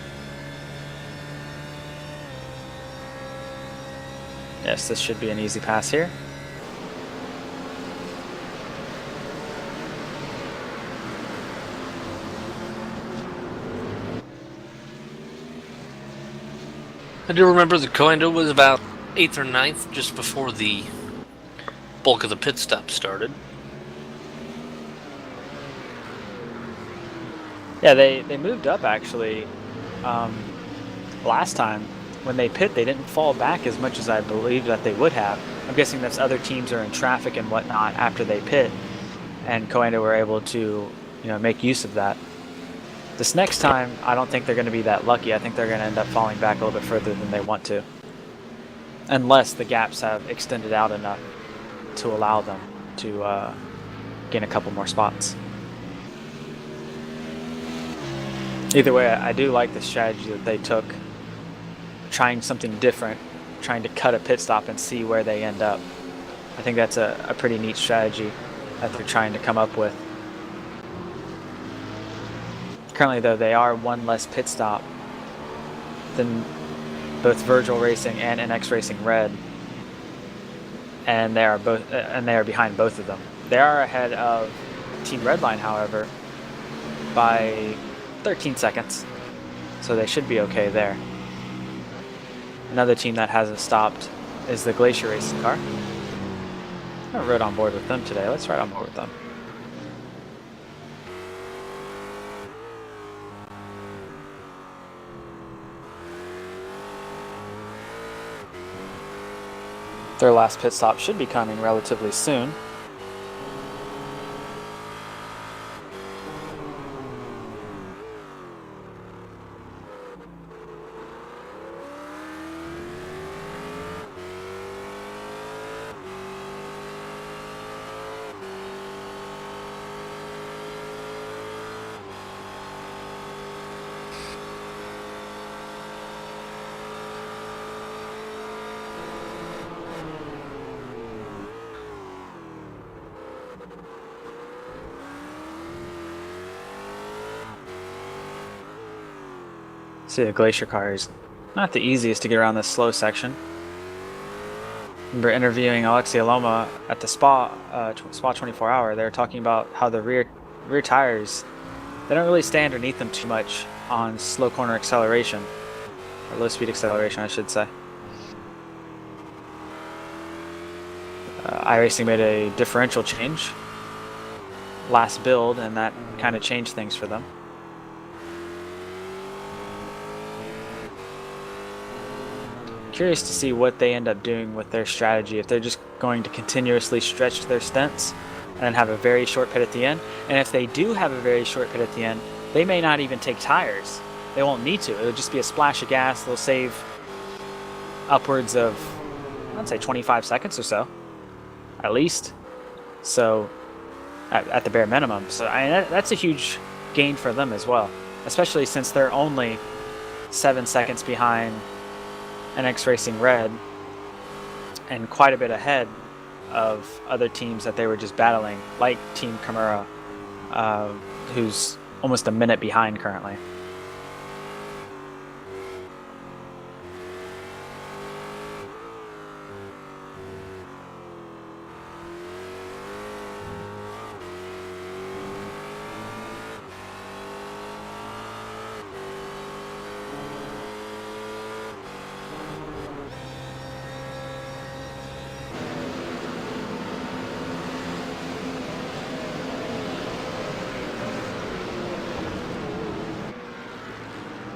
Yes, this should be an easy pass here. I do remember the Coanda was about 8th or 9th just before the bulk of the pit stop started. Yeah, they moved up actually. Last time when they pit, they didn't fall back as much as I believed that they would have. I'm guessing that's other teams are in traffic and whatnot after they pit, and Coanda were able to, make use of that. This next time, I don't think they're going to be that lucky. I think they're going to end up falling back a little bit further than they want to, unless the gaps have extended out enough to allow them to gain a couple more spots. Either way, I do like the strategy that they took, trying something different, trying to cut a pit stop and see where they end up. I think that's a pretty neat strategy that they're trying to come up with. Currently, though, they are one less pit stop than both Virgil Racing and NX Racing Red, and they are behind both of them. They are ahead of Team Redline, however, by 13 seconds, so they should be okay there. Another team that hasn't stopped is the Glacier Racing car. I rode on board with them today. Let's ride on board with them. Their last pit stop should be coming relatively soon. See, the Glacier car is not the easiest to get around this slow section. Remember interviewing Alexia Loma at the Spa 24 Hour. They were talking about how the rear tires, they don't really stay underneath them too much on slow corner acceleration, or low speed acceleration, I should say. iRacing made a differential change last build, and that kind of changed things for them. Curious to see what they end up doing with their strategy, if they're just going to continuously stretch their stints and then have a very short pit at the end. And if they do have a very short pit at the end, they may not even take tires. They won't need to. It'll just be a splash of gas. They'll save upwards of, I'd say 25 seconds or so, at least. So, at the bare minimum. So that's a huge gain for them as well, especially since they're only 7 seconds behind NX Racing Red and quite a bit ahead of other teams that they were just battling, like Team Kimura, who's almost a minute behind currently.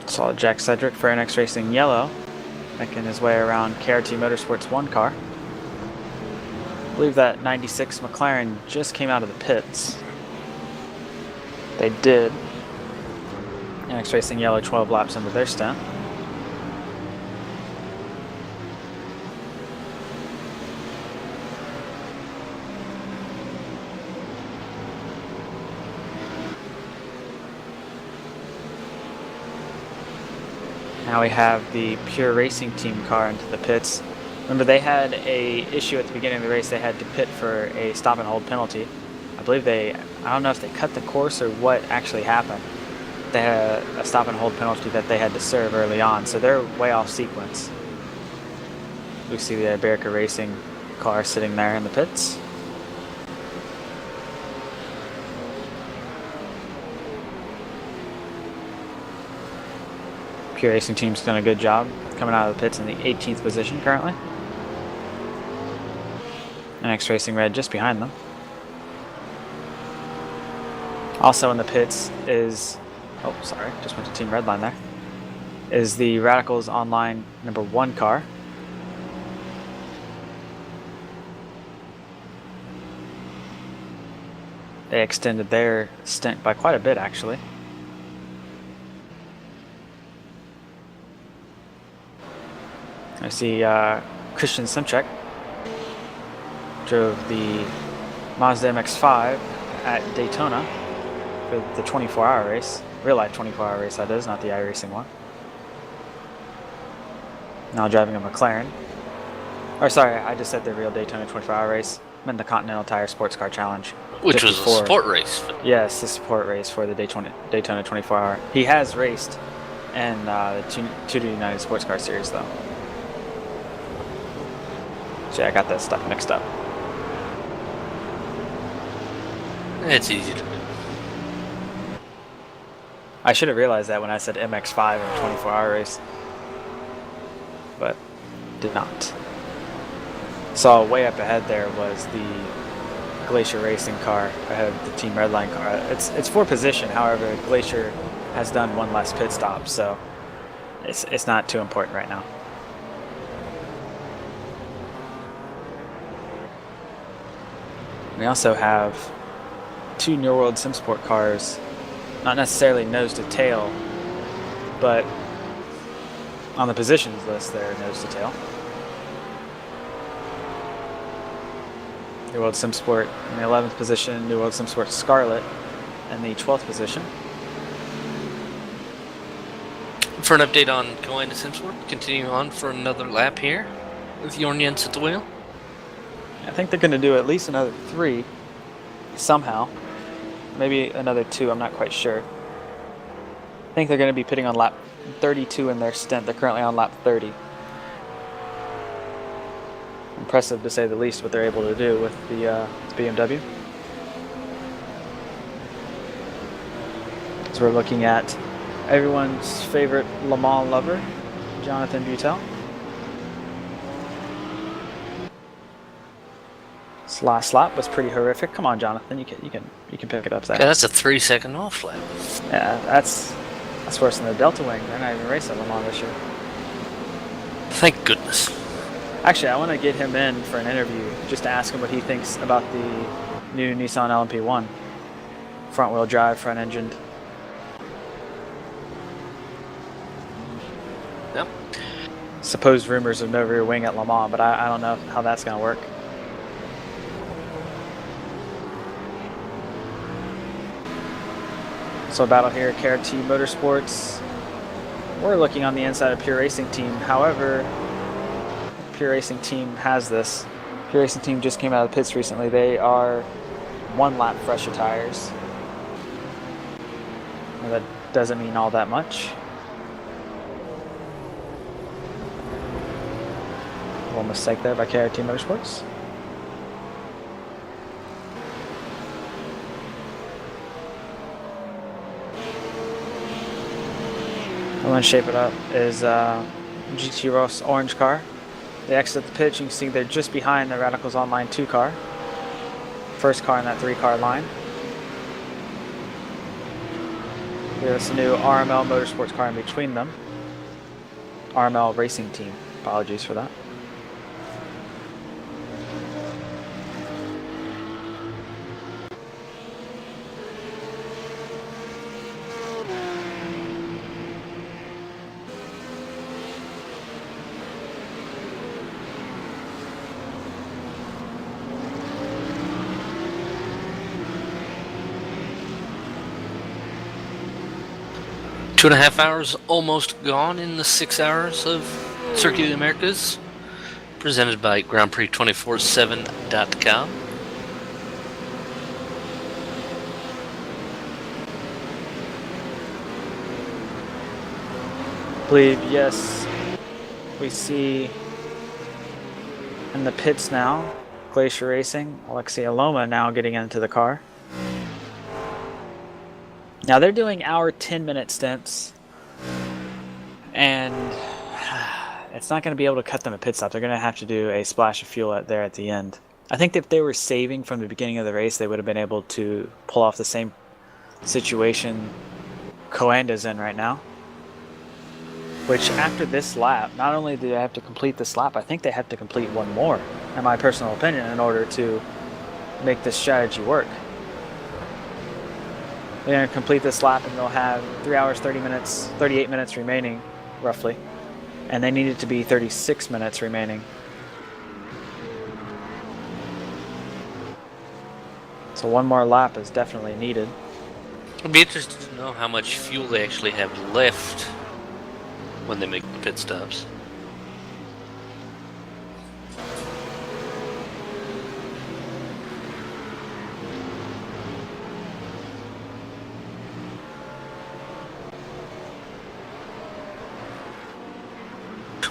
Saw Jack Cedric for NX Racing Yellow making his way around KRT Motorsports 1 car. I believe that 96 McLaren just came out of the pits. They did. NX Racing Yellow 12 laps into their stint. Now we have the Pure Racing Team car into the pits. Remember, they had a issue at the beginning of the race. They had to pit for a stop and hold penalty. I believe I don't know if they cut the course or what actually happened. They had a stop and hold penalty that they had to serve early on, so they're way off sequence. We see the Iberica Racing car sitting there in the pits. Pure Racing Team's done a good job coming out of the pits in the 18th position currently. NX Racing Red just behind them. Also in the pits is, oh sorry, just went to Team Redline there, is the Radicals Online #1 car. They extended their stint by quite a bit actually. I see Christian Simchek drove the Mazda MX-5 at Daytona for the 24-hour race, real life 24-hour race that is, not the iRacing one. Now driving a McLaren. Or sorry, I just said the real Daytona 24-hour race. I meant the Continental Tire Sports Car Challenge. Which was a support race. Yes, the support race for the Daytona 24-hour. He has raced in the Tutor United Sports Car Series though. So yeah, I got that stuff mixed up. It's easy to do. I should have realized that when I said MX-5 in a 24-hour race, but did not. Saw way up ahead there was the Glacier Racing car ahead of the Team Redline car. It's for position, however, Glacier has done one less pit stop, so it's not too important right now. We also have two New World SimSport cars, not necessarily nose to tail, but on the positions list they're nose to tail. New World SimSport in the 11th position, New World SimSport Scarlet in the 12th position. For an update on going to SimSport, continuing on for another lap here with Jorn Jens at the wheel. I think they're going to do at least another 3 somehow. Maybe another 2, I'm not quite sure. I think they're going to be pitting on lap 32 in their stint. They're currently on lap 30. Impressive to say the least what they're able to do with the BMW. So we're looking at everyone's favorite Le Mans lover, Jonathan Butel. This last lap was pretty horrific. Come on, Jonathan, you can pick it up there. Okay, that's a 3-second off lap. Yeah, that's worse than the Delta Wing. They're not even racing Le Mans this year. Thank goodness. Actually, I want to get him in for an interview just to ask him what he thinks about the new Nissan LMP1. Front-wheel drive, front-engined. Yep. Supposed rumors of no rear wing at Le Mans, but I don't know how that's going to work. So a battle here, KRT Motorsports. We're looking on the inside of Pure Racing Team. However, Pure Racing Team has this. Pure Racing Team just came out of the pits recently. They are 1 lap fresher tires. Now, that doesn't mean all that much. A little mistake there by KRT Motorsports. I'm going to shape it up is GT Ross orange car. They exit the pitch. You can see they're just behind the Radicals Online 2 car. First car in that 3-car line. There's a new RML Motorsports car in between them. RML Racing Team. Apologies for that. Two and a half hours almost gone in the 6 hours of Circuit of the Americas, presented by Grand Prix 247.com. I believe, yes, we see in the pits now, Glacier Racing, Alexei Aloma now getting into the car. Now they're doing hour 10-minute stints, and it's not going to be able to cut them a pit stop. They're going to have to do a splash of fuel there at the end. I think if they were saving from the beginning of the race, they would have been able to pull off the same situation Coanda's in right now. Which after this lap, not only do they have to complete this lap, I think they have to complete one more, in my personal opinion, in order to make this strategy work. They're going to complete this lap and they'll have 3 hours, 38 minutes remaining, roughly. And they need it to be 36 minutes remaining. So one more lap is definitely needed. I'd be interested to know how much fuel they actually have left when they make the pit stops.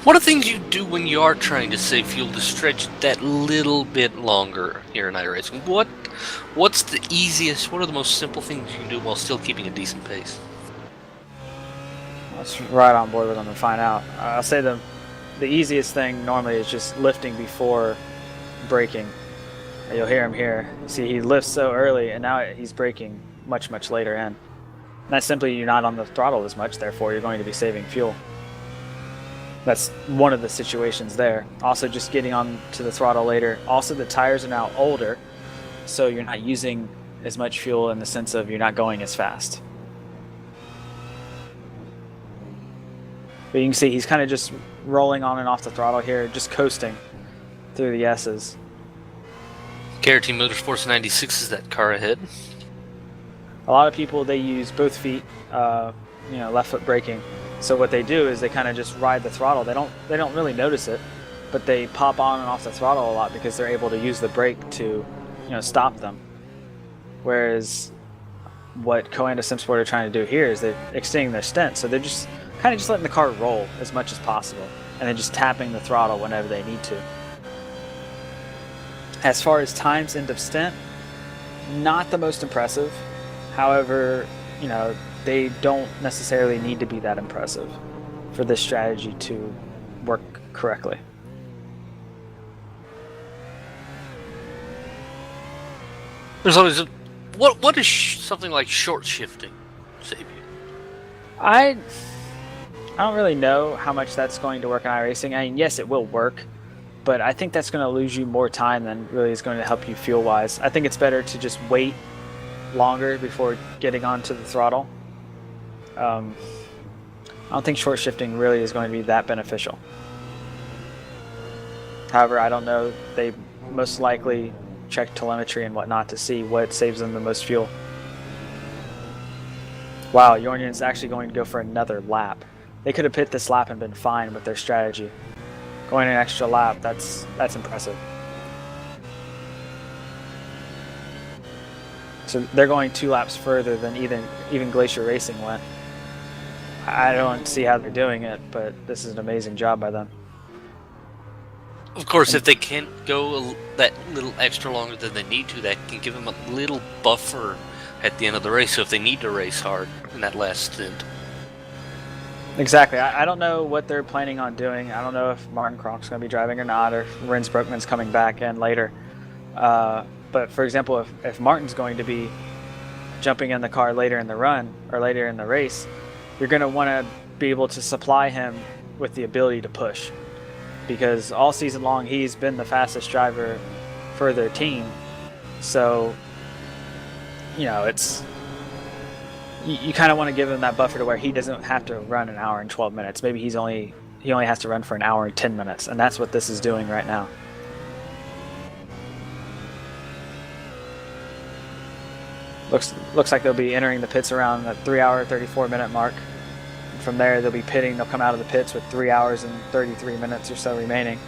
What are things you do when you are trying to save fuel to stretch that little bit longer here in iRacing? What's the easiest, what are the most simple things you can do while still keeping a decent pace? That's right on board with them to find out. I'll say the easiest thing normally is just lifting before braking. You'll hear him here. See, he lifts so early and now he's braking much, much later in. And that's simply you're not on the throttle as much, therefore you're going to be saving fuel. That's one of the situations there. Also just getting on to the throttle later. Also the tires are now older, so you're not using as much fuel in the sense of you're not going as fast. But you can see he's kind of just rolling on and off the throttle here, just coasting through the S's. KRT Motorsports 96 is that car ahead. A lot of people, they use both feet, left foot braking. So what they do is they kind of just ride the throttle. They don't really notice it, but they pop on and off the throttle a lot because they're able to use the brake to, stop them. Whereas what Coanda SimSport are trying to do here is they're extending their stint, so they're just kind of just letting the car roll as much as possible, and then just tapping the throttle whenever they need to. As far as times end of stint, not the most impressive. However, you know, they don't necessarily need to be that impressive for this strategy to work correctly. There's always what is something like short shifting save you? I don't really know how much that's going to work in iRacing. I mean, yes, it will work, but I think that's going to lose you more time than really is going to help you fuel-wise. I think it's better to just wait longer before getting onto the throttle. I don't think short shifting really is going to be that beneficial. However, I don't know. They most likely check telemetry and whatnot to see what saves them the most fuel. Wow, Jorgen's actually going to go for another lap. They could have pit this lap and been fine with their strategy. Going an extra lap, that's impressive. So they're going 2 laps further than even Glacier Racing went. I don't see how they're doing it, but this is an amazing job by them. Of course, if they can't go that little extra longer than they need to, that can give them a little buffer at the end of the race, so if they need to race hard in that last stint. Exactly. I don't know what they're planning on doing. I don't know if Martin Kronk's going to be driving or not, or if Rens Broekman's coming back in later. But for example, if Martin's going to be jumping in the car later in the run or later in the race, you're going to want to be able to supply him with the ability to push. Because all season long, he's been the fastest driver for their team. So, you know, you kind of want to give him that buffer to where he doesn't have to run an hour and 12 minutes. Maybe he only has to run for an hour and 10 minutes, and that's what this is doing right now. Looks like they'll be entering the pits around the 3-hour, 34-minute mark. From there, they'll be pitting. They'll come out of the pits with 3 hours and 33 minutes or so remaining.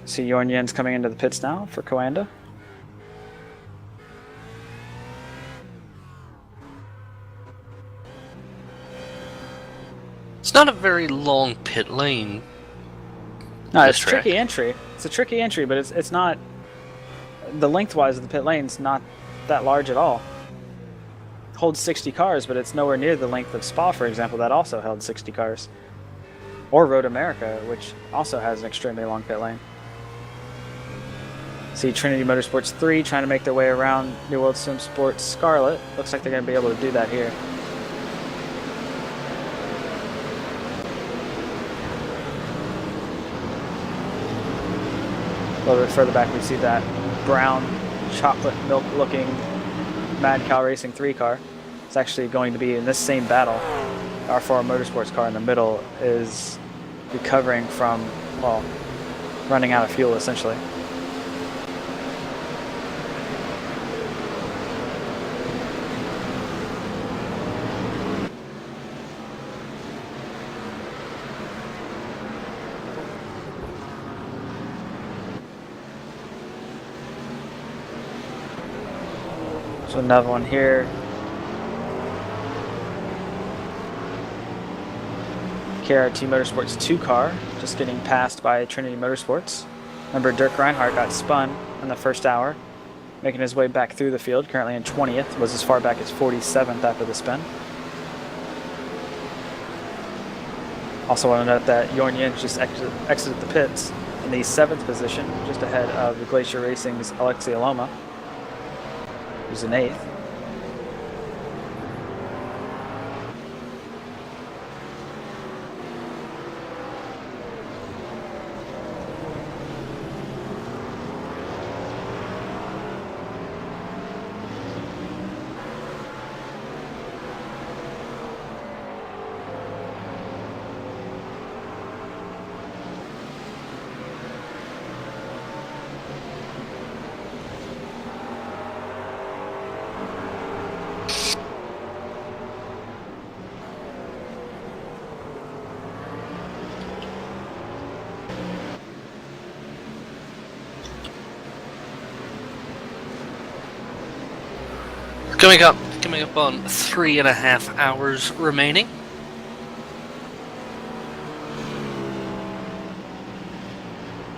See Jorgen's coming into the pits now for Coanda. It's not a very long pit lane. No, it's a tricky entry. It's a tricky entry, but it's not. The lengthwise of the pit lane's not that large at all. It holds 60 cars, but it's nowhere near the length of Spa, for example, that also held 60 cars. Or Road America, which also has an extremely long pit lane. See Trinity Motorsports 3 trying to make their way around New World Sim Sports Scarlet. Looks like they're going to be able to do that here. A little bit further back we see that brown chocolate milk looking Mad Cow Racing 3 car. It's actually going to be in this same battle. Our R4 Motorsports car in the middle is recovering from, well, running out of fuel essentially. So another one here. KRT Motorsports 2 car just getting passed by Trinity Motorsports. Remember, Dirk Reinhardt got spun in the first hour, making his way back through the field, currently in 20th, was as far back as 47th after the spin. Also want to note that Jorgen just exited the pits in the 7th position, just ahead of the Glacier Racing's Alexia Loma, who's in 8th. Coming up on 3.5 hours remaining.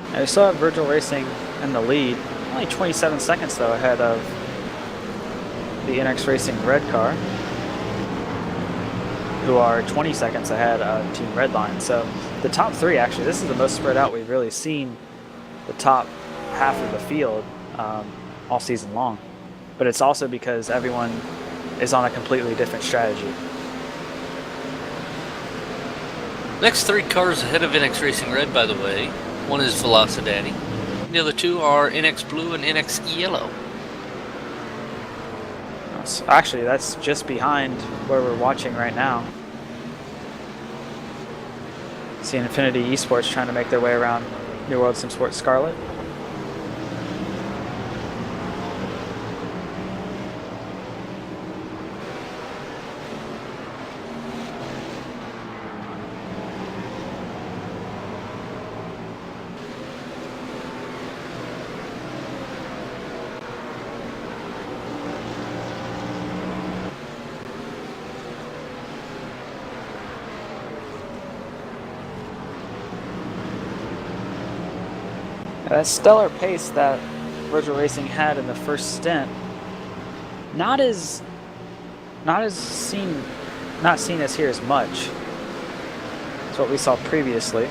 And we still have Virgil Racing in the lead. Only 27 seconds though ahead of the NX Racing red car, who are 20 seconds ahead of Team Redline. So the top three, actually, this is the most spread out we've really seen the top half of the field all season long. But it's also because everyone is on a completely different strategy. Next three cars ahead of NX Racing Red, by the way. One is Velocidaddy. The other two are NX Blue and NX Yellow. So actually, that's just behind where we're watching right now. See Infinity Esports trying to make their way around New World Sim Sports Scarlet. That stellar pace that Virgil Racing had in the first stint, not seen as here as much as what we saw previously.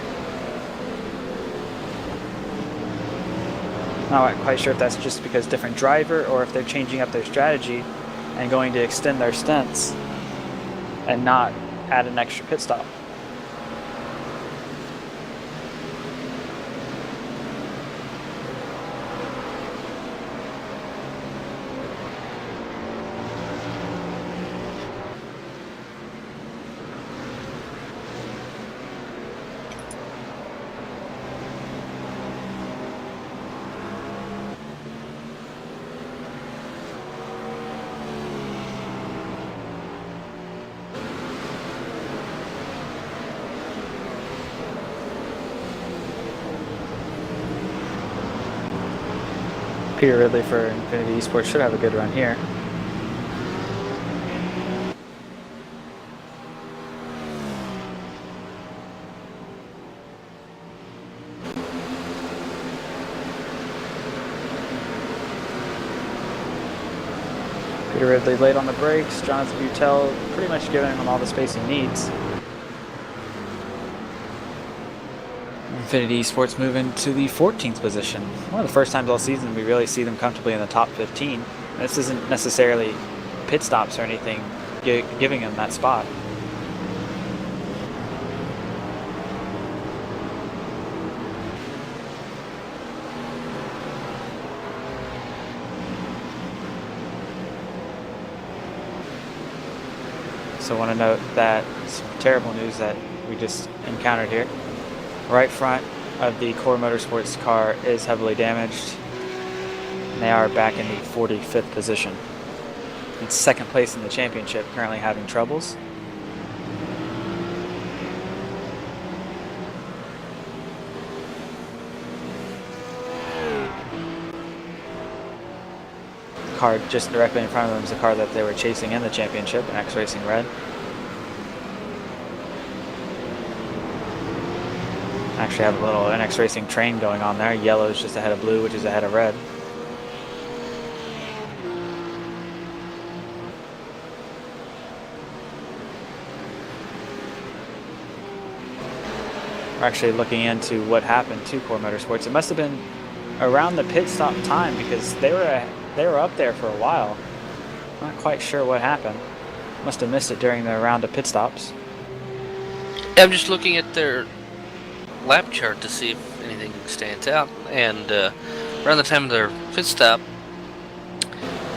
Not quite sure if that's just because different driver or if they're changing up their strategy and going to extend their stints and not add an extra pit stop. Peter Ridley for Infinity Esports should have a good run here. Peter Ridley late on the brakes. Jonathan Butel pretty much giving him all the space he needs. Infinity Esports moving to the 14th position. One of the first times all season we really see them comfortably in the top 15. This isn't necessarily pit stops or anything giving them that spot. So I want to note that some terrible news that we just encountered here. Right front of the Core Motorsports car is heavily damaged. And they are back in the 45th position. It's second place in the championship, currently having troubles. The car just directly in front of them is the car that they were chasing in the championship, an NX Racing Red. Actually have a little NX Racing train going on there. Yellow is just ahead of blue, which is ahead of red. We're actually looking into what happened to Core Motorsports. It must have been around the pit stop time because they were up there for a while. Not quite sure what happened. Must have missed it during the round of pit stops. I'm just looking at their lap chart to see if anything stands out, and around the time of their pit stop,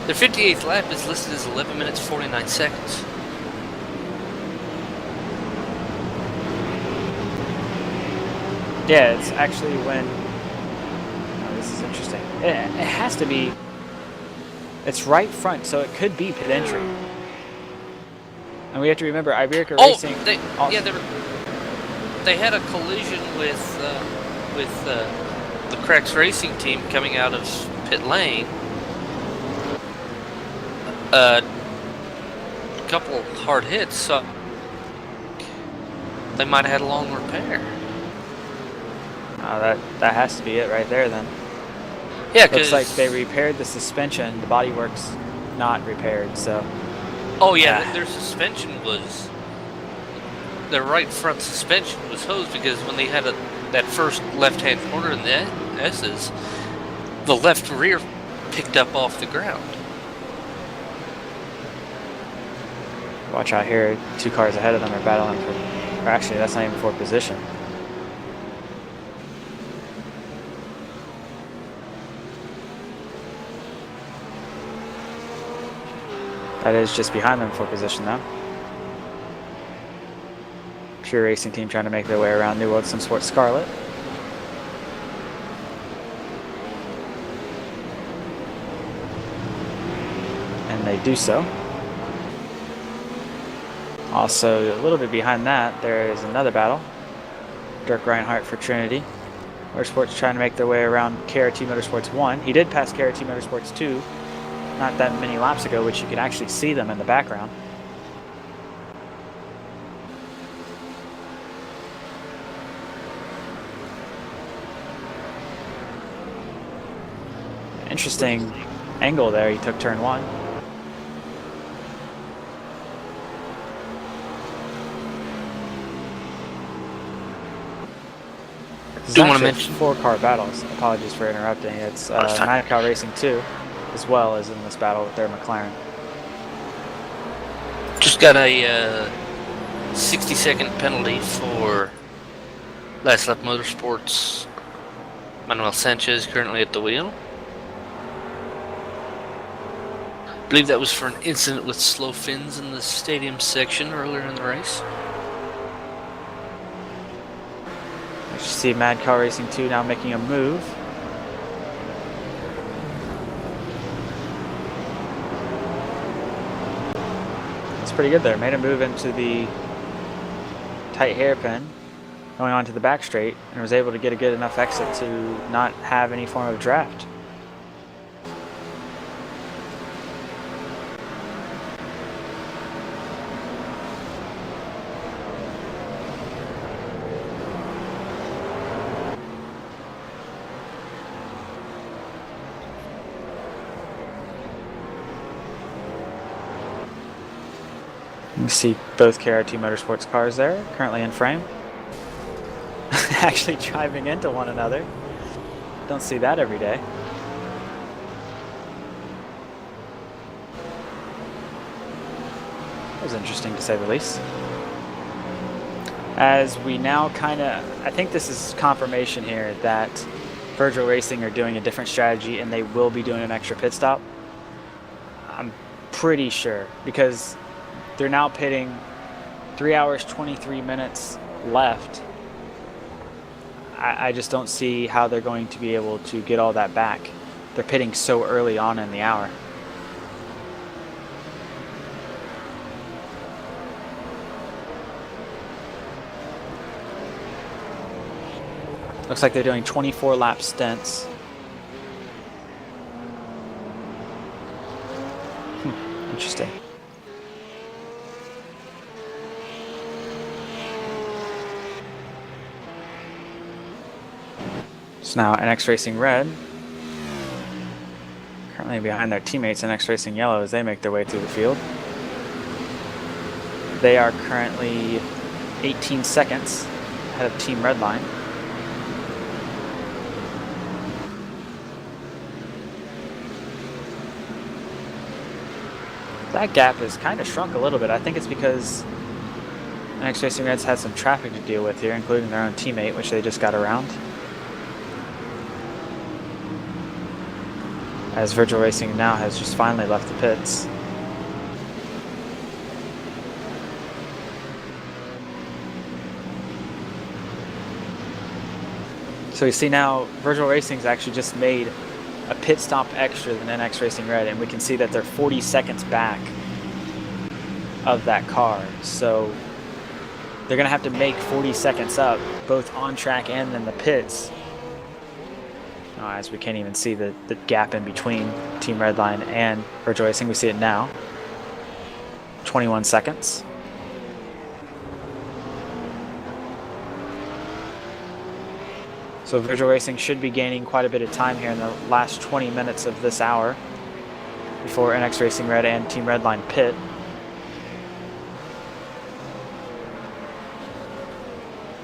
their 58th lap is listed as 11 minutes 49 seconds. Yeah, it's actually when... Oh, this is interesting. It has to be... It's right front, so it could be pit entry. And we have to remember, Iberica Racing... They had a collision with the Cracks Racing team coming out of pit lane. A couple hard hits, so they might have had a long repair. That has to be it right there then. Yeah, Looks like they repaired the suspension. The bodywork's not repaired, so. Oh yeah, their suspension was. Their right front suspension was hosed because when they had that first left-hand corner in the S's, the left rear picked up off the ground. Watch out here, 2 cars ahead of them are battling for, or actually that's not even for position. That is just behind them for position now. Pure Racing Team trying to make their way around New World Sim Sports Scarlet. And they do so. Also, a little bit behind that, there is another battle. Dirk Reinhardt for Trinity. Motorsports trying to make their way around KRT Motorsports 1. He did pass KRT Motorsports 2 not that many laps ago, which you can actually see them in the background. Interesting angle there. He took turn 1. Do you want to mention 4-car battles? Apologies for interrupting. It's Mad Cow Racing 2 as well as in this battle with their McLaren. Just got a 60-second penalty for Last Lap Motorsports. Manuel Sanchez currently at the wheel. I believe that was for an incident with slow fins in the stadium section earlier in the race. You see Mad Cow Racing 2 now making a move. That's pretty good there. Made a move into the tight hairpin, going on to the back straight, and was able to get a good enough exit to not have any form of draft. You can see both KRT Motorsports cars there, currently in frame. Actually driving into one another. Don't see that every day. That was interesting to say the least. As we now I think this is confirmation here that Virgil Racing are doing a different strategy and they will be doing an extra pit stop. I'm pretty sure because they're now pitting 3 hours, 23 minutes left. I just don't see how they're going to be able to get all that back. They're pitting so early on in the hour. Looks like they're doing 24 lap stints. Interesting. So now NX Racing Red, currently behind their teammates NX Racing Yellow as they make their way through the field. They are currently 18 seconds ahead of Team Redline. That gap has kind of shrunk a little bit. I think it's because NX Racing Red's had some traffic to deal with here, including their own teammate, which they just got around. As Virgil Racing now has just finally left the pits. So we see now Virgil Racing's actually just made a pit stop extra than NX Racing Red, and we can see that they're 40 seconds back of that car. So they're going to have to make 40 seconds up, both on track and in the pits, as we can't even see the gap in between Team Redline and Virtual Racing. We see it now. 21 seconds. So Virtual Racing should be gaining quite a bit of time here in the last 20 minutes of this hour before NX Racing Red and Team Redline pit.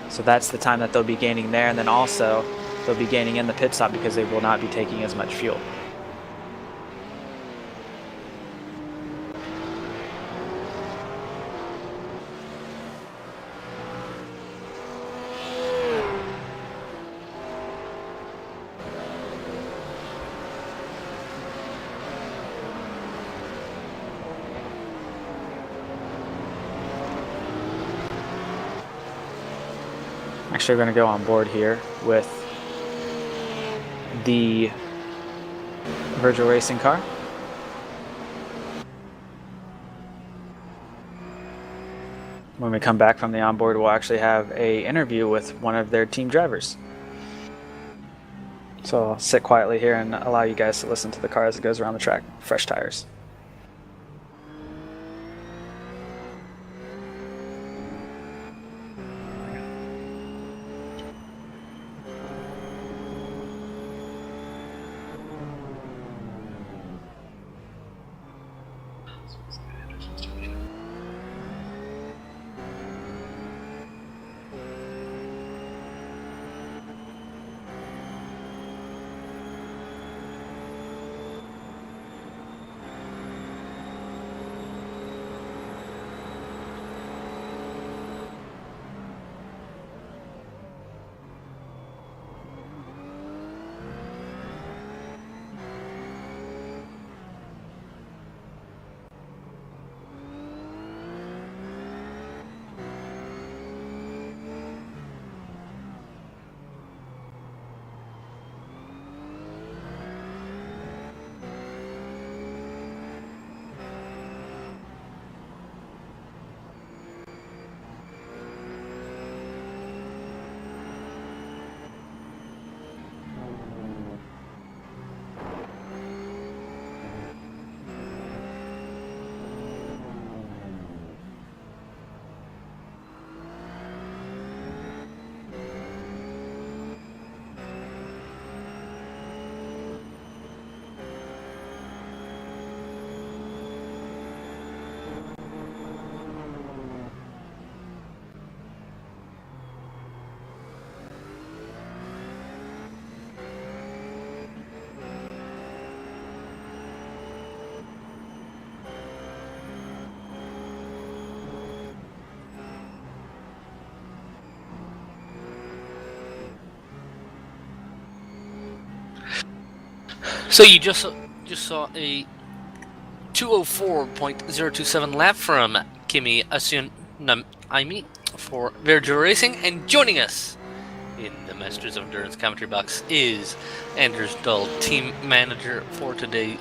So that's the time that they'll be gaining there, and then also they'll be gaining in the pit stop because they will not be taking as much fuel. Actually, we're going to go on board here with the Virtual Racing car. When we come back from the onboard, we'll actually have an interview with one of their team drivers. So I'll sit quietly here and allow you guys to listen to the car as it goes around the track. Fresh tires. So you just saw a 2:04.027 lap from Kimi Asunami for Virtual Racing, and joining us in the Masters of Endurance commentary box is Anders Dahl, team manager for today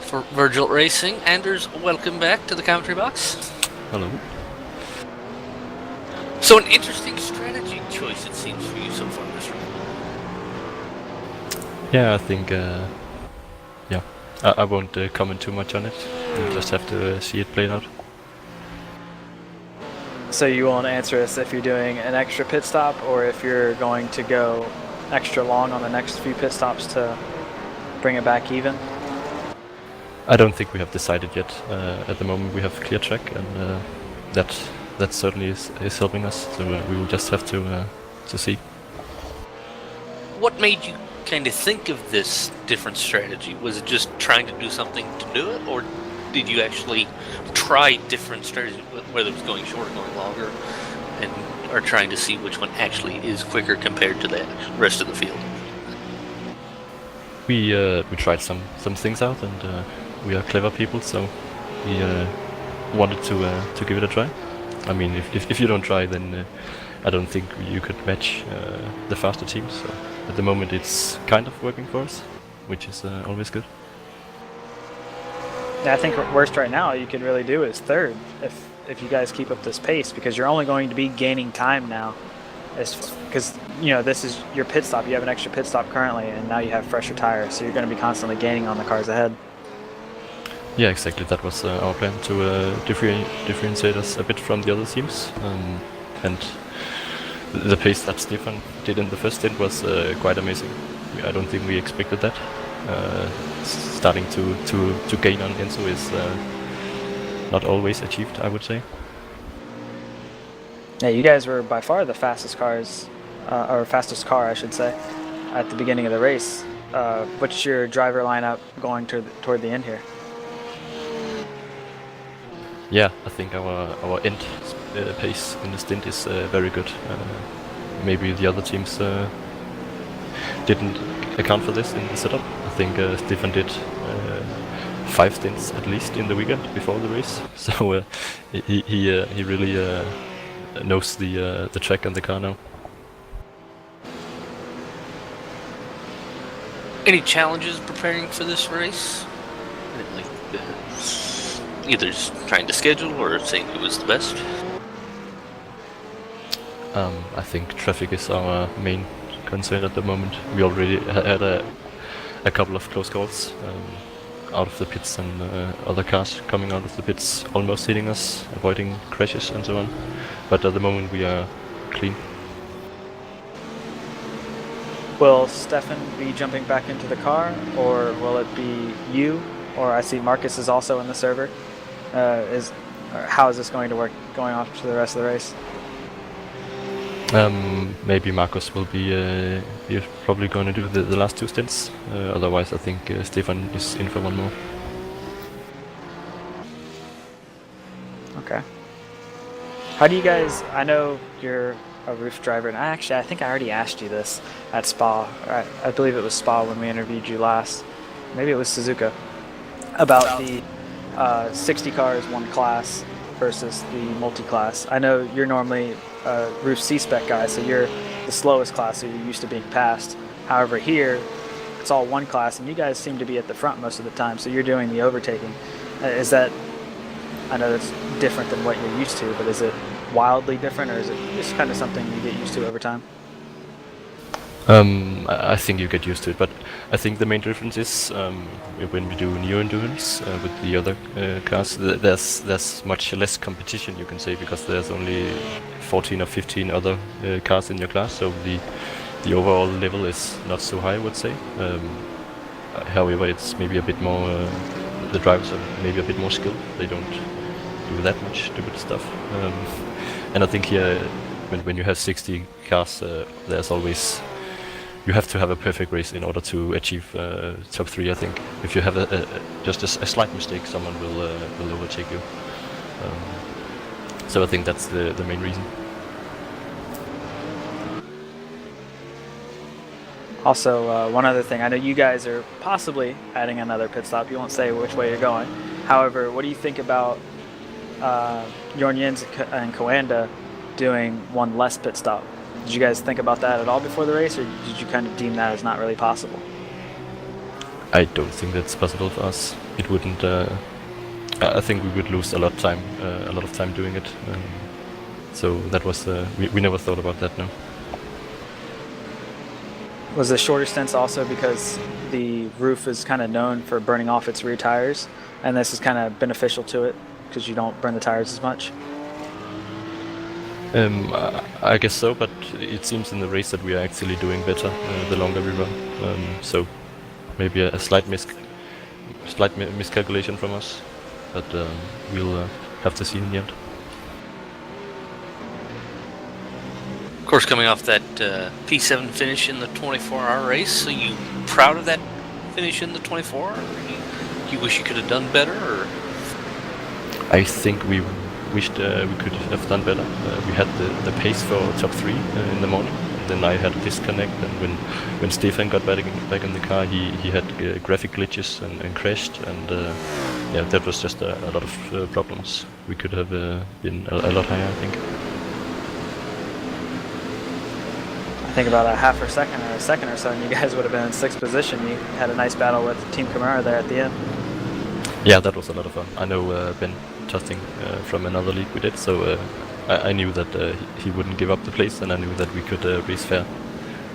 for Virtual Racing. Anders, welcome back to the commentary box. Hello. So an interesting strategy choice, it seems, for you so far this round. Yeah, I think, I won't comment too much on it. We'll just have to see it played out. So you won't answer us if you're doing an extra pit stop or if you're going to go extra long on the next few pit stops to bring it back even? I don't think we have decided yet. At the moment we have clear track, and that certainly is helping us. So we will just have to see. What made you kind of think of this different strategy? Was it just trying to do something to do it, or did you actually try different strategies, whether it was going shorter, going longer, and are trying to see which one actually is quicker compared to the rest of the field? We tried some things out, and we are clever people, so we wanted to give it a try. I mean, if you don't try, then I don't think you could match the faster teams. So at the moment, it's kind of working for us, which is always good. Yeah, I think worst right now you could really do is third if you guys keep up this pace, because you're only going to be gaining time now, because this is your pit stop. You have an extra pit stop currently, and now you have fresher tires, so you're going to be constantly gaining on the cars ahead. Yeah, exactly. That was our plan, to differentiate us a bit from the other teams. And the pace that Stefan did in the first stint was quite amazing. I don't think we expected that. Starting to gain on Enzo is not always achieved, I would say. Yeah, you guys were by far the fastest cars, or fastest car, I should say, at the beginning of the race. What's your driver lineup going toward the end here? Yeah, I think our end pace in the stint is very good. Maybe the other teams didn't account for this in the setup. I think Stefan did 5 stints at least in the weekend before the race, so he really knows the track and the car now. Any challenges preparing for this race? Like, either trying to schedule or saying who was the best? I think traffic is our main concern at the moment. We already had a couple of close calls out of the pits, and other cars coming out of the pits almost hitting us, avoiding crashes and so on. But at the moment we are clean. Will Stefan be jumping back into the car, or will it be you? Or I see Marcus is also in the server. How is this going to work going off to the rest of the race? Maybe Marcus will be he's probably going to do the last 2 stints. Otherwise, I think Stefan is in for one more. Okay. How do you guys? I know you're a roof driver, and I think I already asked you this at Spa. I believe it was Spa when we interviewed you last. Maybe it was Suzuka, about the 60 cars, one class versus the multi-class. I know you're normally a roof C-spec guy, so you're the slowest class, so you're used to being passed. However, here it's all one class, and you guys seem to be at the front most of the time, so you're doing the overtaking. Is that? I know that's different than what you're used to, but is it wildly different, or is it just kind of something you get used to over time? I think you get used to it, but I think the main difference is when we do Neo Endurance with the other cars, there's much less competition, you can say, because there's only 14 or 15 other cars in your class, so the overall level is not so high, I would say. However, it's maybe a bit more, the drivers are maybe a bit more skilled. They don't do that much stupid stuff. And I think here, when you have 60 cars, there's always, you have to have a perfect race in order to achieve top 3. I think if you have just a slight mistake, someone will overtake you. So I think that's the main reason. Also, one other thing, I know you guys are possibly adding another pit stop. You won't say which way you're going. However, what do you think about Jorn Jens and Coanda doing one less pit stop? Did you guys think about that at all before the race, or did you kind of deem that as not really possible? I don't think that's possible for us. It wouldn't. I think we would lose a lot of time doing it. So that was we never thought about that. No. Was the shorter stints also because the roof is kind of known for burning off its rear tires, and this is kind of beneficial to it because you don't burn the tires as much? I guess so, but it seems in the race that we are actually doing better the longer we run. So maybe a slight miscalculation from us, but we'll have to see in the end. Of course, coming off that P7 finish in the 24-hour race, are you proud of that finish in the 24? Or you wish you could have done better? Or? I think we wished we could have done better. We had the pace for top 3 in the morning. Then I had a disconnect, and when Stefan got back in the car, he had graphic glitches and crashed, and yeah, that was just a lot of problems. We could have been a lot higher, I think. I think about a half a second or a second or so, and you guys would have been in 6th position. You had a nice battle with Team Camara there at the end. Yeah, that was a lot of fun. I know Ben Tusting from another league we did, so I knew that he wouldn't give up the place, and I knew that we could race fair.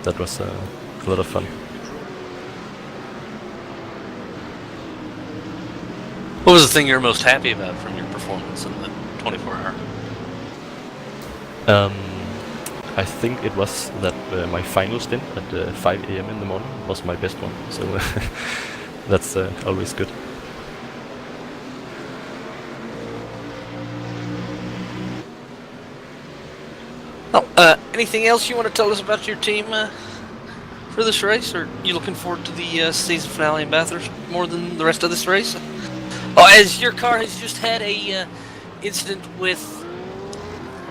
that was a lot of fun. What was the thing you're most happy about from your performance in the 24-hour? I think it was that my final stint at 5 a.m. in the morning was my best one, so that's always good. Oh, anything else you want to tell us about your team for this race, or you looking forward to the season finale in Bathurst more than the rest of this race? Oh, as your car has just had a incident with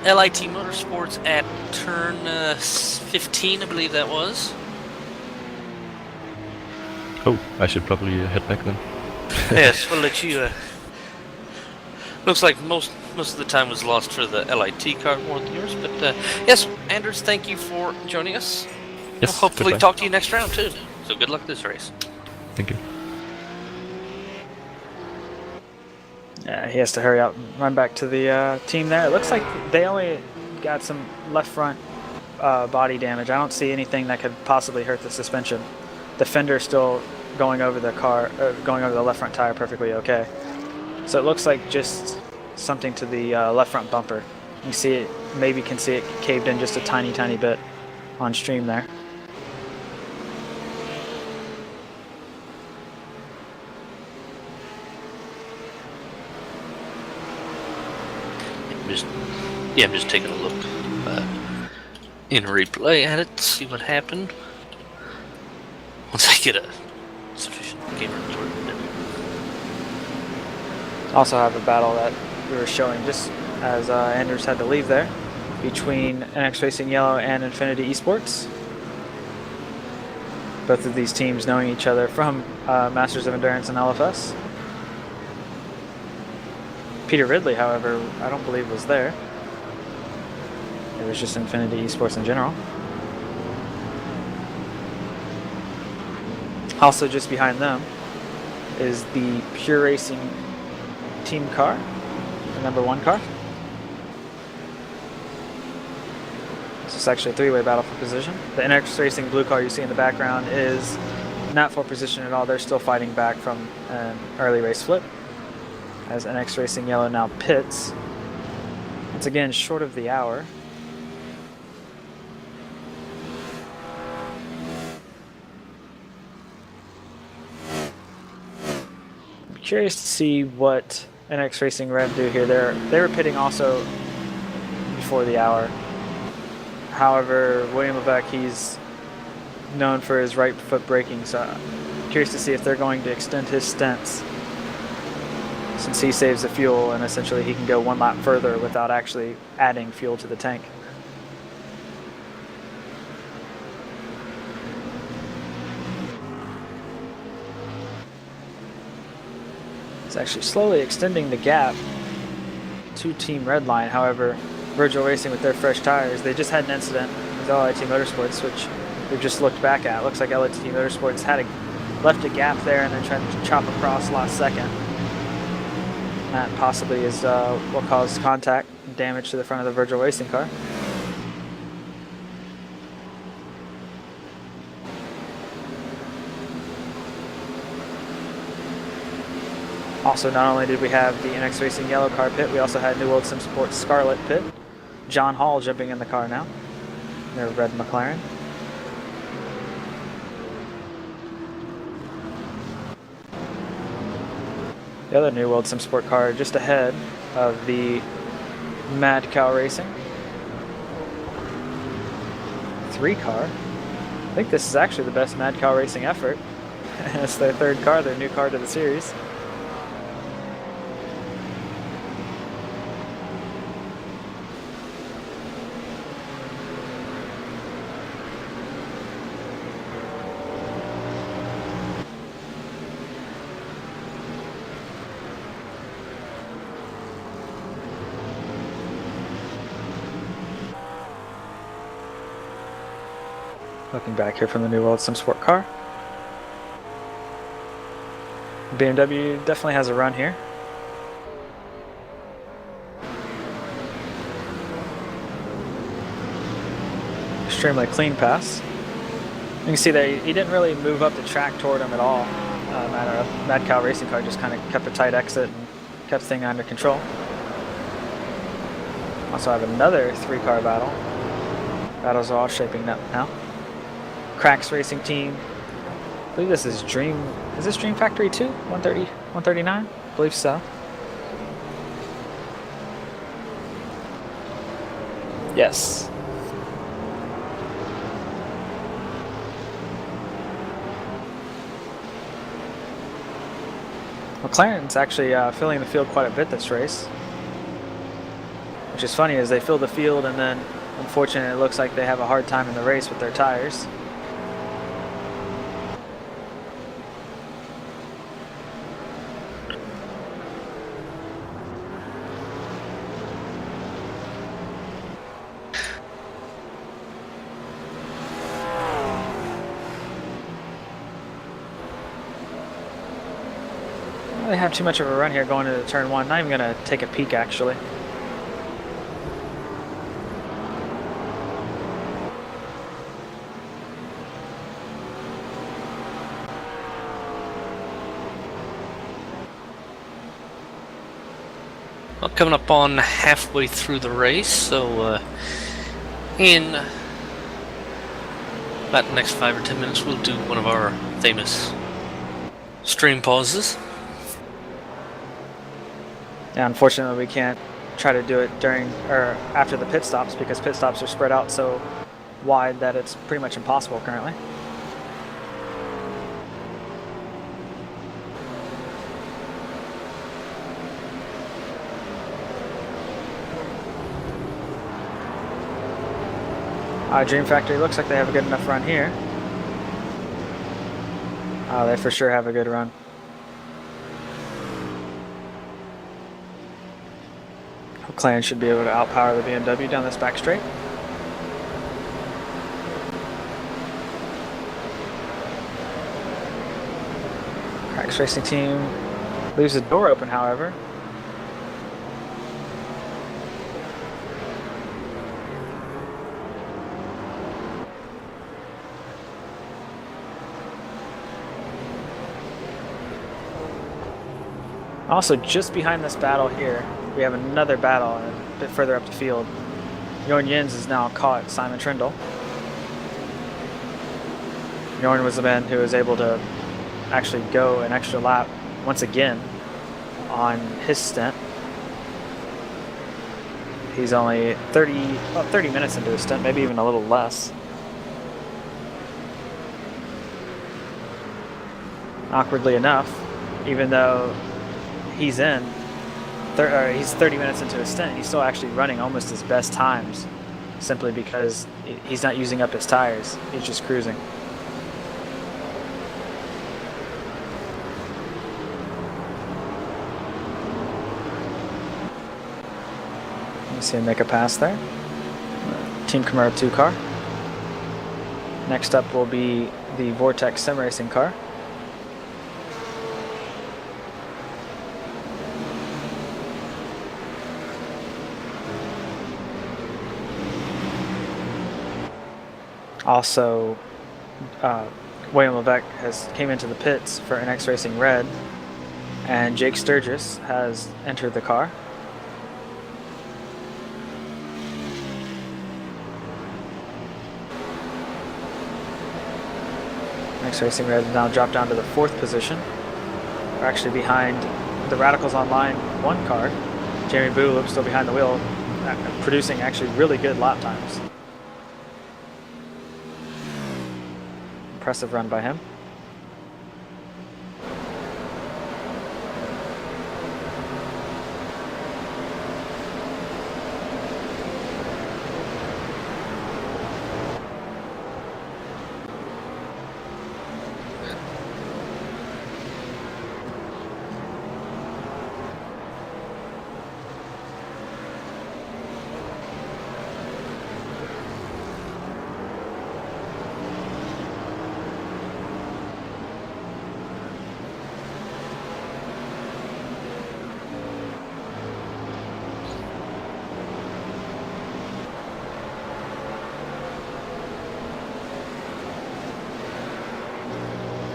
LIT Motorsports at turn 15, I believe that was. Oh, I should probably head back then. Yes, we'll let you. Looks like most of the time was lost for the LIT car more than yours, but yes, Anders, thank you for joining us. Yes, We'll hopefully goodbye. talk to you next round too. So good luck this race. Thank you. Yeah, he has to hurry up and run back to the team there. It looks like they only got some left front body damage. I don't see anything that could possibly hurt the suspension. The fender's still going over the car, going over the left front tire perfectly okay. So it looks like just something to the left front bumper. You see it, maybe can see it caved in just a tiny bit on stream there. I'm just taking a look in replay at it to see what happened. Once I get a sufficient game report. Also have a battle that we were showing just as Anders had to leave there between NX Racing Yellow and Infinity Esports. Both of these teams knowing each other from Masters of Endurance and LFS. Peter Ridley, however, I don't believe was there. It was just Infinity Esports in general. Also just behind them is the Pure Racing team car, the #1 car. This is actually a three-way battle for position. The NX Racing blue car you see in the background is not for position at all. They're still fighting back from an early race flip. As NX Racing Yellow now pits. Once again, short of the hour. I'm curious to see what NX Racing Red do here. They were pitting also before the hour. However, William Levesque, he's known for his right foot braking, so I'm curious to see if they're going to extend his stints, since he saves the fuel and essentially he can go one lap further without actually adding fuel to the tank. It's actually slowly extending the gap to Team Redline. However, Virgil Racing with their fresh tires, they just had an incident with LIT Motorsports, which we've just looked back at. Looks like LIT Motorsports left a gap there and then tried to chop across last second. That possibly is what caused contact and damage to the front of the Virgil Racing car. Also, not only did we have the NX Racing Yellow car pit, we also had New World Sim Sports Scarlet pit. John Hall jumping in the car now. Their red McLaren. The other New World Sim Sport car just ahead of the Mad Cow Racing 3 car. I think this is actually the best Mad Cow Racing effort. It's their third car, their new car to the series. Looking back here from the New World Sim Sport car. BMW definitely has a run here. Extremely clean pass. You can see that he didn't really move up the track toward him at all. Mad Cow Racing Car just kind of kept a tight exit and kept things under control. Also have another 3-car battle. Battles are all shaping up now. Cracks Racing Team. I believe this is Dream. Is this Dream Factory 2? 130, 139? I believe so. Yes. McLaren's actually filling the field quite a bit this race. Which is funny, as they fill the field and then unfortunately it looks like they have a hard time in the race with their tires. They have too much of a run here going into turn 1. Not even going to take a peek actually. Well, coming up on halfway through the race, so in about the next 5 or 10 minutes we'll do one of our famous stream pauses. Yeah, unfortunately we can't try to do it during or after the pit stops because pit stops are spread out so wide that it's pretty much impossible currently. Dream Factory looks like they have a good enough run here. They for sure have a good run. McLaren should be able to outpower the BMW down this back straight. Cracks Racing Team leaves the door open, however. Also, just behind this battle here, we have another battle a bit further up the field. Jorn Jens has now caught Simon Trindle. Jorn was the man who was able to actually go an extra lap once again on his stint. He's only about 30 minutes into his stint, maybe even a little less. Awkwardly enough, even though he's he's 30 minutes into his stint, he's still actually running almost his best times simply because he's not using up his tires. He's just cruising. You see him make a pass there. Team Camaro 2 car. Next up will be the Vortex Sim Racing car. Also, William Levesque came into the pits for NX Racing Red, and Jake Sturgis has entered the car. NX Racing Red now dropped down to the 4th position. They're actually behind the Radicals Online 1 car. Jeremy Boolop still behind the wheel, producing actually really good lap times. Impressive run by him.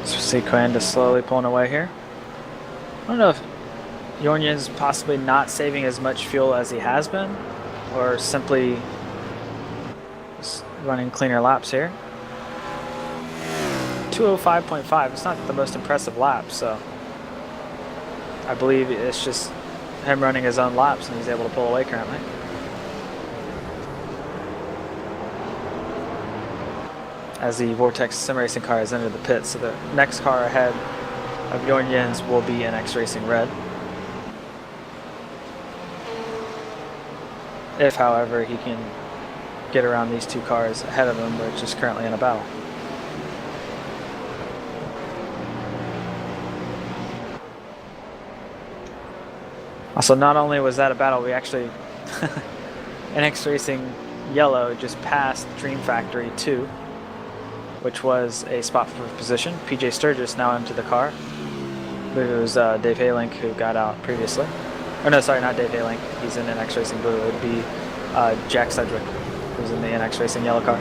So see Coanda slowly pulling away here. I don't know if Jorgen's possibly not saving as much fuel as he has been, or simply just running cleaner laps here. 205.5, it's not the most impressive lap, so I believe it's just him running his own laps and he's able to pull away currently. As the Vortex Sim Racing car has entered the pit, so the next car ahead of Jorgen's will be NX Racing Red. If, however, he can get around these two cars ahead of him, which is currently in a battle. Also, not only was that a battle, we actually NX Racing Yellow just passed Dream Factory 2, which was a spot for position. PJ Sturgis now into the car. I believe it was Dave Halink who got out previously. Oh no, sorry, not Dave Halink. He's in NX Racing Blue. It would be Jack Sedgwick, who's in the NX Racing Yellow car.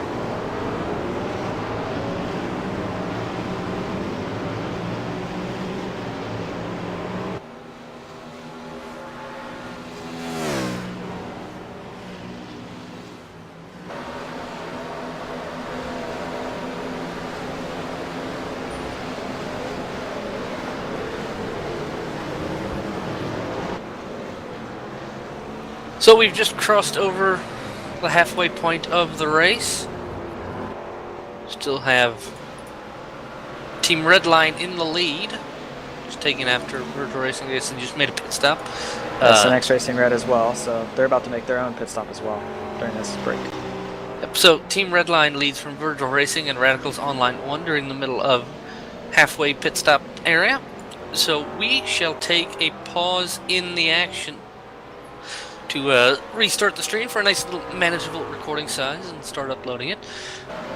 So we've just crossed over the halfway point of the race. Still have Team Redline in the lead. Just taking after Virtual Racing. They just made a pit stop. That's NX Racing Red as well, so they're about to make their own pit stop as well during this break. Yep, so Team Redline leads from Virtual Racing and Radicals Online 1 during the middle of halfway pit stop area. So we shall take a pause in the action to restart the stream for a nice little manageable recording size and start uploading it.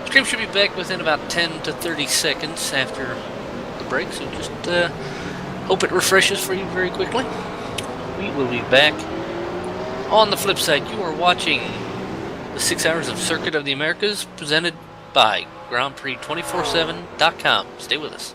Stream should be back within about 10 to 30 seconds after the break, so just hope it refreshes for you very quickly. We will be back. On the flip side, you are watching the 6 Hours of Circuit of the Americas presented by GrandPrix247.com. Stay with us.